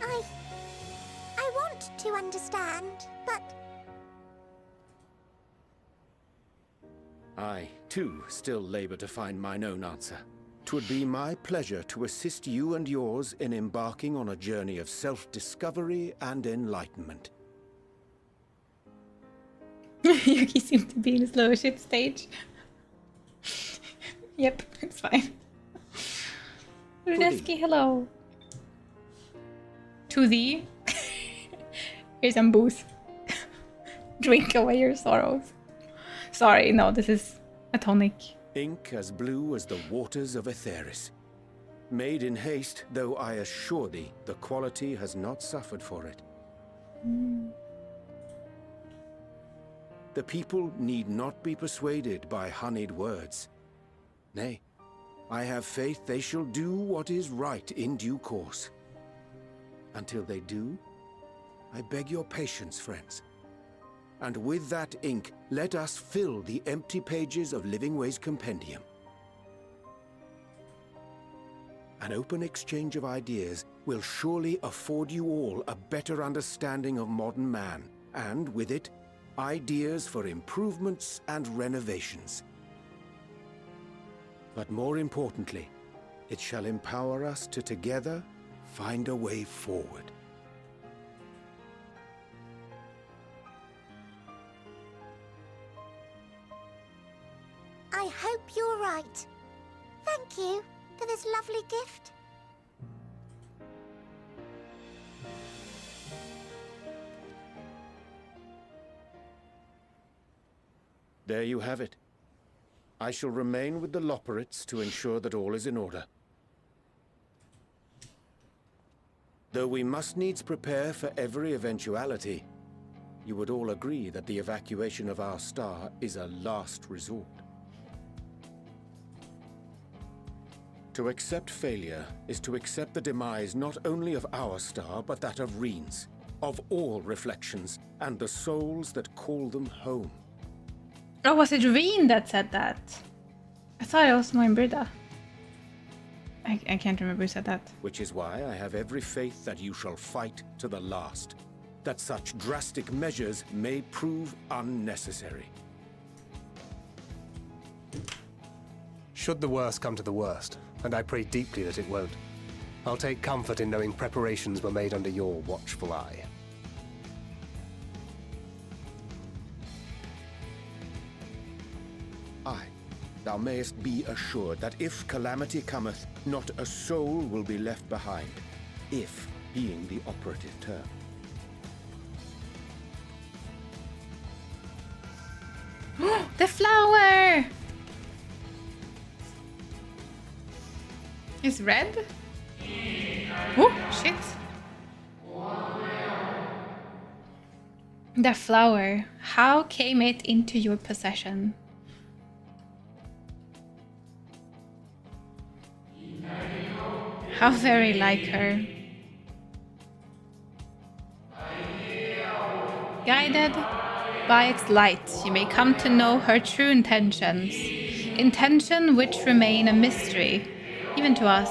I want to understand, but I, too, still labor to find mine own answer. 'Twould be my pleasure to assist you and yours in embarking on a journey of self-discovery and enlightenment. Yuki seemed to be in a slow shit stage. Yep, it's fine. Runeski, hello. To thee. Here's some booze. Drink away your sorrows. Sorry, no, this is a tonic. Ink as blue as the waters of Aetheris. Made in haste, though I assure thee, the quality has not suffered for it. The people need not be persuaded by honeyed words. Nay, I have faith they shall do what is right in due course. Until they do, I beg your patience, friends. And with that ink, let us fill the empty pages of Living Way's compendium. An open exchange of ideas will surely afford you all a better understanding of modern man, and with it, ideas for improvements and renovations. But more importantly, it shall empower us to together find a way forward. I hope you're right. Thank you for this lovely gift. There you have it. I shall remain with the Loporrits to ensure that all is in order. Though we must needs prepare for every eventuality, you would all agree that the evacuation of our star is a last resort. To accept failure is to accept the demise not only of our star, but that of Reen's, of all reflections, and the souls that call them home. Oh, was it Reen that said that? I thought it was Moimbrida. I can't remember who said that. Which is why I have every faith that you shall fight to the last. That such drastic measures may prove unnecessary. Should the worst come to the worst, and I pray deeply that it won't, I'll take comfort in knowing preparations were made under your watchful eye. Aye, thou mayest be assured that if calamity cometh, not a soul will be left behind. If being the operative term. The flower! It's red? Oh, shit. The flower. How came it into your possession? How very like her. Guided by its light, you may come to know her true intentions. Intention which remain a mystery, even to us.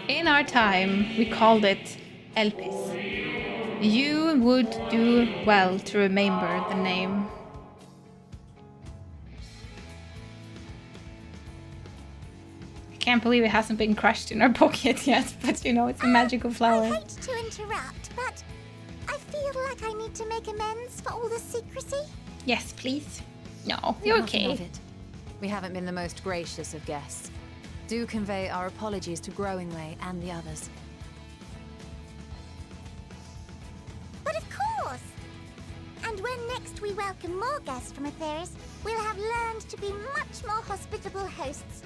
In our time, we called it Elpis. You would do well to remember the name. I can't believe it hasn't been crushed in our pocket yet, but you know, it's a magical flower. I hate to interrupt, but I feel like I need to make amends for all the secrecy. Yes, please. No, you're Nothing okay. of it. We haven't been the most gracious of guests. Do convey our apologies to Growingway and the others. But of course! And when next we welcome more guests from Atheris, we'll have learned to be much more hospitable hosts.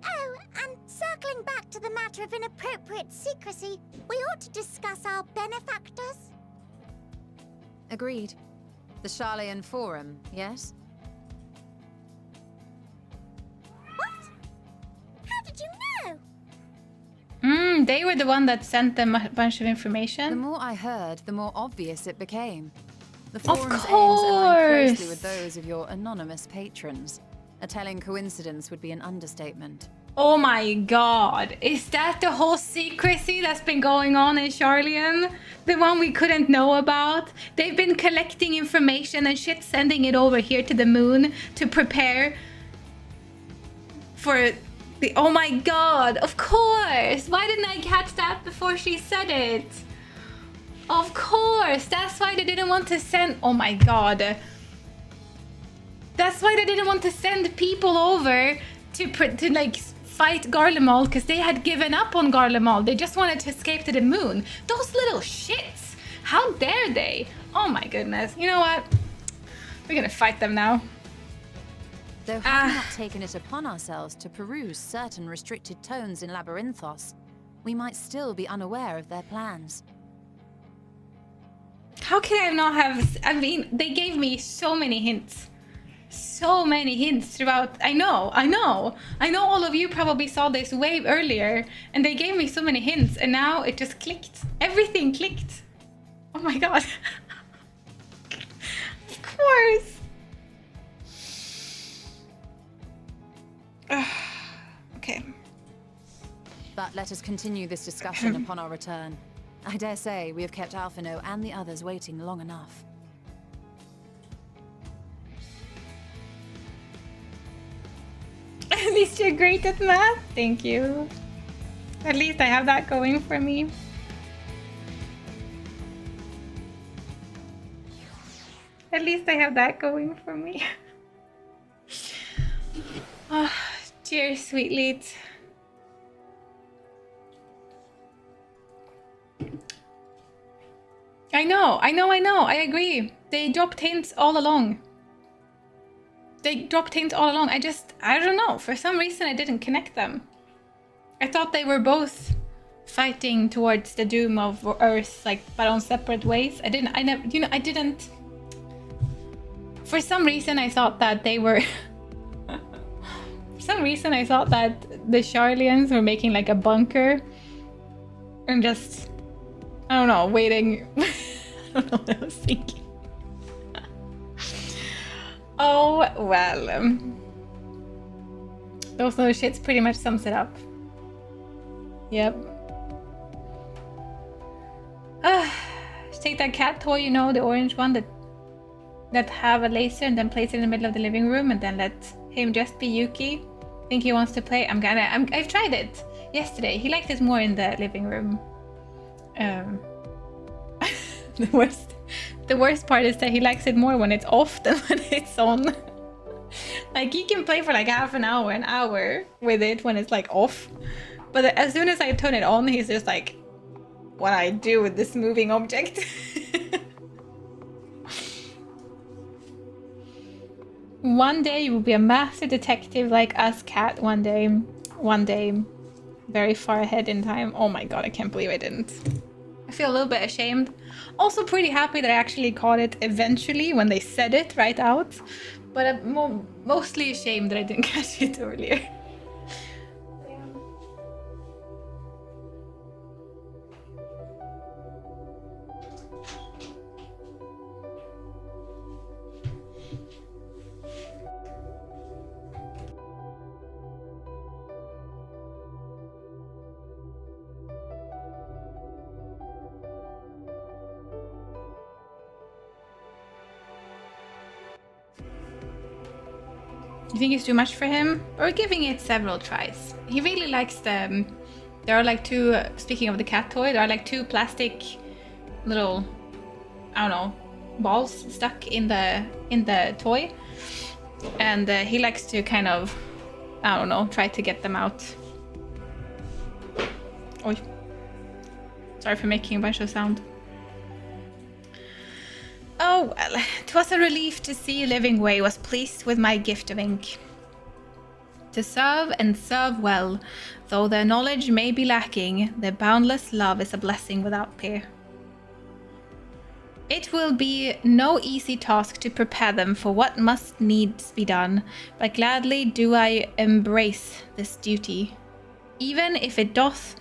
Oh, and circling back to the matter of inappropriate secrecy, we ought to discuss our benefactors. Agreed. The Charleyan Forum, yes? What? How did you know? They were the one that sent them a bunch of The information. more I heard, the more obvious it became. The Of forum's aims align closely course. with those of your anonymous patrons. A telling coincidence would be an understatement. Oh my god. Is that the whole secrecy that's been going on in Charleyan? The one we couldn't know about? They've been collecting information and shit, sending it over here to the moon to prepare for the... Oh my god, of course! Why didn't I catch that before she said it? Of course, that's why they didn't want to send... Oh my god. That's why they didn't want to send people over to like fight Garlemald, because they had given up on Garlemald. They just wanted to escape to the moon. Those little shits! How dare they? Oh my goodness. You know what? We're gonna fight them now. Though having not taken it upon ourselves to peruse certain restricted tones in Labyrinthos, we might still be unaware of their plans. How can I not have... I mean, they gave me so many hints. So many hints throughout. I know all of you probably saw this way earlier, and they gave me so many hints, and now it just clicked. Everything clicked. Oh my god. Of course. Okay. But let us continue this discussion upon our return. I dare say we have kept Alphino and the others waiting long enough. At least you're great at math. Thank you. At least I have that going for me. At least I have that going for me. Oh, cheers, sweet leads. I know. I agree. They dropped hints all along. I don't know. For some reason, I didn't connect them. I thought they were both fighting towards the doom of Earth, like, but on separate ways. I didn't. For some reason, I thought that they were... For some reason, I thought that the Charlians were making, like, a bunker. And just... I don't know, waiting. I don't know what I was thinking. Oh, well. Those little shits pretty much sums it up. Yep. take that cat toy, you know, the orange one that have a laser, and then place it in the middle of the living room, and then let him just be Yuki. Think he wants to play? I've tried it yesterday. He liked it more in the living room. The worst part is that he likes it more when it's off than when it's on. Like, he can play for like half an hour with it when it's like off. But as soon as I turn it on, he's just like, what I do with this moving object. One day you will be a master detective like us, Cat. One day, very far ahead in time. Oh my god, I can't believe I didn't. I feel a little bit ashamed. Also pretty happy that I actually caught it eventually when they said it right out. But I'm mostly ashamed that I didn't catch it earlier. You think it's too much for him? We're giving it several tries. He really likes the... There are like two... speaking of the cat toy, there are like two plastic little... I don't know... balls stuck in the toy. And he likes to kind of... I don't know, try to get them out. Oi. Sorry for making a bunch of sound. Oh, well, 'twas a relief to see Living Way was pleased with my gift of ink. To serve and serve well, though their knowledge may be lacking, their boundless love is a blessing without peer. It will be no easy task to prepare them for what must needs be done, but gladly do I embrace this duty, even if it doth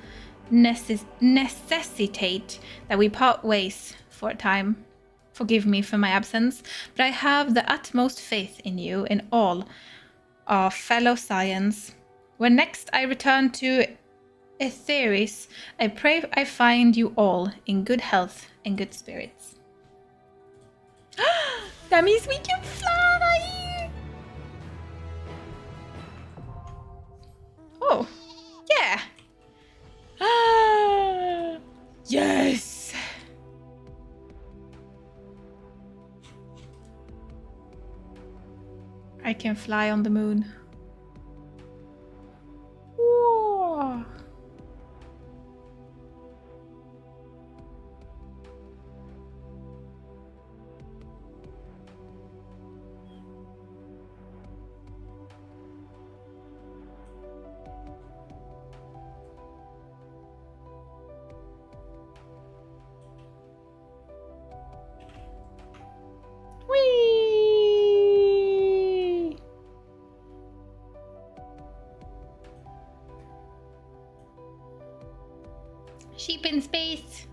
necessitate that we part ways for a time. Forgive me for my absence, but I have the utmost faith in you, in all our fellow science. When next I return to Etheris, I pray I find you all in good health and good spirits. That means we can fly! Oh, yeah! Yes! I can fly on the moon. Whoa. Whee! Sheep in space.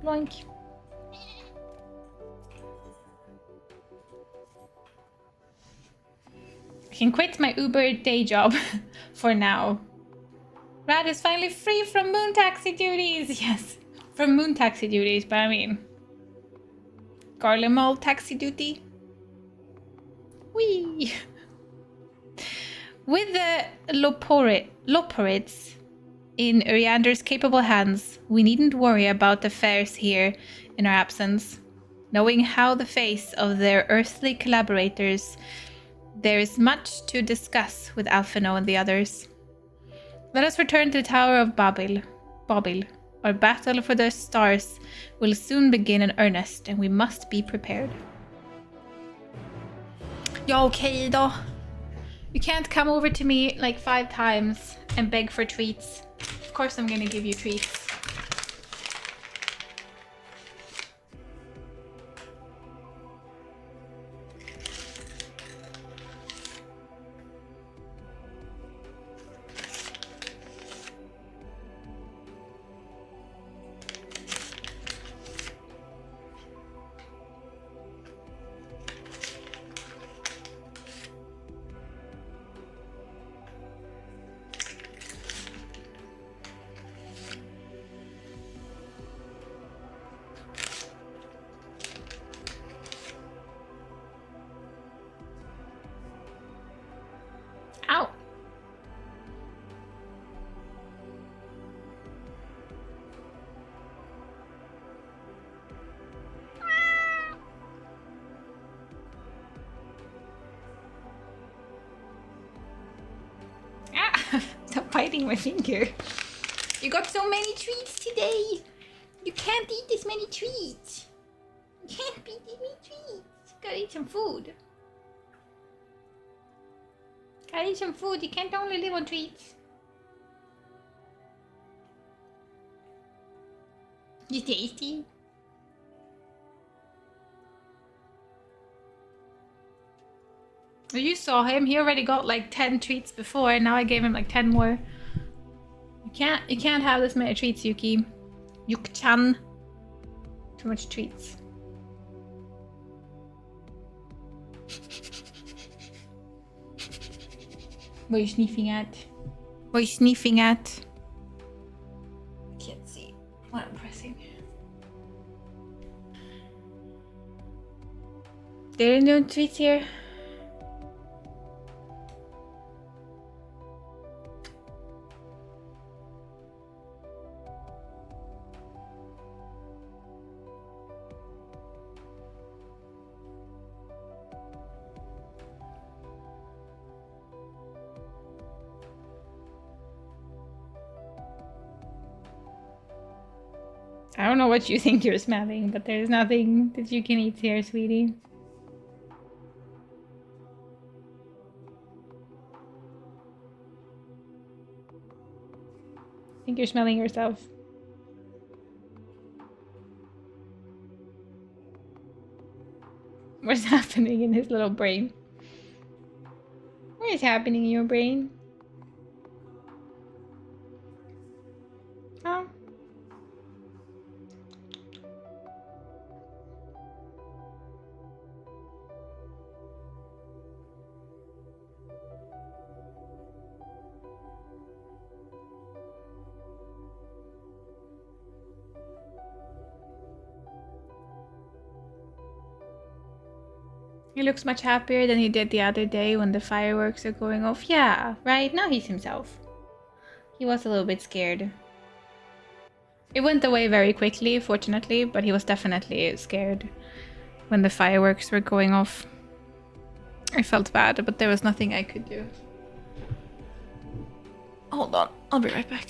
Boink. I can quit my Uber day job for now. Rad is finally free from moon taxi duties. Yes, from moon taxi duties, but I mean, Garlemald taxi duty. Whee! With the Loporids in Uriander's capable hands, we needn't worry about affairs here in our absence. Knowing how the face of their earthly collaborators, there is much to discuss with Alphino and the others. Let us return to the Tower of Babil. Our battle for the stars will soon begin in earnest, and we must be prepared. Ja, okej då. You can't come over to me like 5 times and beg for treats. Of course I'm gonna give you treats. Stop biting my finger. You got so many treats today. You can't eat this many treats. You can't eat this many treats. Gotta eat some food. Gotta eat some food. You can't only live on treats. You tasty? You saw him. He already got like 10 treats before, and now I gave him like 10 more. You can't have this many treats, Yuki. Yuki-chan. Too much treats. What are you sniffing at? What are you sniffing at? I can't see what I'm pressing. There are no treats here. I don't know what you think you're smelling, but there's nothing that you can eat here, sweetie. I think you're smelling yourself. What's happening in his little brain? What is happening in your brain? Oh. He looks much happier than he did the other day when the fireworks are going off. Yeah, right? Now he's himself. He was a little bit scared. It went away very quickly, fortunately, but he was definitely scared when the fireworks were going off. I felt bad, but there was nothing I could do. Hold on, I'll be right back.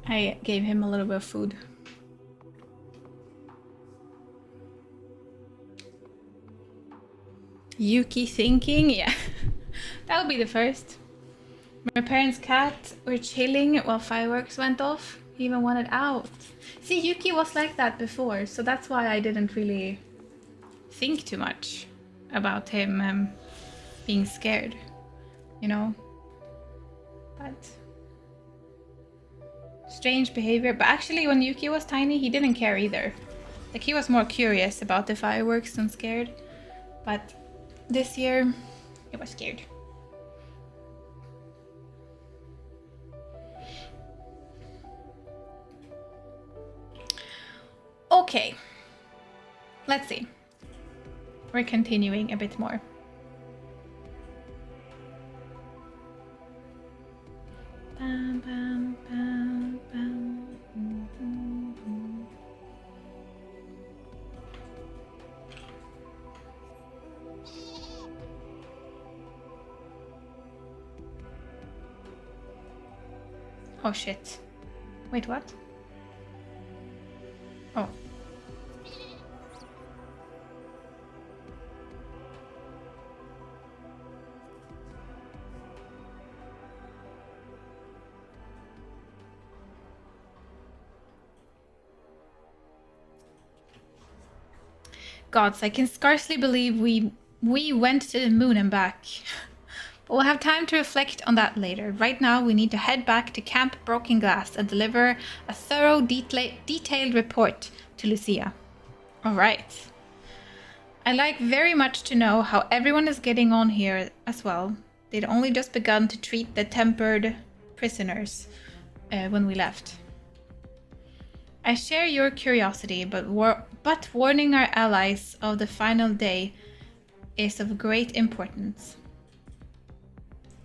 I gave him a little bit of food. Yuki thinking? Yeah. That would be the first. My parents' cat were chilling while fireworks went off. He even wanted out. See, Yuki was like that before, so that's why I didn't really think too much about him being scared, you know? But strange behavior. But actually, when Yuki was tiny, he didn't care either. Like, he was more curious about the fireworks than scared. But this year, he was scared. Okay, let's see. We're continuing a bit more. Bam, bam, bam, bam. Oh shit. Wait, what? Oh. Gods, I can scarcely believe we went to the moon and back. But we'll have time to reflect on that later. Right now, we need to head back to Camp Broken Glass and deliver a thorough, detailed report to Lucia. All right. I'd like very much to know how everyone is getting on here as well. They'd only just begun to treat the tempered prisoners when we left. I share your curiosity, but warning our allies of the final day is of great importance.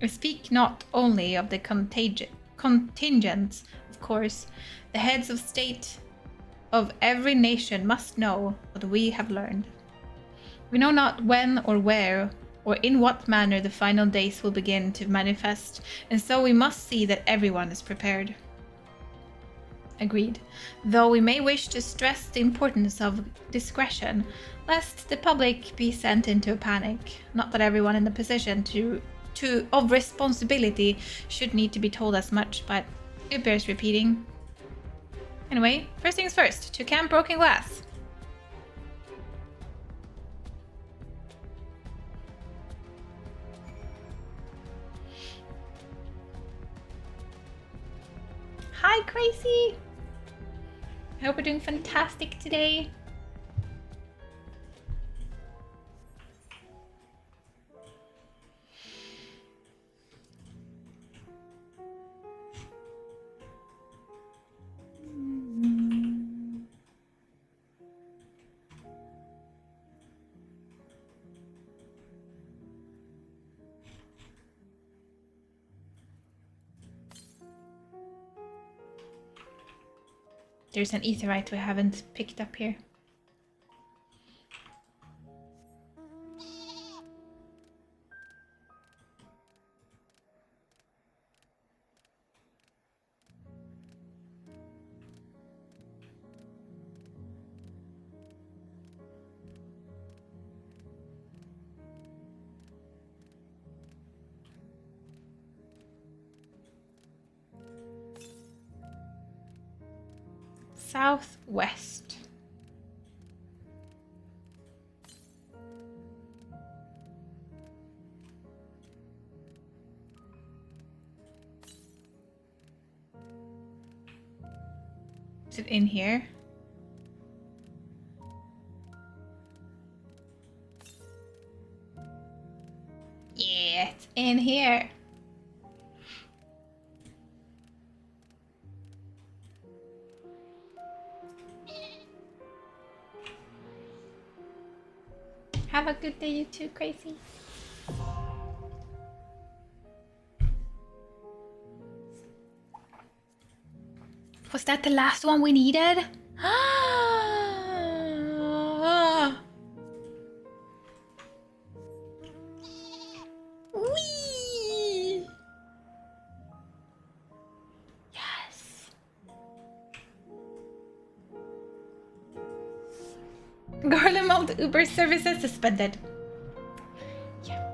I speak not only of the contingents, of course. The heads of state of every nation must know what we have learned. We know not when or where or in what manner the final days will begin to manifest, and so we must see that everyone is prepared. Agreed. Though we may wish to stress the importance of discretion, lest the public be sent into a panic. Not that everyone in the position of responsibility should need to be told as much, but it bears repeating. Anyway, first things first, to Camp Broken Glass. Hi, Crazy! I hope we're doing fantastic today. There's an aetheryte we haven't picked up here. Southwest. Is it in here? Yeah, it's in here. Have a good day, you too, Crazy. Was that the last one we needed? Whee! Yes. Garlemald Uber services suspended. Yeah.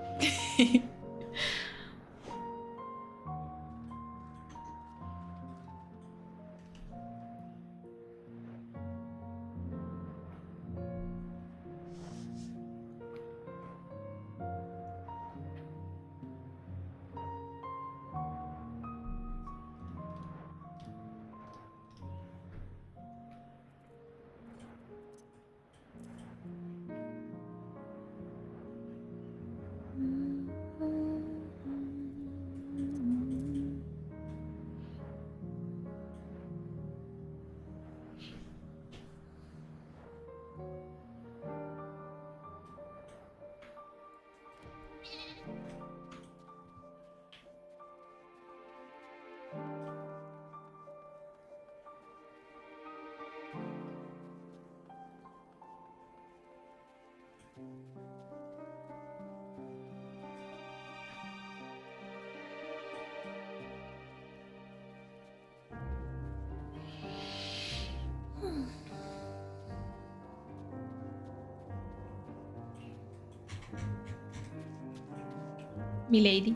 Milady.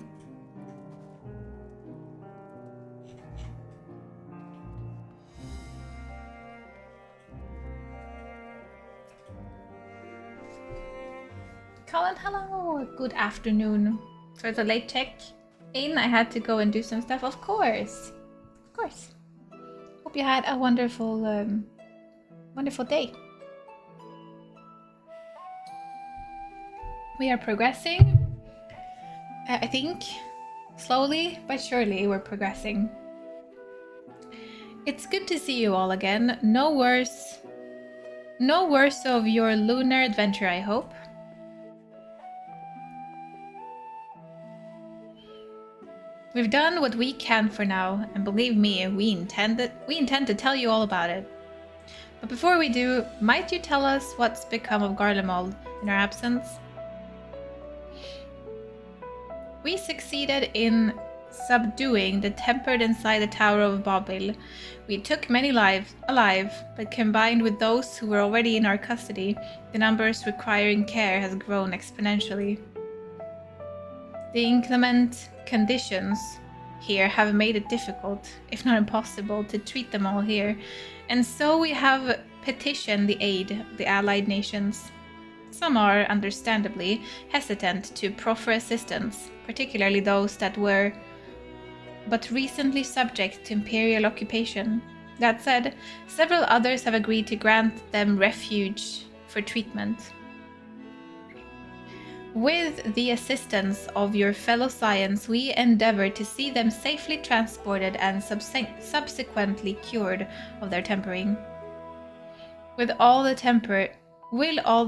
Colin, hello. Good afternoon. For the late check in, I had to go and do some stuff. Of course. Of course. Hope you had a wonderful, wonderful day. We are progressing. I think slowly but surely we're progressing. It's good to see you all again. No worse of your lunar adventure, I hope. We've done what we can for now, and believe me, we intend to tell you all about it. But before we do, might you tell us what's become of Garlemald in our absence? We succeeded in subduing the tempered inside the Tower of Bobil. We took many lives alive, but combined with those who were already in our custody, the numbers requiring care has grown exponentially. The inclement conditions here have made it difficult, if not impossible, to treat them all here, and so we have petitioned the aid of the allied nations. Some are, understandably, hesitant to proffer assistance, particularly those that were but recently subject to imperial occupation. That said, several others have agreed to grant them refuge for treatment. With the assistance of your fellow Scions, we endeavor to see them safely transported and subsequently cured of their tempering. Will all the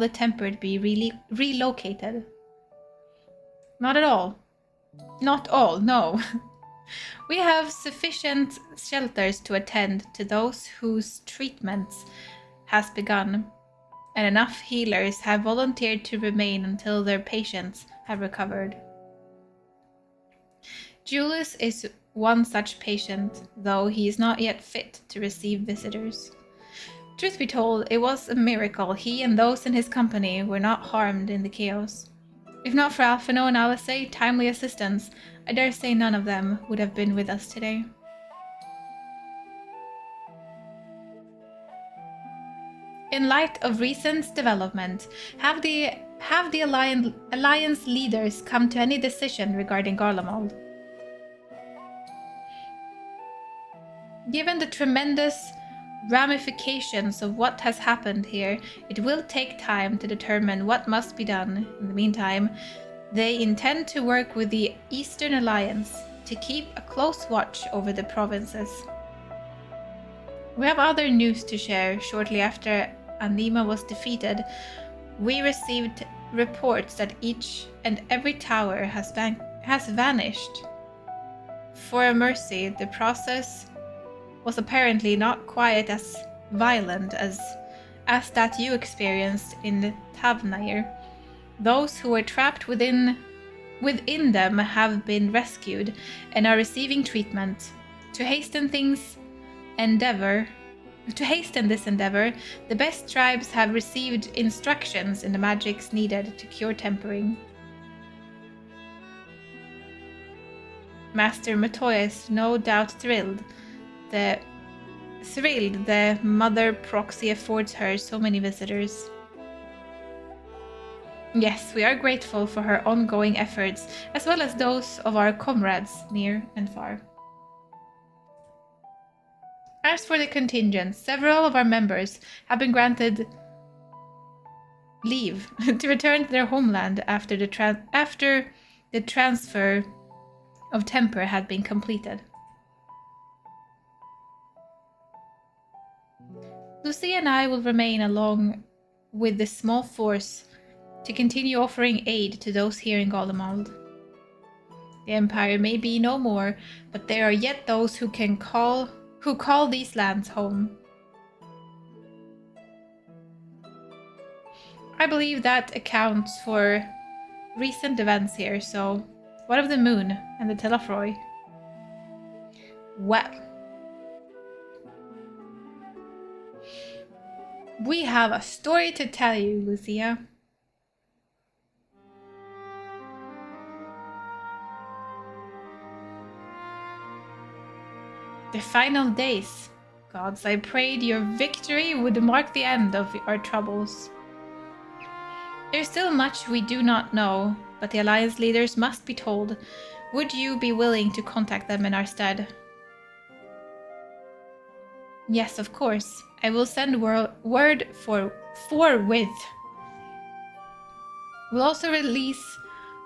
tempered be relocated? Not at all. Not all, no. We have sufficient shelters to attend to those whose treatments has begun, and enough healers have volunteered to remain until their patients have recovered. Julius is one such patient, though he is not yet fit to receive visitors. Truth be told, it was a miracle he and those in his company were not harmed in the chaos. If not for Alphino and Alisaie timely assistance, I dare say none of them would have been with us today. In light of recent development, have the alliance leaders come to any decision regarding Garlemald? Given the tremendous ramifications of what has happened here, it will take time to determine what must be done. In the meantime, they intend to work with the Eastern Alliance to keep a close watch over the provinces. We have other news to share. Shortly after Anima was defeated, we received reports that each and every tower has vanished. For a mercy, the process was apparently not quite as violent as that you experienced in Tavnair. Those who were trapped within them have been rescued and are receiving treatment. To hasten this endeavor, the best tribes have received instructions in the magics needed to cure tempering. Master Matoya is no doubt thrilled. The mother proxy affords her so many visitors. Yes, we are grateful for her ongoing efforts, as well as those of our comrades near and far. As for the contingent, several of our members have been granted leave to return to their homeland after the transfer of temper had been completed. Lucy and I will remain along with this small force to continue offering aid to those here in Garlemald. The Empire may be no more, but there are yet those who call these lands home. I believe that accounts for recent events here, so what of the moon and the Telefroy? Well, we have a story to tell you, Lucia. The final days. Gods, I prayed your victory would mark the end of our troubles. There's still much we do not know, but the Alliance leaders must be told. Would you be willing to contact them in our stead? Yes, of course. I will send word forthwith. We'll also release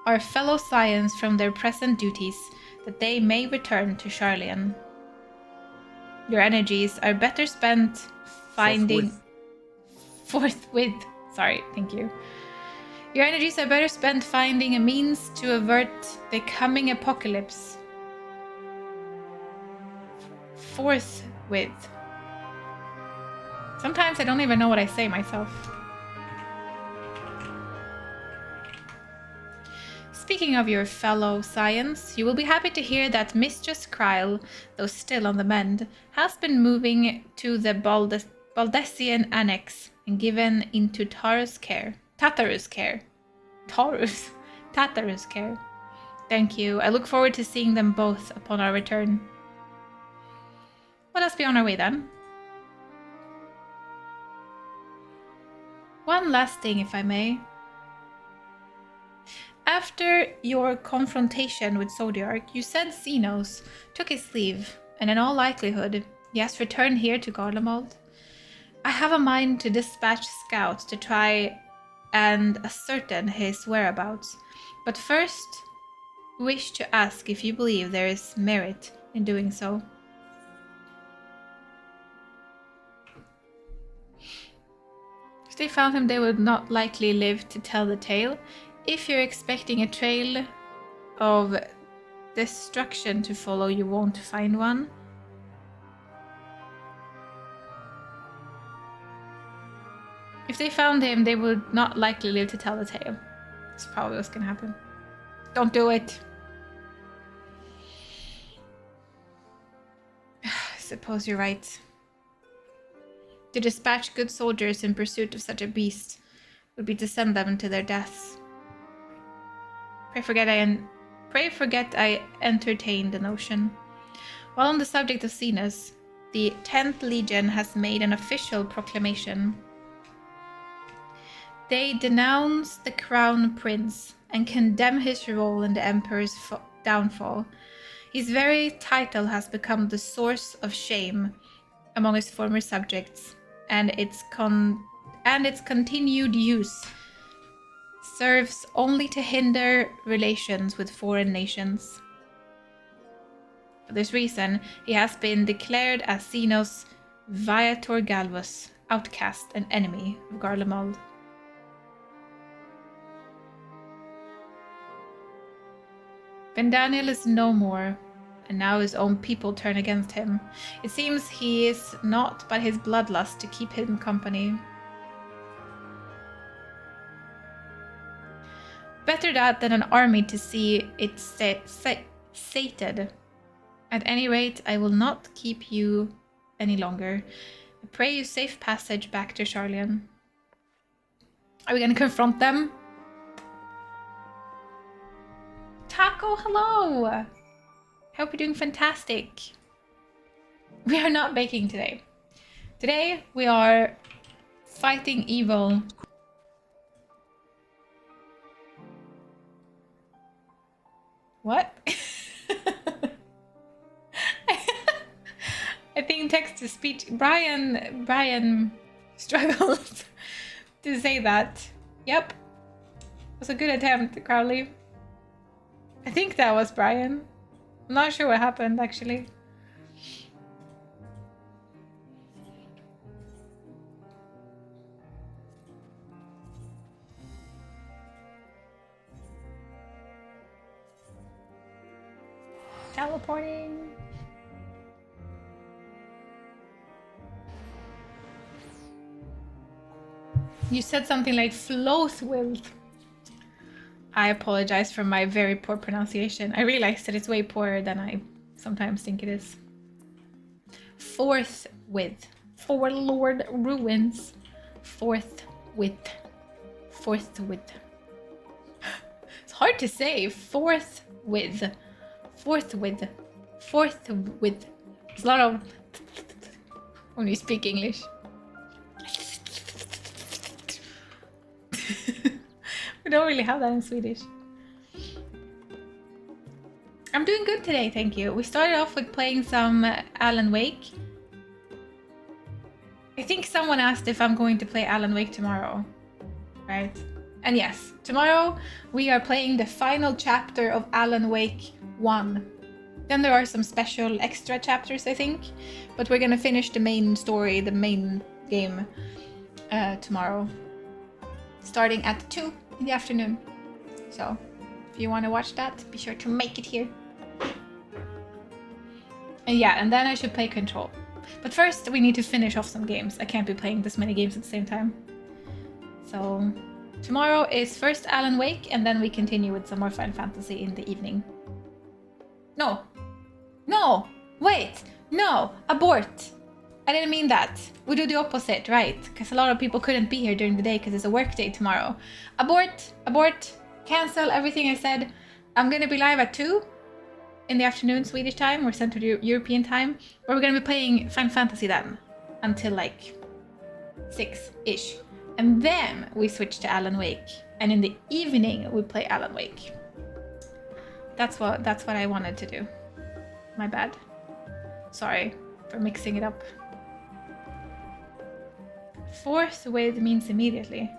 our fellow Scions from their present duties, that they may return to Charlian. Your energies are better spent finding... Forthwith. Sorry, thank you. Your energies are better spent finding a means to avert the coming apocalypse. Forthwith. Sometimes I don't even know what I say myself. Speaking of your fellow Scions, you will be happy to hear that Mistress Kryle, though still on the mend, has been moving to the Baldessian Annex and given into Tatarus care. Thank you. I look forward to seeing them both upon our return. Let us be on our way then. One last thing, if I may. After your confrontation with Zodiark, you said Xenos took his leave, and in all likelihood, he has returned here to Garlemald. I have a mind to dispatch scouts to try and ascertain his whereabouts, but first wish to ask if you believe there is merit in doing so. If they found him, they would not likely live to tell the tale. If you're expecting a trail of destruction to follow, you won't find one. If they found him, they would not likely live to tell the tale. That's probably what's gonna happen. Don't do it. I suppose you're right. To dispatch good soldiers in pursuit of such a beast would be to send them to their deaths. Pray forget I entertained the notion. While on the subject of Xenos, the 10th Legion has made an official proclamation. They denounce the Crown Prince and condemn his role in the Emperor's downfall. His very title has become the source of shame among his former subjects, and its continued use serves only to hinder relations with foreign nations. For this reason, he has been declared as Xenos Viator Galvus, outcast and enemy of Garlemald. Ben Daniel is no more, and now his own people turn against him. It seems he is not but his bloodlust to keep him company. Better that than an army to see it sated. At any rate, I will not keep you any longer. I pray you safe passage back to Charlian. Are we going to confront them? Taco, hello! Hope you're doing fantastic. We are not baking today. Today we are fighting evil. What? I think text-to-speech. Brian struggles to say that. Yep. It was a good attempt, Crowley. I think that was Brian. I'm not sure what happened, actually. Teleporting. You said something like flows with. I apologize for my very poor pronunciation. I realized that it's way poorer than I sometimes think it is. Forth with. For Lord Ruins. Forth with. Forth with. It's hard to say. Forth with. Forth with. Forth with. It's a lot of when you speak English. We don't really have that in Swedish. I'm doing good today, thank you. We started off with playing some Alan Wake. I think someone asked if I'm going to play Alan Wake tomorrow, right? And yes, tomorrow we are playing the final chapter of Alan Wake 1. Then there are some special extra chapters, I think. But we're gonna finish the main story, the main game, tomorrow. Starting at 2 in the afternoon. So, if you want to watch that, be sure to make it here. And yeah, and then I should play Control. But first, we need to finish off some games. I can't be playing this many games at the same time. So, tomorrow is first Alan Wake, and then we continue with some more Final Fantasy in the evening. No! No! Wait! No! Abort! I didn't mean that. We do the opposite, right? Because a lot of people couldn't be here during the day because it's a work day tomorrow. Abort! Abort! Cancel everything I said. I'm gonna be live at 2 in the afternoon Swedish time or Central European time, where we're gonna be playing Final Fantasy then until like 6-ish. And then we switch to Alan Wake. And in the evening we play Alan Wake. That's what I wanted to do. My bad. Sorry for mixing it up. Forthwith means immediately.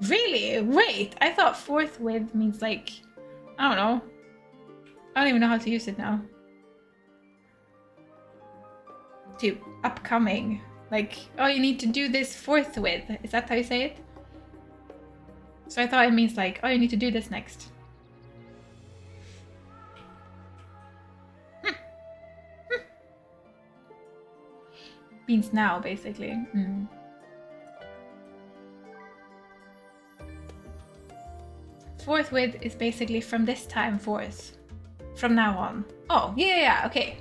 Really? Wait, I thought forthwith means like, I don't know. I don't even know how to use it now. To upcoming. Like, oh, you need to do this forthwith. Is that how you say it? So I thought it means like, oh, you need to do this next. Means now, basically. Forthwith is basically from this time forth. From now on. Oh, yeah, okay.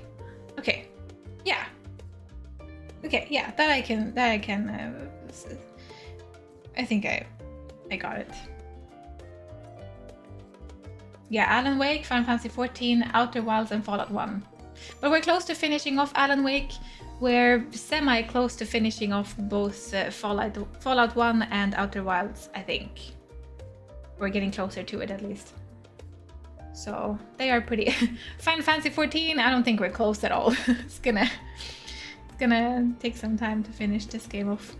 Okay. Yeah. Okay, yeah, that I can, I think I got it. Yeah, Alan Wake, Final Fantasy XIV, Outer Wilds, and Fallout 1. But we're close to finishing off Alan Wake. We're semi-close to finishing off both Fallout 1 and Outer Wilds, I think. We're getting closer to it, at least. So, they are pretty... Final Fantasy XIV, I don't think we're close at all. It's gonna take some time to finish this game off.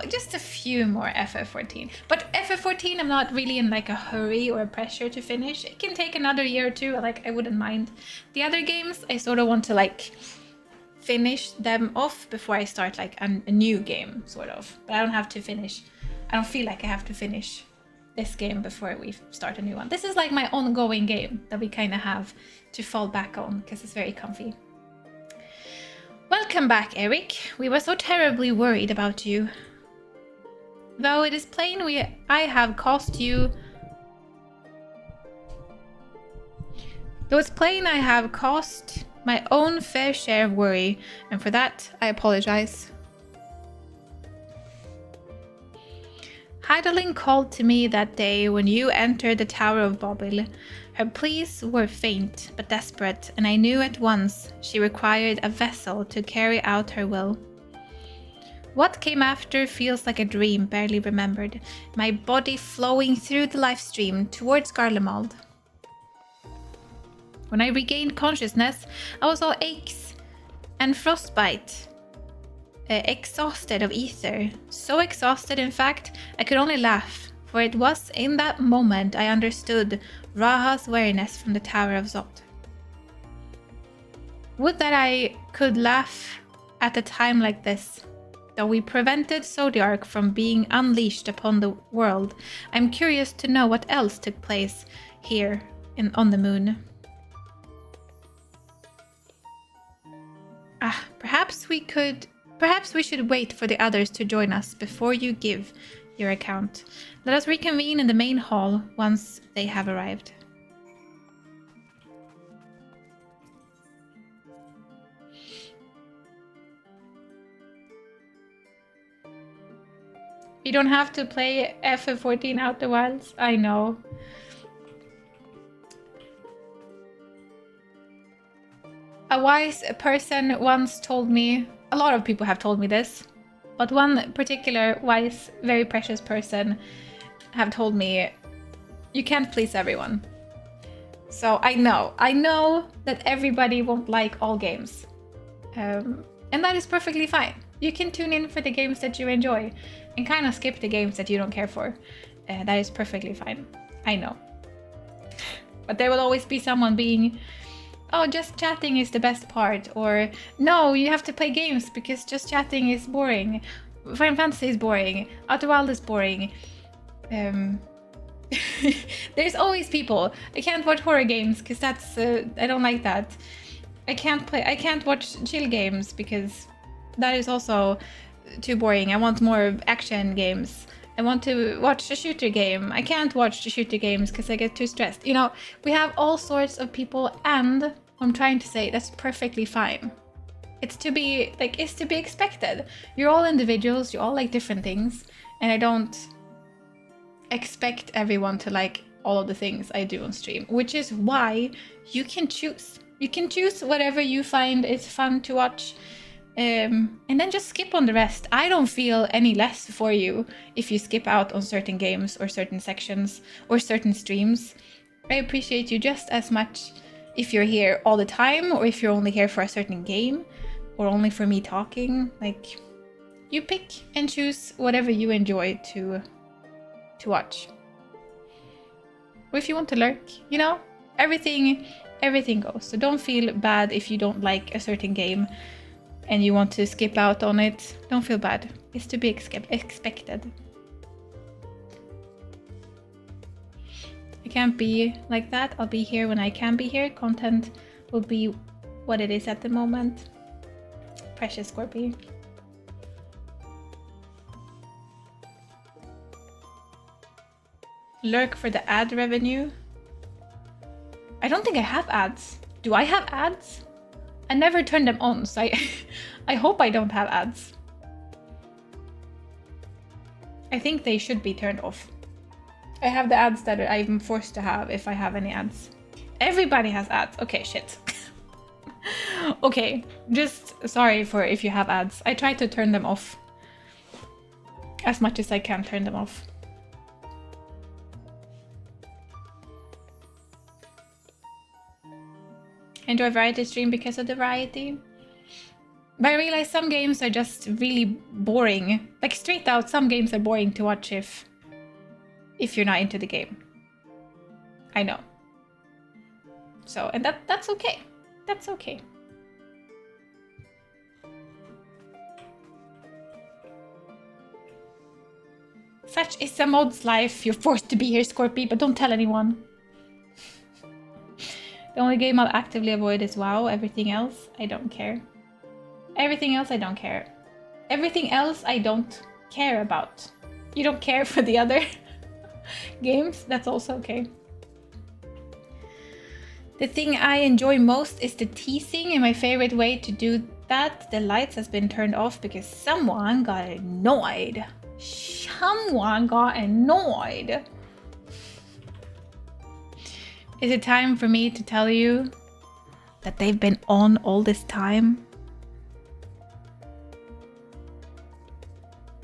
Just a few more FF14. But FF14 I'm not really in like a hurry or a pressure to finish. It can take another year or two, like I wouldn't mind. The other games I sort of want to like finish them off before I start like a new game, sort of. But I don't have to finish. I don't feel like I have to finish this game before we start a new one. This is like my ongoing game that we kind of have to fall back on because it's very comfy. Welcome back, Eric. We were so terribly worried about you. Though it is plain I have caused you... Though it's plain I have caused my own fair share of worry, and for that I apologize. Hydaelyn called to me that day when you entered the Tower of Bobil. Her pleas were faint but desperate, and I knew at once she required a vessel to carry out her will. What came after feels like a dream barely remembered, my body flowing through the life stream towards Garlemald. When I regained consciousness, I was all aches and frostbite, exhausted of ether. So exhausted, in fact, I could only laugh, for it was in that moment I understood Raha's weariness from the Tower of Zot. Would that I could laugh at a time like this. Though we prevented Zodiark from being unleashed upon the world, I'm curious to know what else took place here on the moon. Perhaps we should wait for the others to join us before you give your account. Let us reconvene in the main hall once they have arrived. You don't have to play FF14 Outer Wilds. I know. A wise person once told me, a lot of people have told me this, but one particular wise, very precious person have told me, you can't please everyone. So I know that everybody won't like all games. And that is perfectly fine. You can tune in for the games that you enjoy and kind of skip the games that you don't care for. That is perfectly fine. I know. But there will always be someone being, oh, just chatting is the best part, or no, you have to play games because just chatting is boring. Final Fantasy is boring. Outer Wild is boring. There's always people. I can't watch horror games because that's I don't like that. I can't watch chill games because that is also too boring. I want more action games. I want to watch a shooter game. I can't watch the shooter games because I get too stressed. You know, we have all sorts of people, and I'm trying to say that's perfectly fine. It's to be expected. You're all individuals, you all like different things, and I don't expect everyone to like all of the things I do on stream, which is why you can choose. You can choose whatever you find is fun to watch. And then just skip on the rest. I don't feel any less for you if you skip out on certain games or certain sections or certain streams. I appreciate you just as much if you're here all the time or if you're only here for a certain game or only for me talking. Like, you pick and choose whatever you enjoy to watch. Or if you want to lurk, you know, everything goes. So don't feel bad if you don't like a certain game and you want to skip out on it. Don't feel bad. It's to be expected. I can't be like that. I'll be here when I can be here. Content will be what it is at the moment. Precious Scorpio. Lurk for the ad revenue. I don't think I have ads. Do I have ads? I never turn them on, so I hope I don't have ads. I think they should be turned off. I have the ads that I'm forced to have if I have any ads. Everybody has ads. Okay, shit. Okay, just sorry for if you have ads. I try to turn them off as much as I can turn them off. Enjoy variety stream because of the variety. But I realize some games are just really boring. Like, straight out, some games are boring to watch if you're not into the game. I know. So, and that's okay. That's okay. Such is a mod's life. You're forced to be here, Scorpy, but don't tell anyone. The only game I'll actively avoid is WoW. Everything else, I don't care. Everything else, I don't care. Everything else, I don't care about. You don't care for the other games? That's also okay. The thing I enjoy most is the teasing, and my favorite way to do that, the lights has been turned off because someone got annoyed. Someone got annoyed. Is it time for me to tell you that they've been on all this time?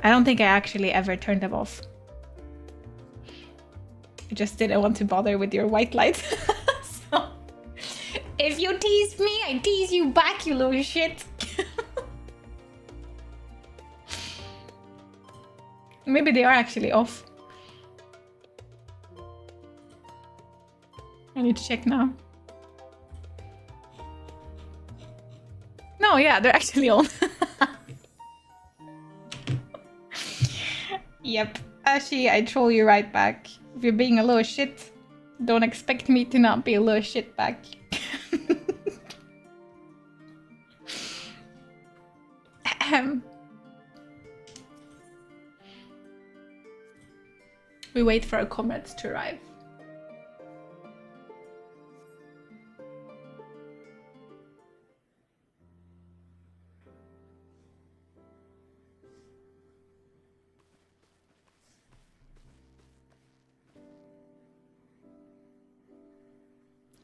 I don't think I actually ever turned them off. I just didn't want to bother with your white light. So, if you tease me, I tease you back, you little shit. Maybe they are actually off. I need to check now. No, yeah, they're actually on. Yep. Actually, I troll you right back. If you're being a little shit, Don't expect me to not be a little shitbag. We wait for our comrades to arrive.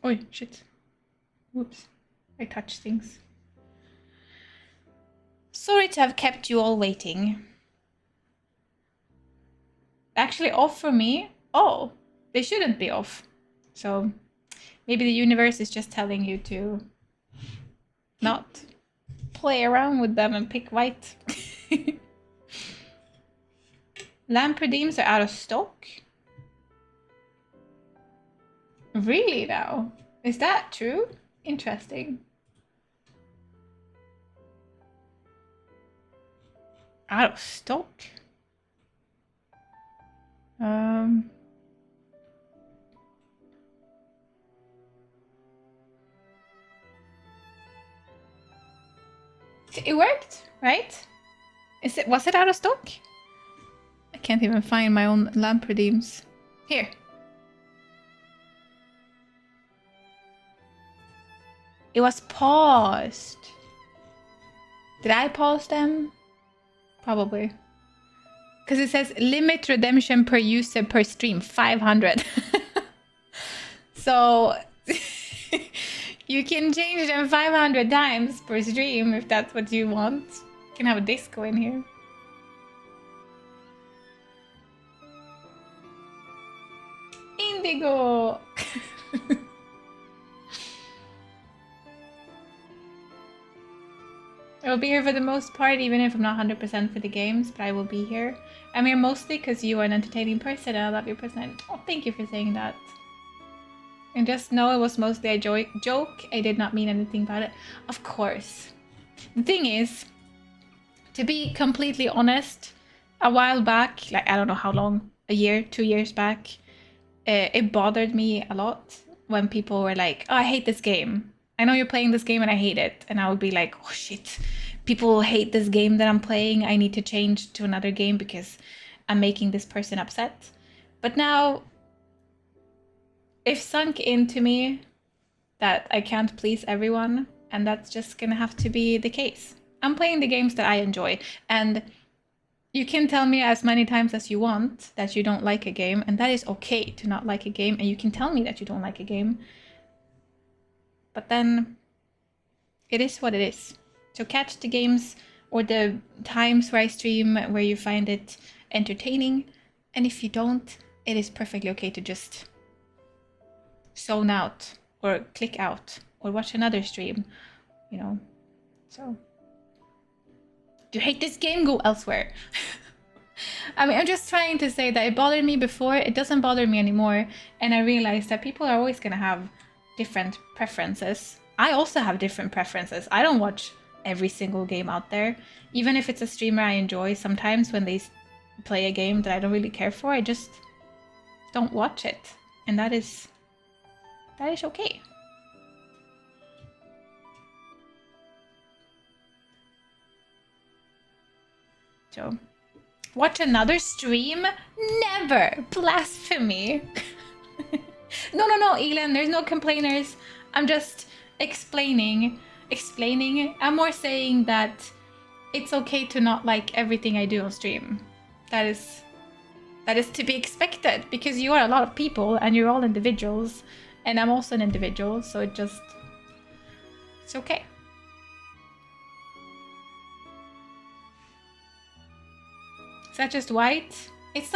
Oh shit. Whoops. I touched things. Sorry to have kept you all waiting. Actually off for me? Oh, they shouldn't be off. So maybe the universe is just telling you to not play around with them and pick white. Lamp redeems are out of stock? Really now? Is that true? Interesting. Out of stock? It worked, right? Was it out of stock? I can't even find my own lamp redeems. Here. It was paused. Did I pause them? Probably. Because it says limit redemption per user per stream, 500. So you can change them 500 times per stream if that's what you want. You can have a disco in here. Indigo! I will be here for the most part, even if I'm not 100% for the games, but I will be here. I'm here mostly because you are an entertaining person and I love your personality. Oh, thank you for saying that. And just know it was mostly a joke. I did not mean anything about it. Of course. The thing is, to be completely honest, a while back, like I don't know how long, a year, 2 years back, it bothered me a lot when people were like, oh, I hate this game. I know you're playing this game and I hate it. And I would be like, oh shit, people hate this game that I'm playing. I need to change to another game because I'm making this person upset. But now, it's sunk into me that I can't please everyone. And that's just gonna have to be the case. I'm playing the games that I enjoy. And you can tell me as many times as you want that you don't like a game. And that is okay to not like a game. And you can tell me that you don't like a game. But then it is what it is. So catch the games or the times where I stream where you find it entertaining. And if you don't, it is perfectly okay to just zone out or click out or watch another stream, you know. So, do you hate this game? Go elsewhere. I mean, I'm just trying to say that it bothered me before. It doesn't bother me anymore. And I realized that people are always going to have different preferences. I also have different preferences. I don't watch every single game out there. Even if it's a streamer I enjoy, sometimes when they play a game that I don't really care for, I just don't watch it. And that is okay. So, watch another stream? Never! Blasphemy! No, Elin, there's no complainers. I'm just explaining. I'm more saying that it's okay to not like everything I do on stream. That is to be expected because you are a lot of people and you're all individuals and I'm also an individual, so it's okay. Is that just white? It's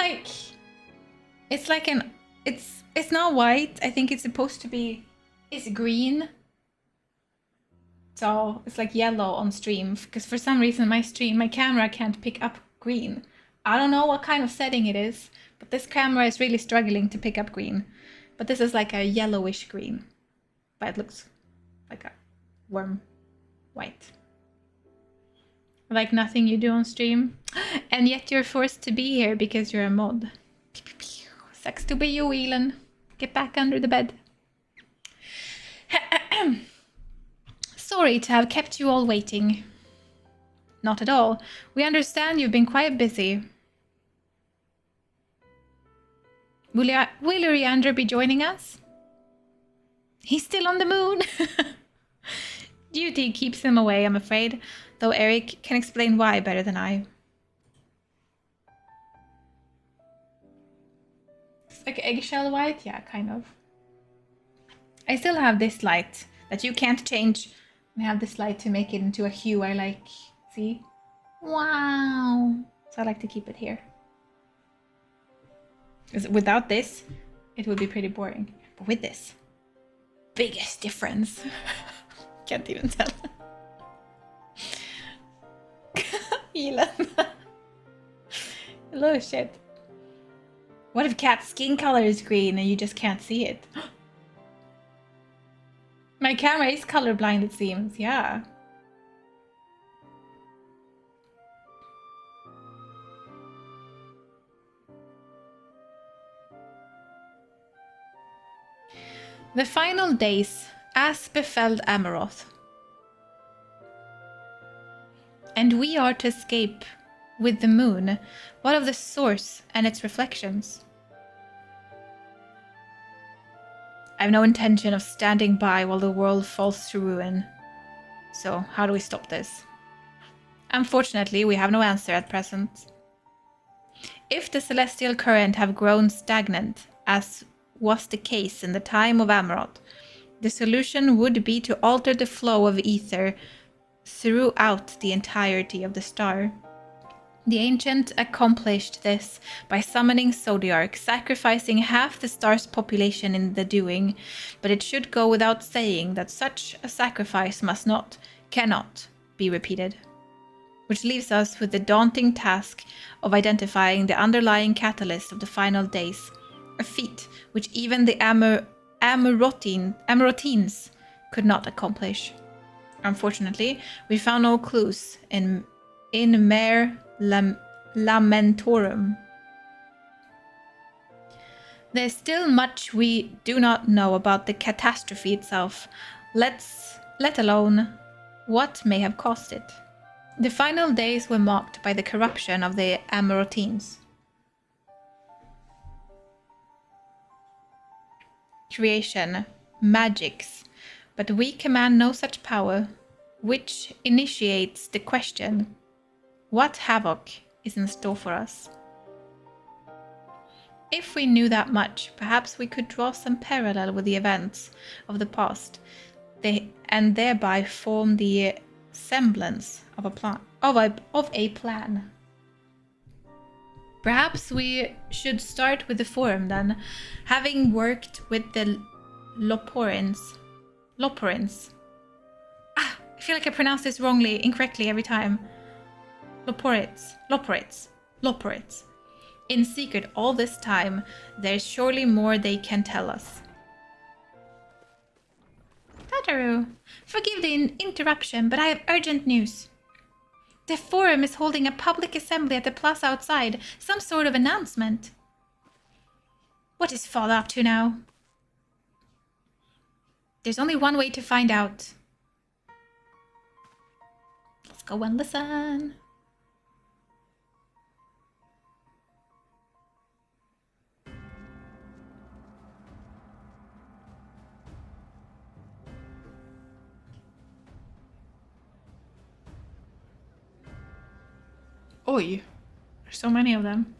not white. I think it's supposed to be, it's green. So it's like yellow on stream because for some reason my camera can't pick up green. I don't know what kind of setting it is, but this camera is really struggling to pick up green. But this is like a yellowish green, but it looks like a warm white. Like nothing you do on stream, and yet you're forced to be here because you're a mod. Sucks to be you, Elon. Get back under the bed. Sorry to have kept you all waiting. Not at all. We understand you've been quite busy. Will Leander be joining us? He's still on the moon. Duty keeps him away, I'm afraid, though Eric can explain why better than I. It's like eggshell white? Yeah, kind of. I still have this light that you can't change. I have this light to make it into a hue I like. See? Wow! So I like to keep it here. 'Cause without this, it would be pretty boring. But with this, biggest difference. Can't even tell. Elon. Hello, shit. What if Cat's skin color is green and you just can't see it? My camera is colorblind, it seems. Yeah. The final days, as befell Amaroth. And we are to escape with the moon. What of the source and its reflections? I have no intention of standing by while the world falls to ruin. So, how do we stop this? Unfortunately, we have no answer at present. If the celestial current have grown stagnant, as was the case in the time of Amaroth, the solution would be to alter the flow of ether throughout the entirety of the star. The ancient accomplished this by summoning Zodiark, sacrificing half the star's population in the doing, but it should go without saying that such a sacrifice cannot be repeated. Which leaves us with the daunting task of identifying the underlying catalyst of the final days, a feat which even the Amarothines could not accomplish. Unfortunately, we found no clues in Mare Lamentorum. There's still much we do not know about the catastrophe itself, let alone what may have caused it. The final days were marked by the corruption of the Amarothines. Creation, magics, but we command no such power, which initiates the question, what havoc is in store for us? If we knew that much, perhaps we could draw some parallel with the events of the past, and thereby form the semblance of a plan. Perhaps we should start with the Forum then, having worked with the Loporins. I feel like I pronounce this incorrectly every time. Loporits. In secret all this time, there's surely more they can tell us. Tataru, forgive the interruption, but I have urgent news. The Forum is holding a public assembly at the plaza outside, some sort of announcement. What is Father up to now? There's only one way to find out. Let's go and listen. Oi, there's so many of them.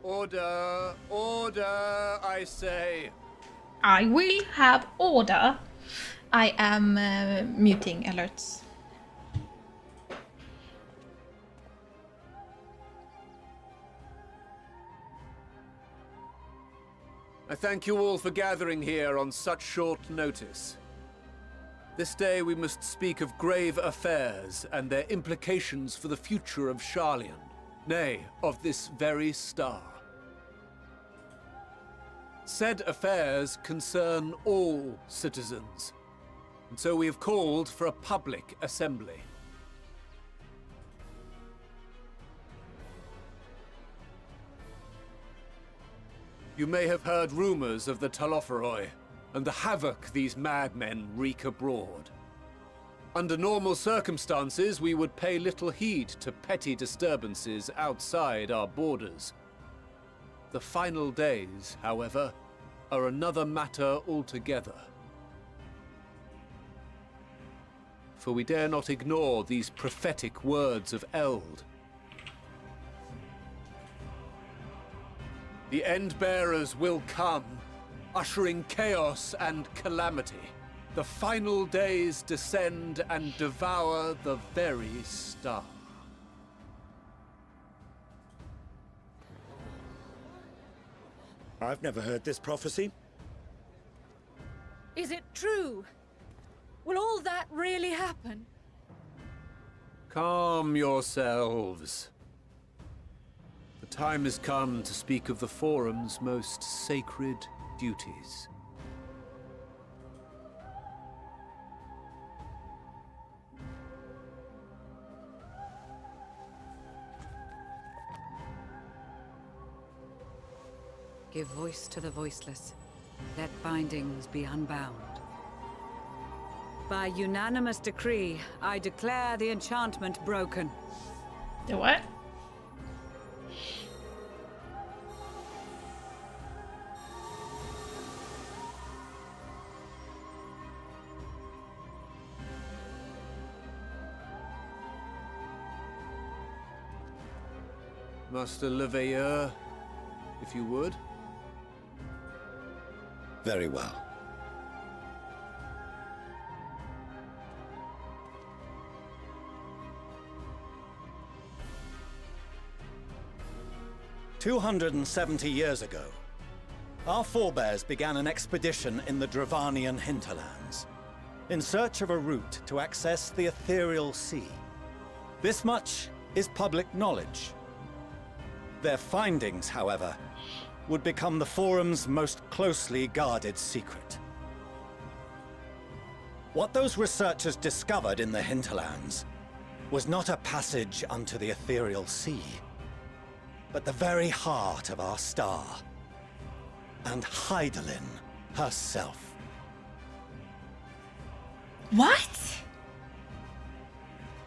Order, order, I say. I will have order. I am muting alerts. I thank you all for gathering here on such short notice. This day we must speak of grave affairs and their implications for the future of Sharlayan, nay, of this very star. Said affairs concern all citizens, and so we have called for a public assembly. You may have heard rumors of the Talopheroi and the havoc these madmen wreak abroad. Under normal circumstances, we would pay little heed to petty disturbances outside our borders. The final days, however, are another matter altogether. For we dare not ignore these prophetic words of Eld. The Endbearers will come, ushering chaos and calamity. The final days descend and devour the very star. I've never heard this prophecy. Is it true? Will all that really happen? Calm yourselves. The time has come to speak of the Forum's most sacred duties. Give voice to the voiceless. Let bindings be unbound. By unanimous decree, I declare the enchantment broken. The what? Master Leveilleur, if you would. Very well. "270 years ago, our forebears began an expedition in the Dravanian hinterlands, in search of a route to access the ethereal sea. This much is public knowledge. Their findings, however, would become the Forum's most closely guarded secret. What those researchers discovered in the hinterlands was not a passage unto the ethereal sea, but the very heart of our star, and Hydaelyn herself." What?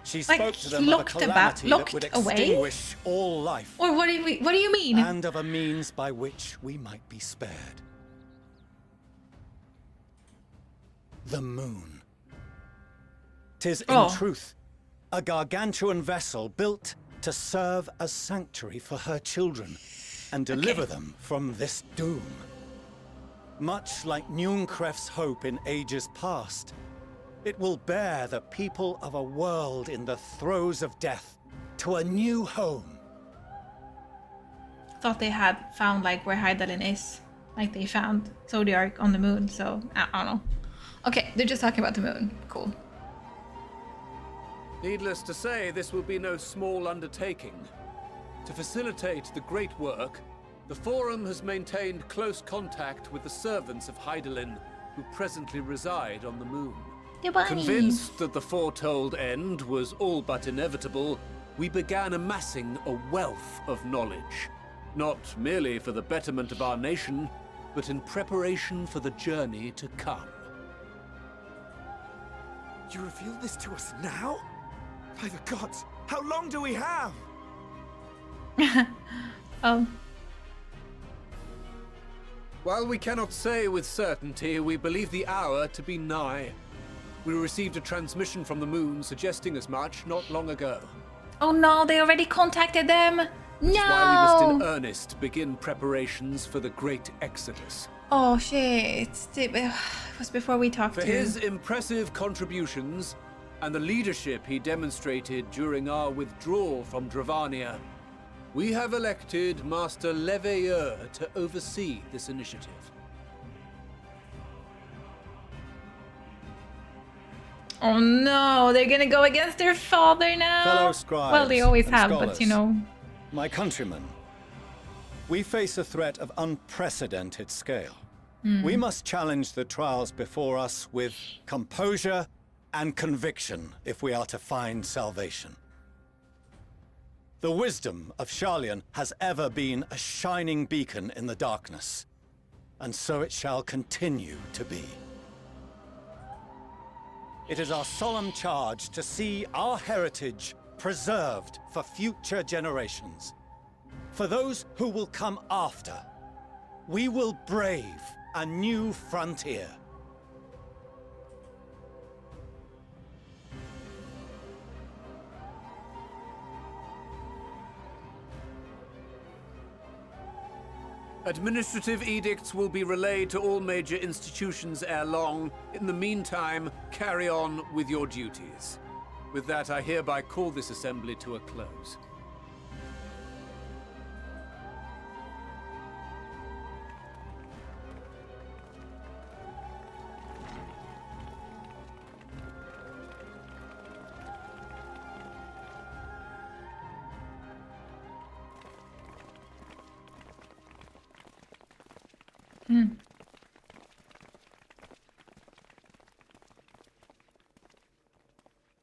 She Like, spoke to them of a locked calamity that would away? extinguish all life, Or what do you mean? and of a means by which we might be spared. The moon. 'Tis in truth a gargantuan vessel built to serve as sanctuary for her children and deliver them from this doom. Much like Nunkref's hope in ages past, it will bear the people of a world in the throes of death to a new home. Thought they had found like where Hydaelyn is. Like they found Zodiark on the moon, so I don't know. Okay, they're just talking about the moon. Cool. Needless to say, this will be no small undertaking. To facilitate the great work, the Forum has maintained close contact with the servants of Hydaelyn, who presently reside on the moon. Convinced that the foretold end was all but inevitable, we began amassing a wealth of knowledge, not merely for the betterment of our nation, but in preparation for the journey to come. You reveal this to us now? By the gods, how long do we have? While we cannot say with certainty, we believe the hour to be nigh. We received a transmission from the moon suggesting as much not long ago. Oh no, they already contacted them. No. That's why we must in earnest begin preparations for the great exodus. Oh shit! It was before we talked For to his impressive contributions and the leadership he demonstrated during our withdrawal from Dravania, we have elected Master Leveilleur to oversee this initiative. Oh no, they're gonna go against their father now. Fellow scribes Well, they always and have, scholars, but you know. My countrymen, we face a threat of unprecedented scale. We must challenge the trials before us with composure and conviction if we are to find salvation. The wisdom of Sharlayan has ever been a shining beacon in the darkness, and so it shall continue to be. It is our solemn charge to see our heritage preserved for future generations. For those who will come after, we will brave a new frontier. Administrative edicts will be relayed to all major institutions ere long. In the meantime, carry on with your duties. With that, I hereby call this assembly to a close.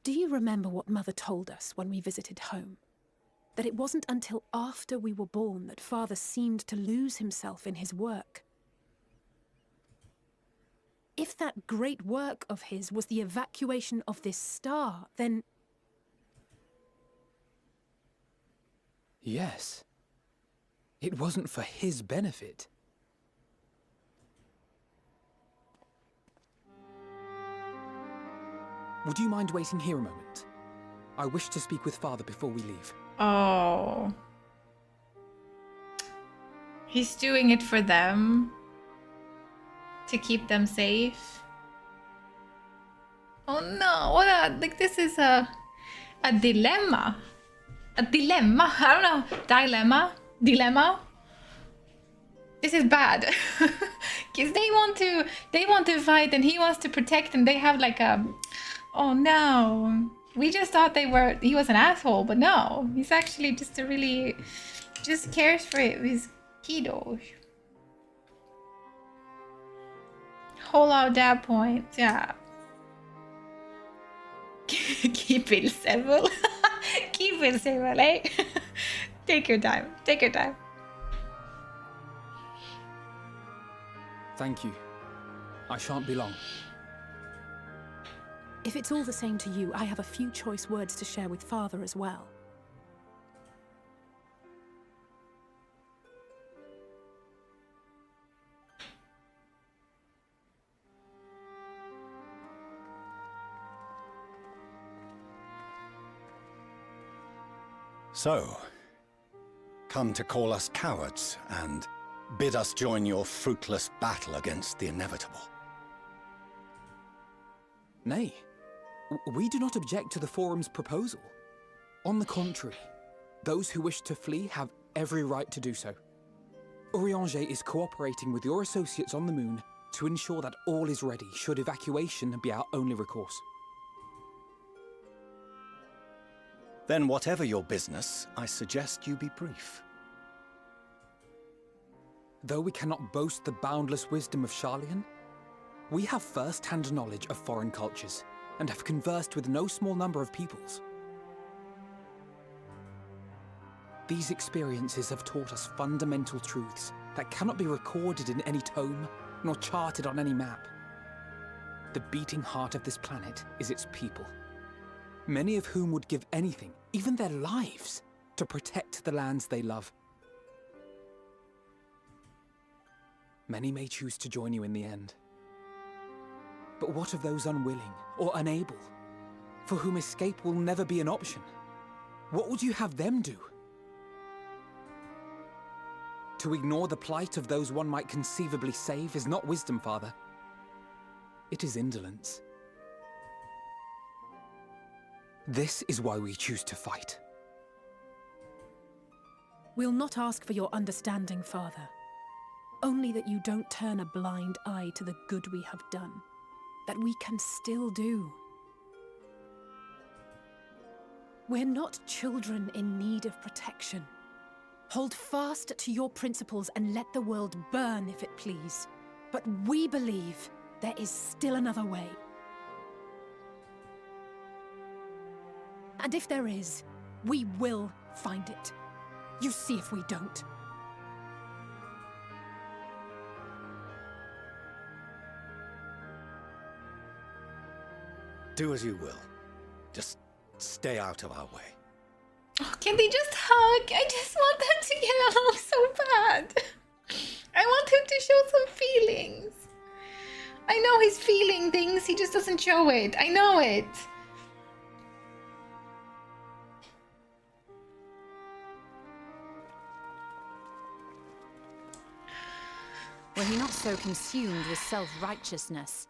Do you remember what Mother told us when we visited home? That it wasn't until after we were born that Father seemed to lose himself in his work. If that great work of his was the evacuation of this star, then... Yes. It wasn't for his benefit. Would you mind waiting here a moment? I wish to speak with Father before we leave. Oh. He's doing it for them. To keep them safe. Oh no, what a, like this is a dilemma. A dilemma, I don't know, dilemma. This is bad. Cause they want to fight and he wants to protect and they have like a, oh no. We just thought he was an asshole, but no. He's actually just just cares for his kiddos. Hold out that point, yeah. Keep it civil. Keep it civil, eh? Take your time, take your time. Thank you. I shan't be long. If it's all the same to you, I have a few choice words to share with Father as well. So, come to call us cowards and bid us join your fruitless battle against the inevitable. Nay, we do not object to the Forum's proposal. On the contrary, those who wish to flee have every right to do so. Urianger is cooperating with your associates on the moon to ensure that all is ready should evacuation be our only recourse. Then whatever your business, I suggest you be brief. Though we cannot boast the boundless wisdom of Sharlayan, we have first-hand knowledge of foreign cultures and have conversed with no small number of peoples. These experiences have taught us fundamental truths that cannot be recorded in any tome nor charted on any map. The beating heart of this planet is its people, many of whom would give anything, even their lives, to protect the lands they love. Many may choose to join you in the end. But what of those unwilling or unable, for whom escape will never be an option? What would you have them do? To ignore the plight of those one might conceivably save is not wisdom, Father. It is indolence. This is why we choose to fight. We'll not ask for your understanding, Father. Only that you don't turn a blind eye to the good we have done. That we can still do. We're not children in need of protection. Hold fast to your principles and let the world burn if it please. But we believe there is still another way. And if there is, we will find it. You see if we don't. Do as you will. Just stay out of our way. Oh, can they just hug? I just want them to get along so bad. I want him to show some feelings. I know he's feeling things, he just doesn't show it. I know it. Were he not so consumed with self-righteousness,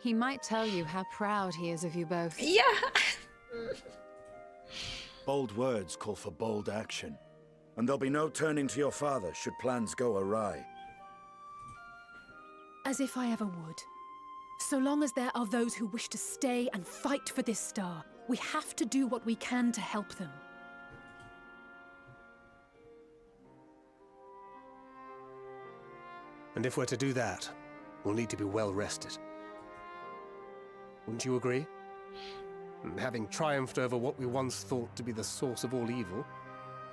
he might tell you how proud he is of you both. Yeah. Bold words call for bold action. And there'll be no turning to your father should plans go awry. As if I ever would. So long as there are those who wish to stay and fight for this star, we have to do what we can to help them. And if we're to do that, we'll need to be well rested. Wouldn't you agree? And having triumphed over what we once thought to be the source of all evil,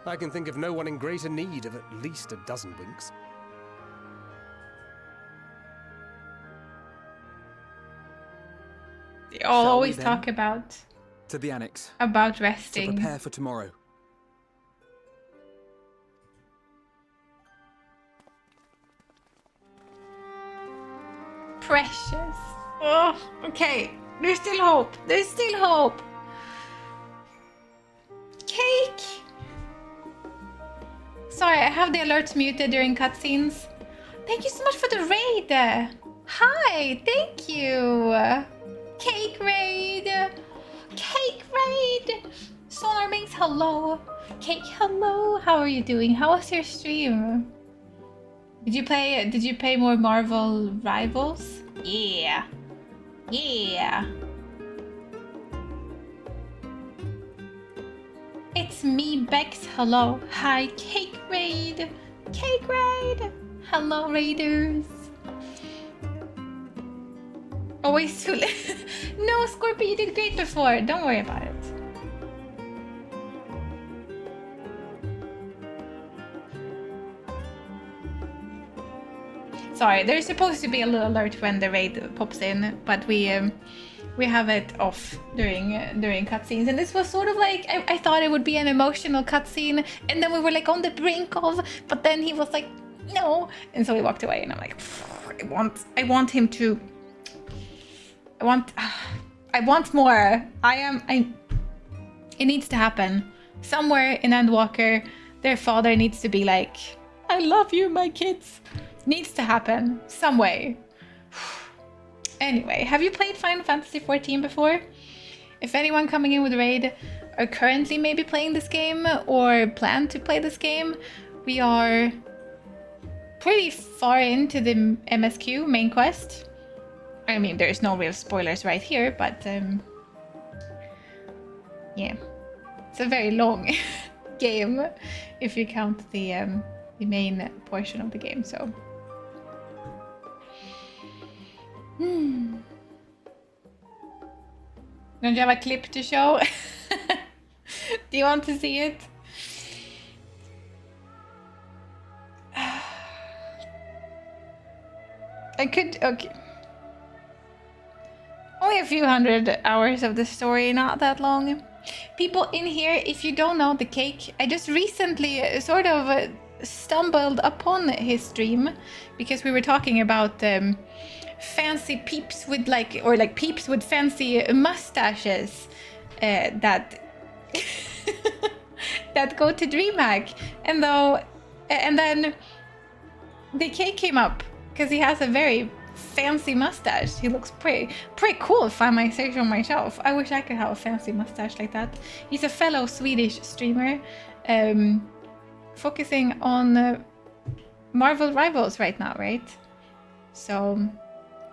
I can think of no one in greater need of at least a dozen winks. They all Shall we always then? talk about To the annex. about To resting. prepare for tomorrow. Precious. Oh, okay. There's still hope. There's still hope. Cake. Sorry, I have the alerts muted during cutscenes. Thank you so much for the raid. Hi, thank you. Cake raid. Cake raid. Solar Minx, hello. Cake, hello. How are you doing? How was your stream? Did you play more Marvel Rivals? Yeah. Yeah. It's me, Bex. Hello. Hi, Cake Raid. Cake Raid. Hello, Raiders. Always too late. No, Scorpio, you did great before. Don't worry about it. Sorry, there's supposed to be a little alert when the raid pops in, but we have it off during cutscenes, and this was sort of like I thought it would be an emotional cutscene, and then we were like on the brink of, but then he was like no, and so we walked away, and I'm like I want him to. I want more. It needs to happen somewhere in Endwalker. Their father needs to be like, I love you, my kids. Needs to happen some way. Anyway, have you played Final Fantasy XIV before? If anyone coming in with raid are currently maybe playing this game or plan to play this game, we are pretty far into the MSQ main quest. I mean, there's no real spoilers right here, but yeah, it's a very long game if you count the main portion of the game. So. Don't you have a clip to show? Do you want to see it? I could, okay. Only a few hundred hours of the story, not that long. People in here, if you don't know the cake, I just recently sort of stumbled upon his stream because we were talking about fancy peeps with like peeps with fancy mustaches that that go to DreamHack, and then the cake came up because he has a very fancy mustache. He looks pretty cool if I might say so myself. I wish I could have a fancy mustache like that. He's a fellow Swedish streamer focusing on Marvel Rivals right now, right? So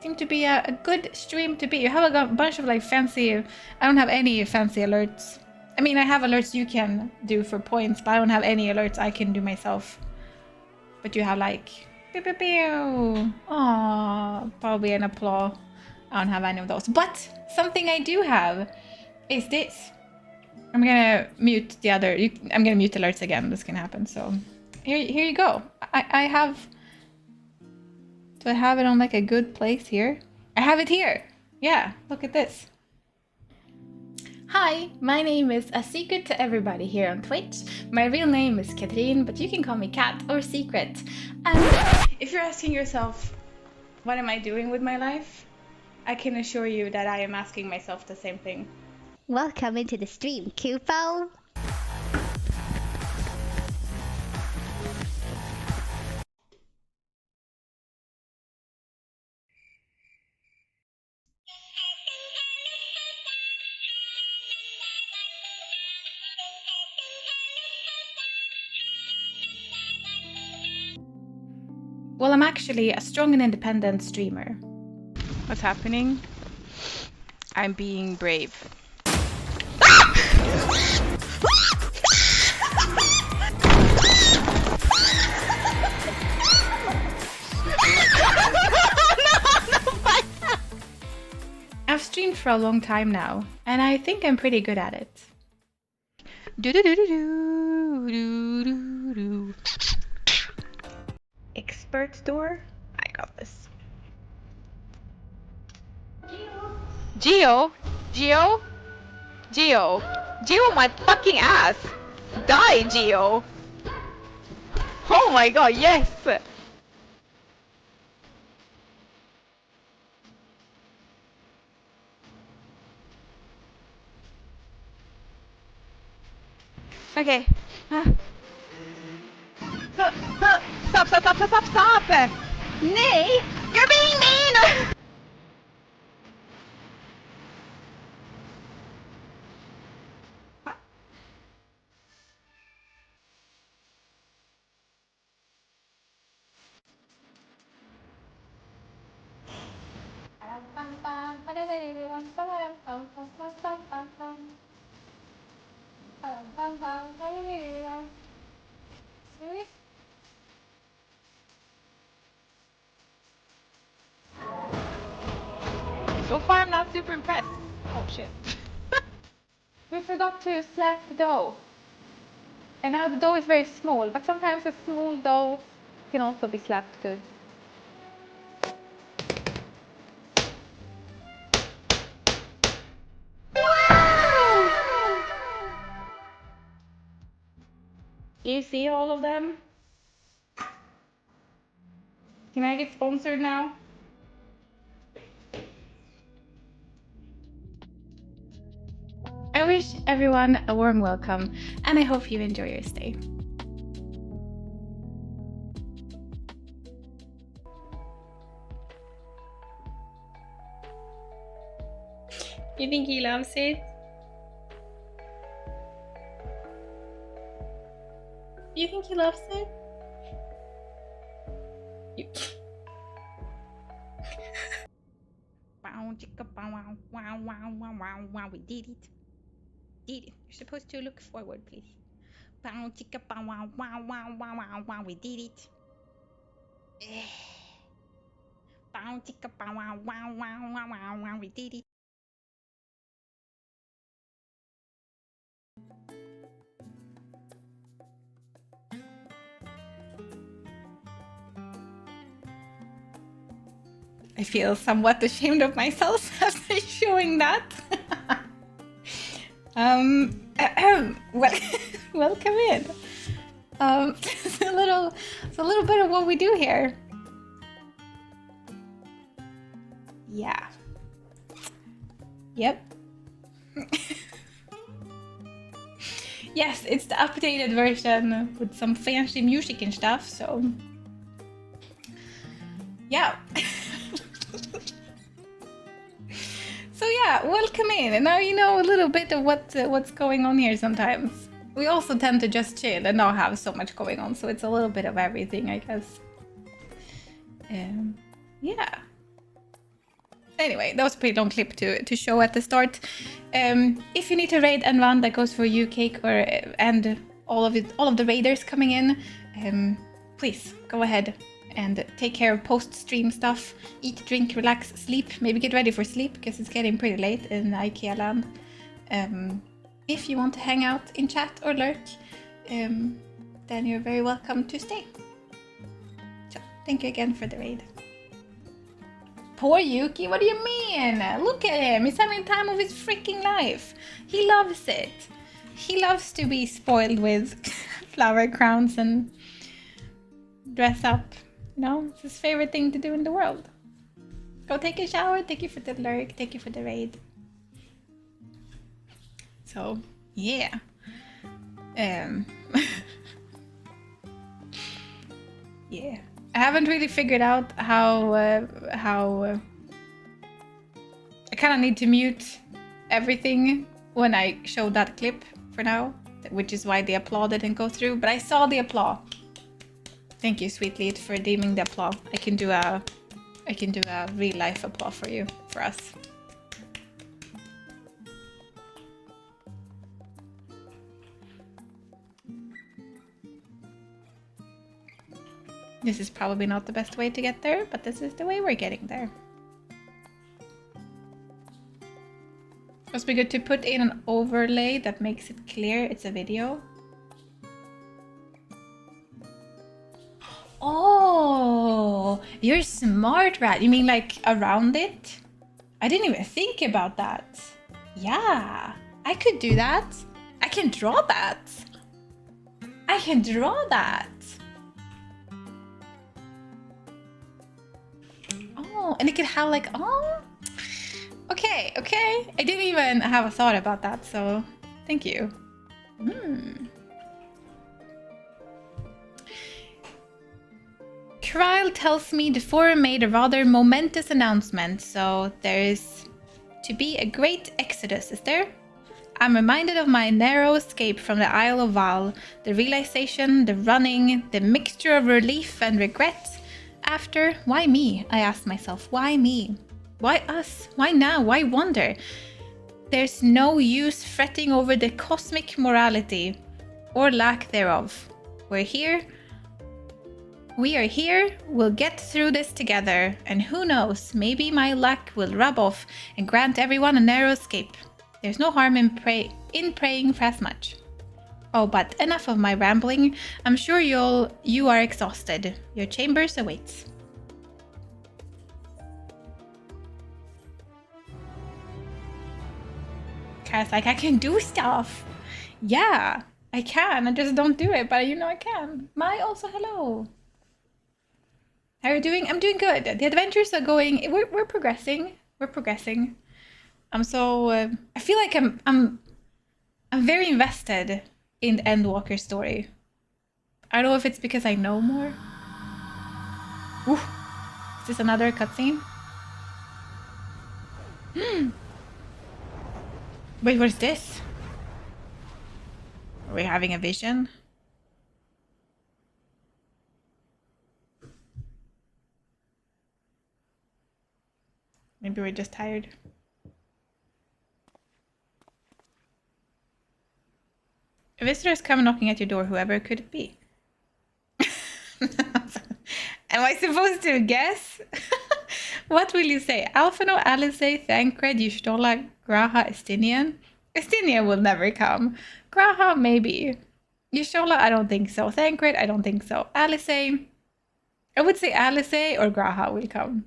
seemed to be a good stream to be. You have a bunch of like fancy, I don't have any fancy alerts I mean, I have alerts you can do for points, but I don't have any alerts I can do myself. But you have like, pew pew pew. Aww, probably an applause. I don't have any of those. But something I do have is this. I'm gonna mute the other. I'm gonna mute alerts again. This can happen. So here you go. I have. Do I have it on like a good place here? I have it here. Yeah, look at this. Hi, my name is A Secret to Everybody here on Twitch. My real name is Katrin, but you can call me Kat or Secret. And if you're asking yourself, what am I doing with my life? I can assure you that I am asking myself the same thing. Welcome into the stream, Kupo. Well, I'm actually a strong and independent streamer. What's happening? I'm being brave. I've streamed for a long time now, and I think I'm pretty good at it. Do-do-do-do-do-do-do-do. Expert store? I got this. Geo? Geo? Geo? Geo my fucking ass! Die, Geo! Oh my god, yes! Okay. Stop, stop, stop, stop, stop, stop, stop! Nee! You're being mean! So far I'm not super impressed. Oh shit. We forgot to slash the dough. And now the dough is very small, but sometimes a small dough can also be slapped good. Do you see all of them? Can I get sponsored now? I wish everyone a warm welcome, and I hope you enjoy your stay. You think he loves it? You think he loves it? You... We did it. Did it. You're supposed to look forward, please. We did it. We did it. I feel somewhat ashamed of myself after showing that. Welcome in. It's a little bit of what we do here. Yeah. Yep. Yes, it's the updated version with some fancy music and stuff, so yeah. So yeah, welcome in, and now you know a little bit of what's going on here sometimes. We also tend to just chill and not have so much going on, so it's a little bit of everything, I guess. Yeah. Anyway, that was a pretty long clip to show at the start. If you need to raid and run, that goes for you, Cake, or and all of the raiders coming in. Please go ahead and take care of post-stream stuff. Eat, drink, relax, sleep. Maybe get ready for sleep because it's getting pretty late in IKEA land. If you want to hang out in chat or lurk, then you're very welcome to stay. So, thank you again for the raid. Poor Yuki, what do you mean? Look at him, he's having time of his freaking life. He loves it. He loves to be spoiled with flower crowns and dress up. You know, it's his favorite thing to do in the world. Go take a shower, thank you for the lurk, thank you for the raid. So, yeah. Yeah. I haven't really figured out how I kind of need to mute everything when I show that clip for now, which is why the applause didn't go through, but I saw the applause. Thank you, Sweet Lead, for deeming the applause. I can do a real life applause for us. This is probably not the best way to get there, but this is the way we're getting there. Must be good to put in an overlay that makes it clear it's a video. Oh, you're smart, Rat. You mean like around it? I didn't even think about that. Yeah, I could do that. I can draw that. I can draw that. Oh, and it could have like, oh, okay. I didn't even have a thought about that, so thank you. Kryle tells me the forum made a rather momentous announcement, so there is to be a great exodus, is there? I'm reminded of my narrow escape from the Isle of Val, the realization, the running, the mixture of relief and regret. After, why me? I asked myself, why me? Why us? Why now? Why wonder? There's no use fretting over the cosmic morality, or lack thereof. We're here. We are here, we'll get through this together, and who knows, maybe my luck will rub off and grant everyone a narrow escape. There's no harm in praying for as much. Oh, but enough of my rambling. I'm sure you are exhausted. Your chambers awaits. Kara's like, I can do stuff. Yeah, I can. I just don't do it, but you know I can. Mai also, hello. How are you doing? I'm doing good. The adventures are going. We're progressing. We're progressing. I'm so. I feel like I'm very invested in the Endwalker story. I don't know if it's because I know more. Ooh. Is this another cutscene? Wait, what is this? Are we having a vision? Maybe we're just tired. A visitor is coming knocking at your door, whoever could it be? Am I supposed to guess? What will you say? Alphino, Alice, Thancred, Yushtola, Graha, Estinian? Estinian will never come. Graha, maybe. Yushtola, I don't think so. Thancred, I don't think so. Alice, I would say Alice or Graha will come.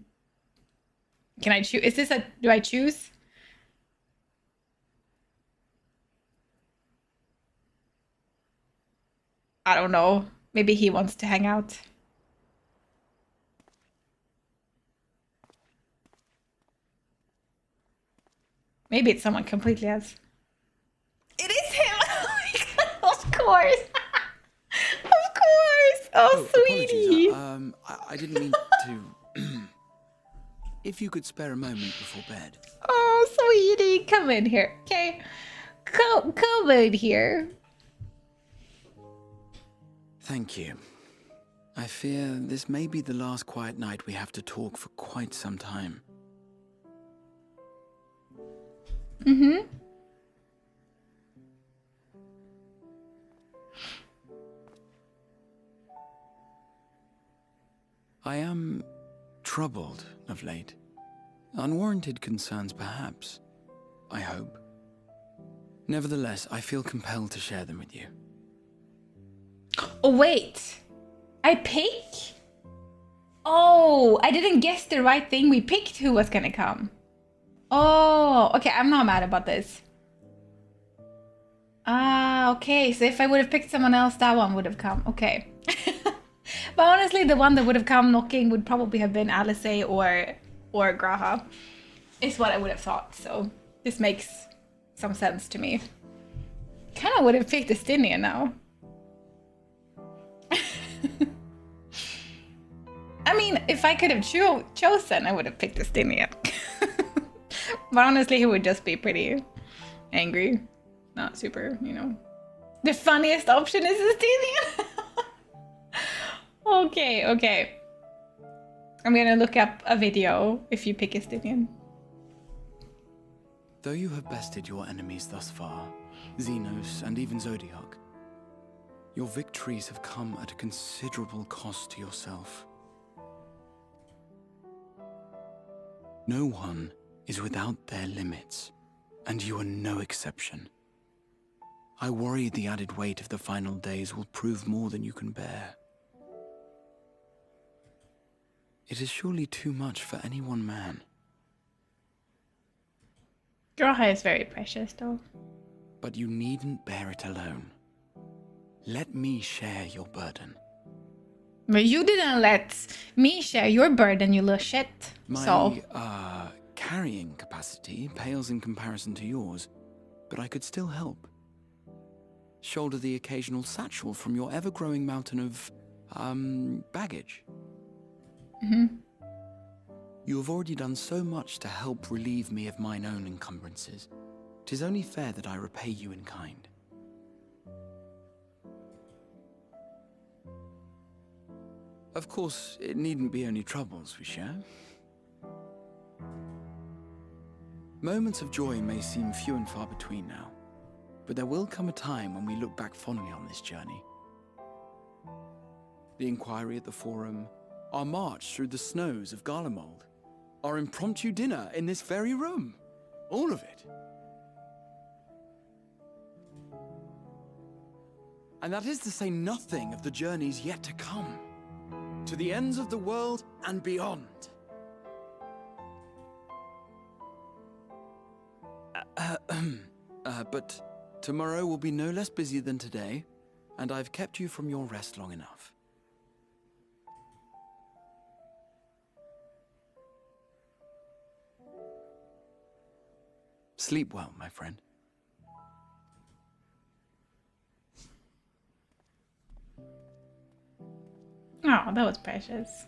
Can I choose? Is this a... Do I choose? I don't know. Maybe he wants to hang out. Maybe it's someone completely else. It is him! Oh my god, of course! Of course! Oh, sweetie! Apologies. I didn't mean to... If you could spare a moment before bed. Oh, sweetie, come in here, okay? Come in here. Thank you. I fear this may be the last quiet night we have to talk for quite some time. Mm-hmm. I am troubled of late. Unwarranted concerns, perhaps. I hope. Nevertheless, I feel compelled to share them with you. Oh, wait. I pick? Oh, I didn't guess the right thing. We picked who was gonna come. Oh, okay. I'm not mad about this. Ah, okay. So if I would have picked someone else, that one would have come. Okay. But honestly, the one that would have come knocking would probably have been Alice or Graha. Is what I would have thought. So this makes some sense to me. Kind of would have picked Estinia now. I mean, if I could have chosen, I would have picked Estinia. But honestly, he would just be pretty angry. Not super, you know. The funniest option is Estinia. Okay, okay. I'm gonna look up a video if you pick Estinian. Though you have bested your enemies thus far, Xenos and even Zodiac, your victories have come at a considerable cost to yourself. No one is without their limits, and you are no exception. I worry the added weight of the final days will prove more than you can bear. It is surely too much for any one man. Graha is very precious, though. But you needn't bear it alone. Let me share your burden. But you didn't let me share your burden, you little shit. My, carrying capacity pales in comparison to yours, but I could still help. Shoulder the occasional satchel from your ever-growing mountain of, baggage. Mm-hmm. You have already done so much to help relieve me of mine own encumbrances. 'Tis only fair that I repay you in kind. Of course, it needn't be only troubles we share. Moments of joy may seem few and far between now, but there will come a time when we look back fondly on this journey. The inquiry at the Forum, our march through the snows of Garlemald, our impromptu dinner in this very room. All of it. And that is to say nothing of the journeys yet to come, to the ends of the world and beyond. But tomorrow will be no less busy than today, and I've kept you from your rest long enough. Sleep well, my friend. Oh, that was precious.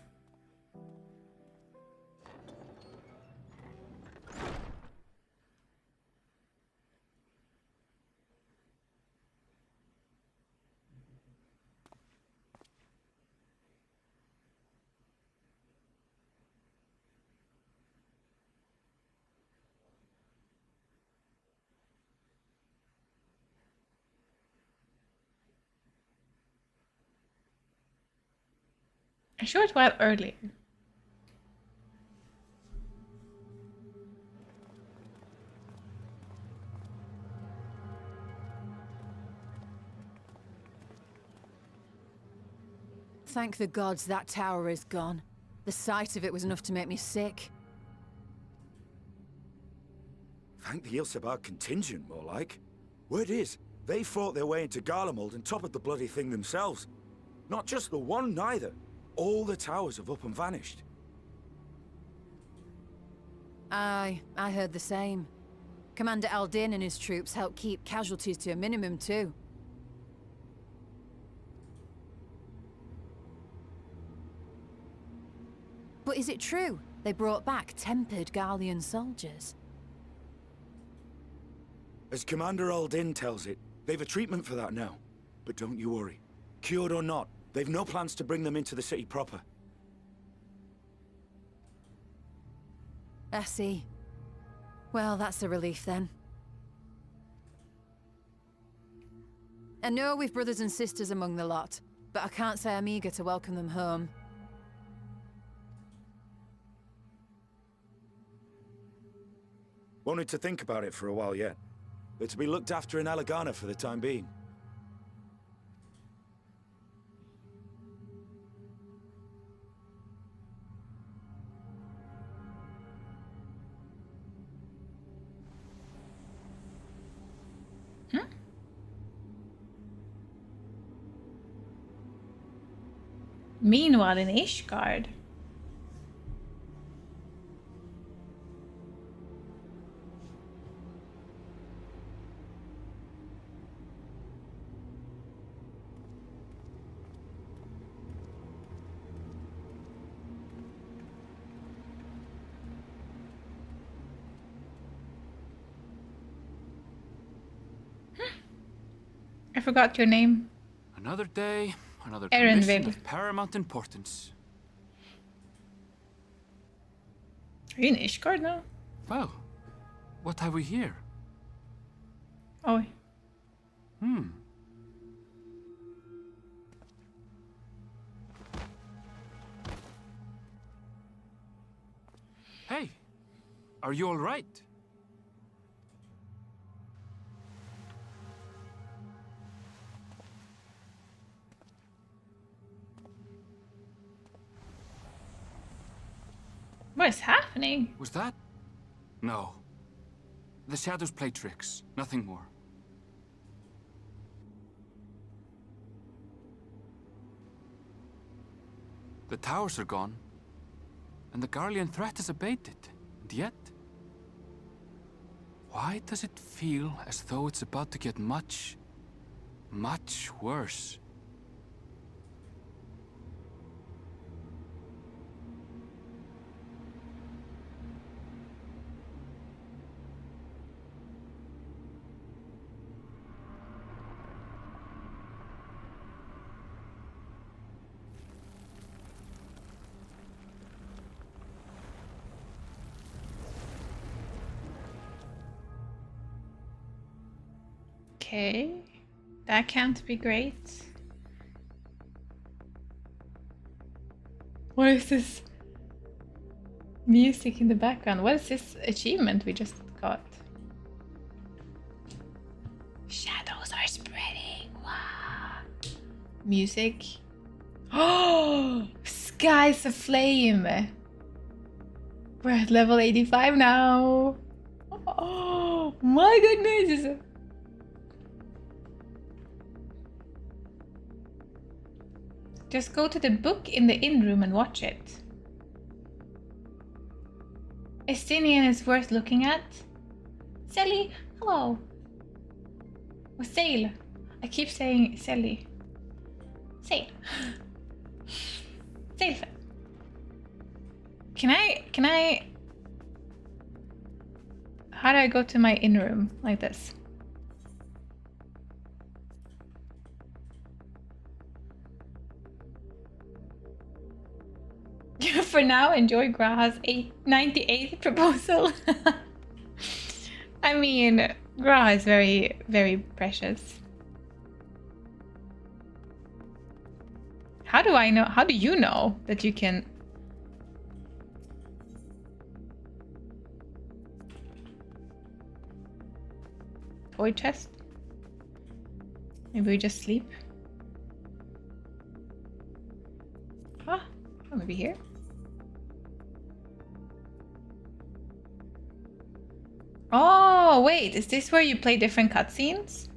A short while earlier. Thank the gods that tower is gone. The sight of it was enough to make me sick. Thank the Ilsebar contingent, more like. Word is, they fought their way into Garlemald and toppled the bloody thing themselves. Not just the one, neither. All the towers have up and vanished. Aye, I heard the same. Commander Aldin and his troops helped keep casualties to a minimum, too. But is it true they brought back tempered Garlean soldiers? As Commander Aldin tells it, they've a treatment for that now. But don't you worry. Cured or not, they've no plans to bring them into the city proper. I see. Well, that's a relief then. I know we've brothers and sisters among the lot, but I can't say I'm eager to welcome them home. Won't need to think about it for a while yet. They're to be looked after in Alagana for the time being. Meanwhile in Ishgard. I forgot your name. Another day, another Erenville. commission of paramount importance. Are you in Ishgard now? Well, what have we here? Oh. Hey, are you all right? What is happening? Was that? No. The shadows play tricks, nothing more. The towers are gone, and the Garlean threat is abated. And yet, why does it feel as though it's about to get much, much worse? Okay, that can't be great. What is this music in the background? What is this achievement we just got? Shadows are spreading. Wow. Music. Oh, skies aflame. We're at level 85 now. Oh my goodness. Just go to the book in the inn room and watch it. Estinian is worth looking at. Sally, hello. Or Sail. I keep saying Sally. Sail. Sail. Can I... How do I go to my inn room? Like this. For now, enjoy Graha's 98th proposal. I mean, Graha is very, very precious. How do I know? How do you know that you can... Toy chest? Maybe we just sleep? Ah, oh, maybe here? Oh, wait, is this where you play different cutscenes?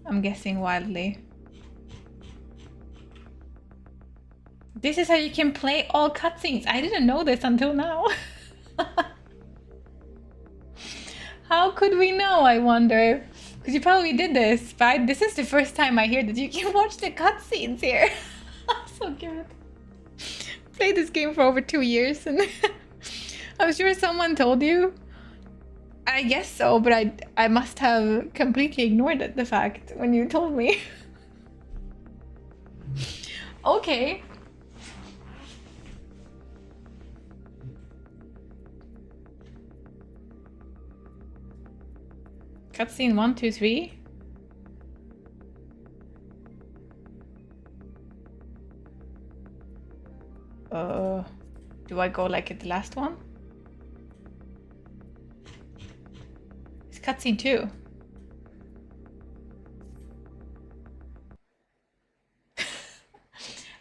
I'm guessing wildly. This is how you can play all cutscenes. I didn't know this until now. How could we know, I wonder? Because you probably did this, but this is the first time I hear that you can watch the cutscenes here. So good. Played this game for over 2 years and I'm sure someone told you. I guess so, but I must have completely ignored it, the fact when you told me. Okay. Cutscene 1, 2, 3. Do I go like at the last one? It's cutscene 2.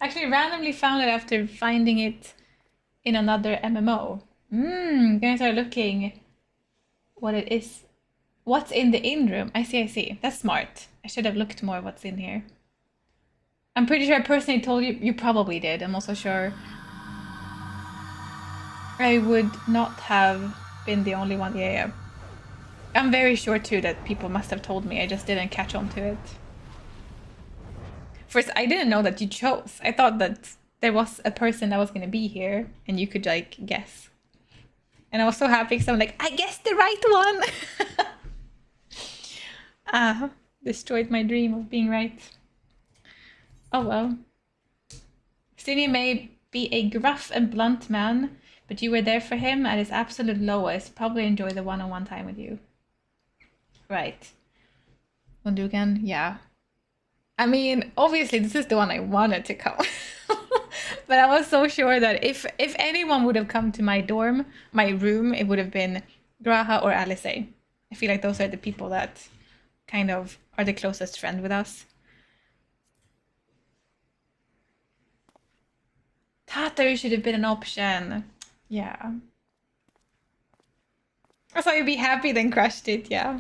Actually, randomly found it after finding it in another MMO. Gonna start looking what it is. What's in the in room? I see, I see. That's smart. I should have looked more what's in here. I'm pretty sure I personally told you. You probably did. I'm also sure I would not have been the only one. Yeah, yeah. I'm very sure too that people must have told me. I just didn't catch on to it. First, I didn't know that you chose. I thought that there was a person that was going to be here and you could like guess. And I was so happy because I'm like, I guessed the right one. Destroyed my dream of being right. Oh well. Stevie may be a gruff and blunt man, but you were there for him at his absolute lowest. Probably enjoy the one-on-one time with you. Right. Undugan, yeah. I mean, obviously this is the one I wanted to come. But I was so sure that if anyone would have come to my dorm, my room, it would have been Graha or Alice. I feel like those are the people that kind of are the closest friend with us. Tatar should have been an option. Yeah. I thought you'd be happy then crushed it, yeah.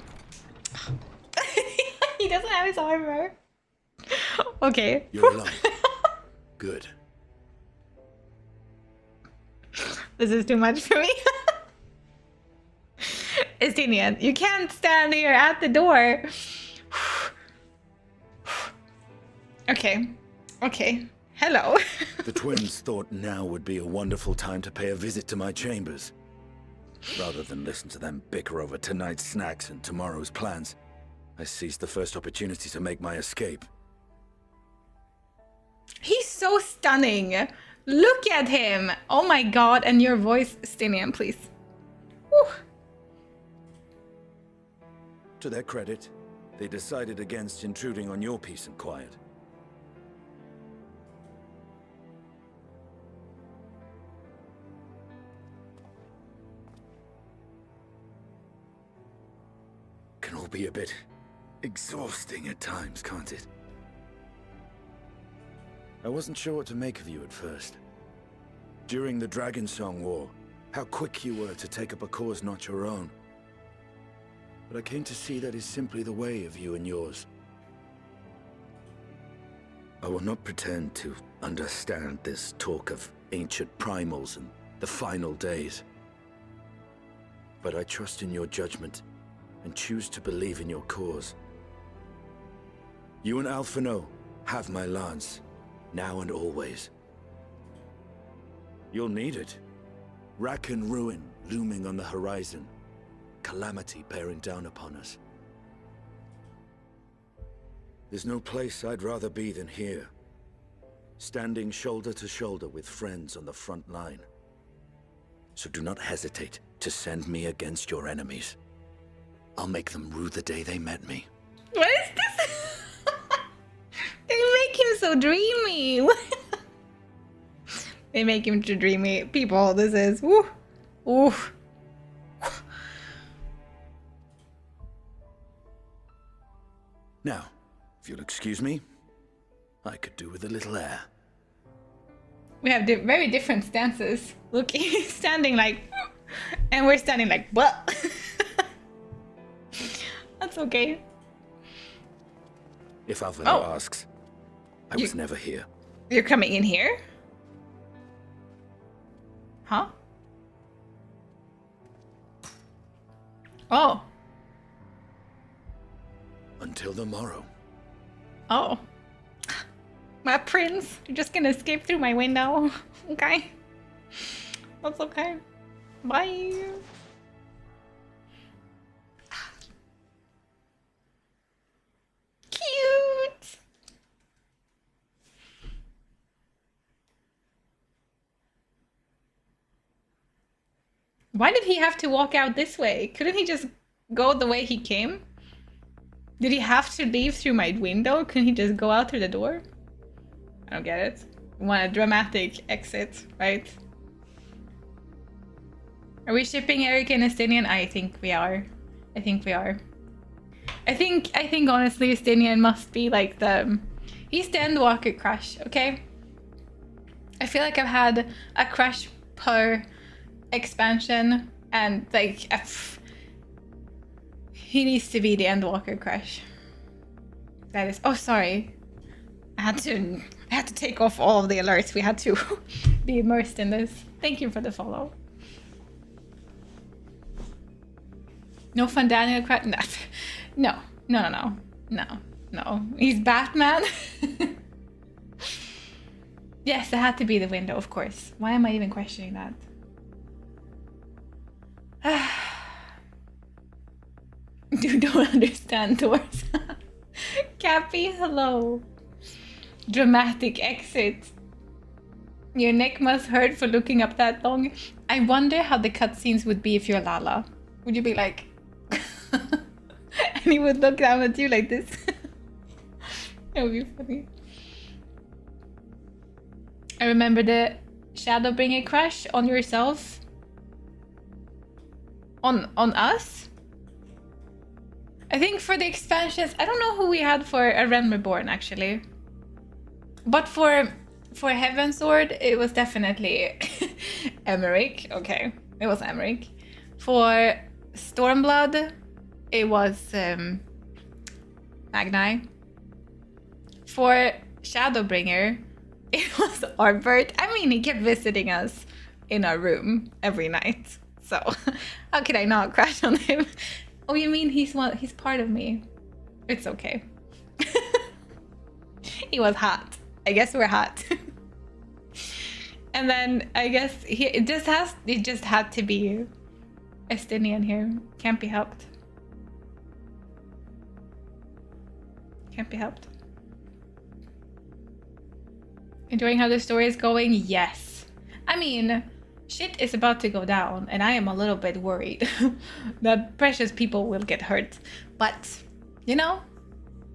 He doesn't have his armor. Okay. You're alone. Good. This is too much for me. Estinian, you can't stand here at the door. Okay. Okay. Hello. The twins thought now would be a wonderful time to pay a visit to my chambers. Rather than listen to them bicker over tonight's snacks and tomorrow's plans, I seized the first opportunity to make my escape. He's so stunning. Look at him. Oh my god. And your voice, Stinian, please. Whew. To their credit, they decided against intruding on your peace and quiet. Can all be a bit exhausting at times, can't it? I wasn't sure what to make of you at first. During the Dragon Song War, how quick you were to take up a cause not your own. But I came to see that is simply the way of you and yours. I will not pretend to understand this talk of ancient primals and the final days. But I trust in your judgment and choose to believe in your cause. You and Alphino have my lance, now and always. You'll need it. Rack and ruin looming on the horizon. Calamity bearing down upon us. There's no place I'd rather be than here. Standing shoulder to shoulder with friends on the front line. So do not hesitate to send me against your enemies. I'll make them rue the day they met me. What is this? They make him so dreamy. They make him too dreamy. People, this is... Woo. Ooh. Now, if you'll excuse me, I could do with a little air. We have very different stances. Look, he's standing like... And we're standing like, what? That's okay. If Alvaro asks, I was never here. You're coming in here? Huh? Oh. Until the morrow. Oh. My prince, you're just gonna escape through my window. Okay. That's okay. Bye. Cute. Why did he have to walk out this way? Couldn't he just go the way he came? Did he have to leave through my window? Couldn't he just go out through the door? I don't get it. We want a dramatic exit, right? Are we shipping Eric and Estinian? I think we are. I think we are. I think honestly Estinian must be like he's the Endwalker crush, okay? I feel like I've had a crush per expansion and like he needs to be the Endwalker crush. That is sorry. I had to take off all of the alerts. We had to be immersed in this. Thank you for the follow. No fun Daniel crush? No. No. He's Batman. Yes, it had to be the window, of course. Why am I even questioning that? You don't understand doors. Cappy, hello. Dramatic exit. Your neck must hurt for looking up that long. I wonder how the cutscenes would be if you're Lala. Would you be like... and he would look down at you like this? That would be funny. I remember the Shadowbringer crush on yourself. On us? I think for the expansions, I don't know who we had for A Realm Reborn actually. But for Heavensward, it was definitely Emmerich. Okay, it was Emmerich. For Stormblood, it was Magni. For Shadowbringer, it was Arbert. I mean, he kept visiting us in our room every night. So how could I not crush on him? Oh, you mean he's part of me? It's okay. He was hot. I guess we're hot. And then I guess it just had to be Estinian here. Can't be helped. Can't be helped. Enjoying how the story is going? Yes. I mean, shit is about to go down and I am a little bit worried that precious people will get hurt. But, you know,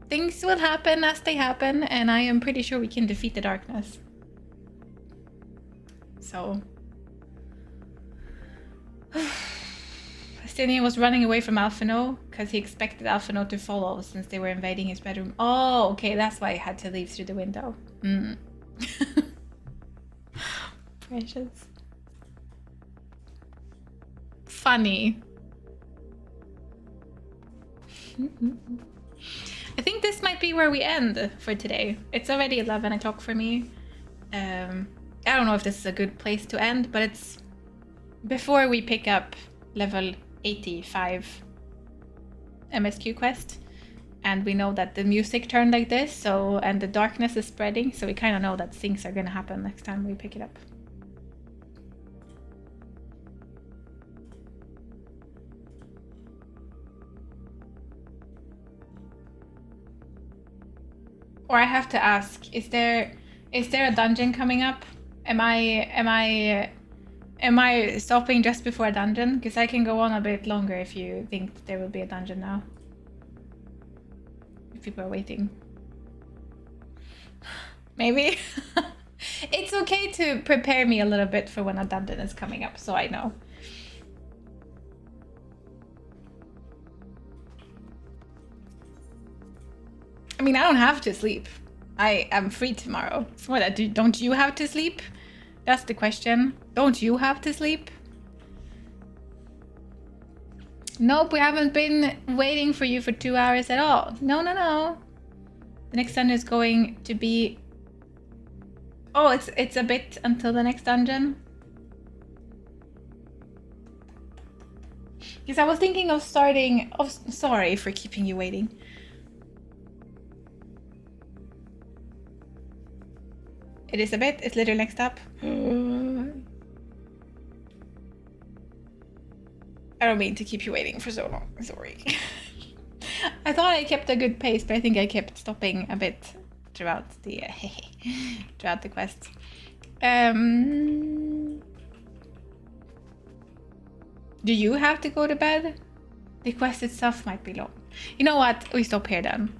things will happen as they happen and I am pretty sure we can defeat the darkness. So... Estinian was running away from Alphino because he expected Alphino to follow since they were invading his bedroom. Oh, okay, that's why he had to leave through the window. Precious. Funny. I think this might be where we end for today. It's already 11 o'clock for me. I don't know if this is a good place to end, but it's before we pick up level 85 MSQ quest. And we know that the music turned like this, so and the darkness is spreading, so we kind of know that things are gonna happen next time we pick it up. Or I have to ask, is there a dungeon coming up? Am I stopping just before a dungeon? Because I can go on a bit longer if you think there will be a dungeon now. People are waiting. Maybe. It's okay to prepare me a little bit for when a dungeon is coming up, so I know. I mean, I don't have to sleep. I am free tomorrow. It's more that, don't you have to sleep? That's the question. Don't you have to sleep? Nope, we haven't been waiting for you for 2 hours at all. No. The next dungeon is going to be... Oh, it's a bit until the next dungeon. Because I was thinking of starting... Oh, sorry for keeping you waiting. It is a bit. It's literally next up. I don't mean to keep you waiting for so long. Sorry. I thought I kept a good pace, but I think I kept stopping a bit throughout the quest. Do you have to go to bed? The quest itself might be long. You know what? We stop here then.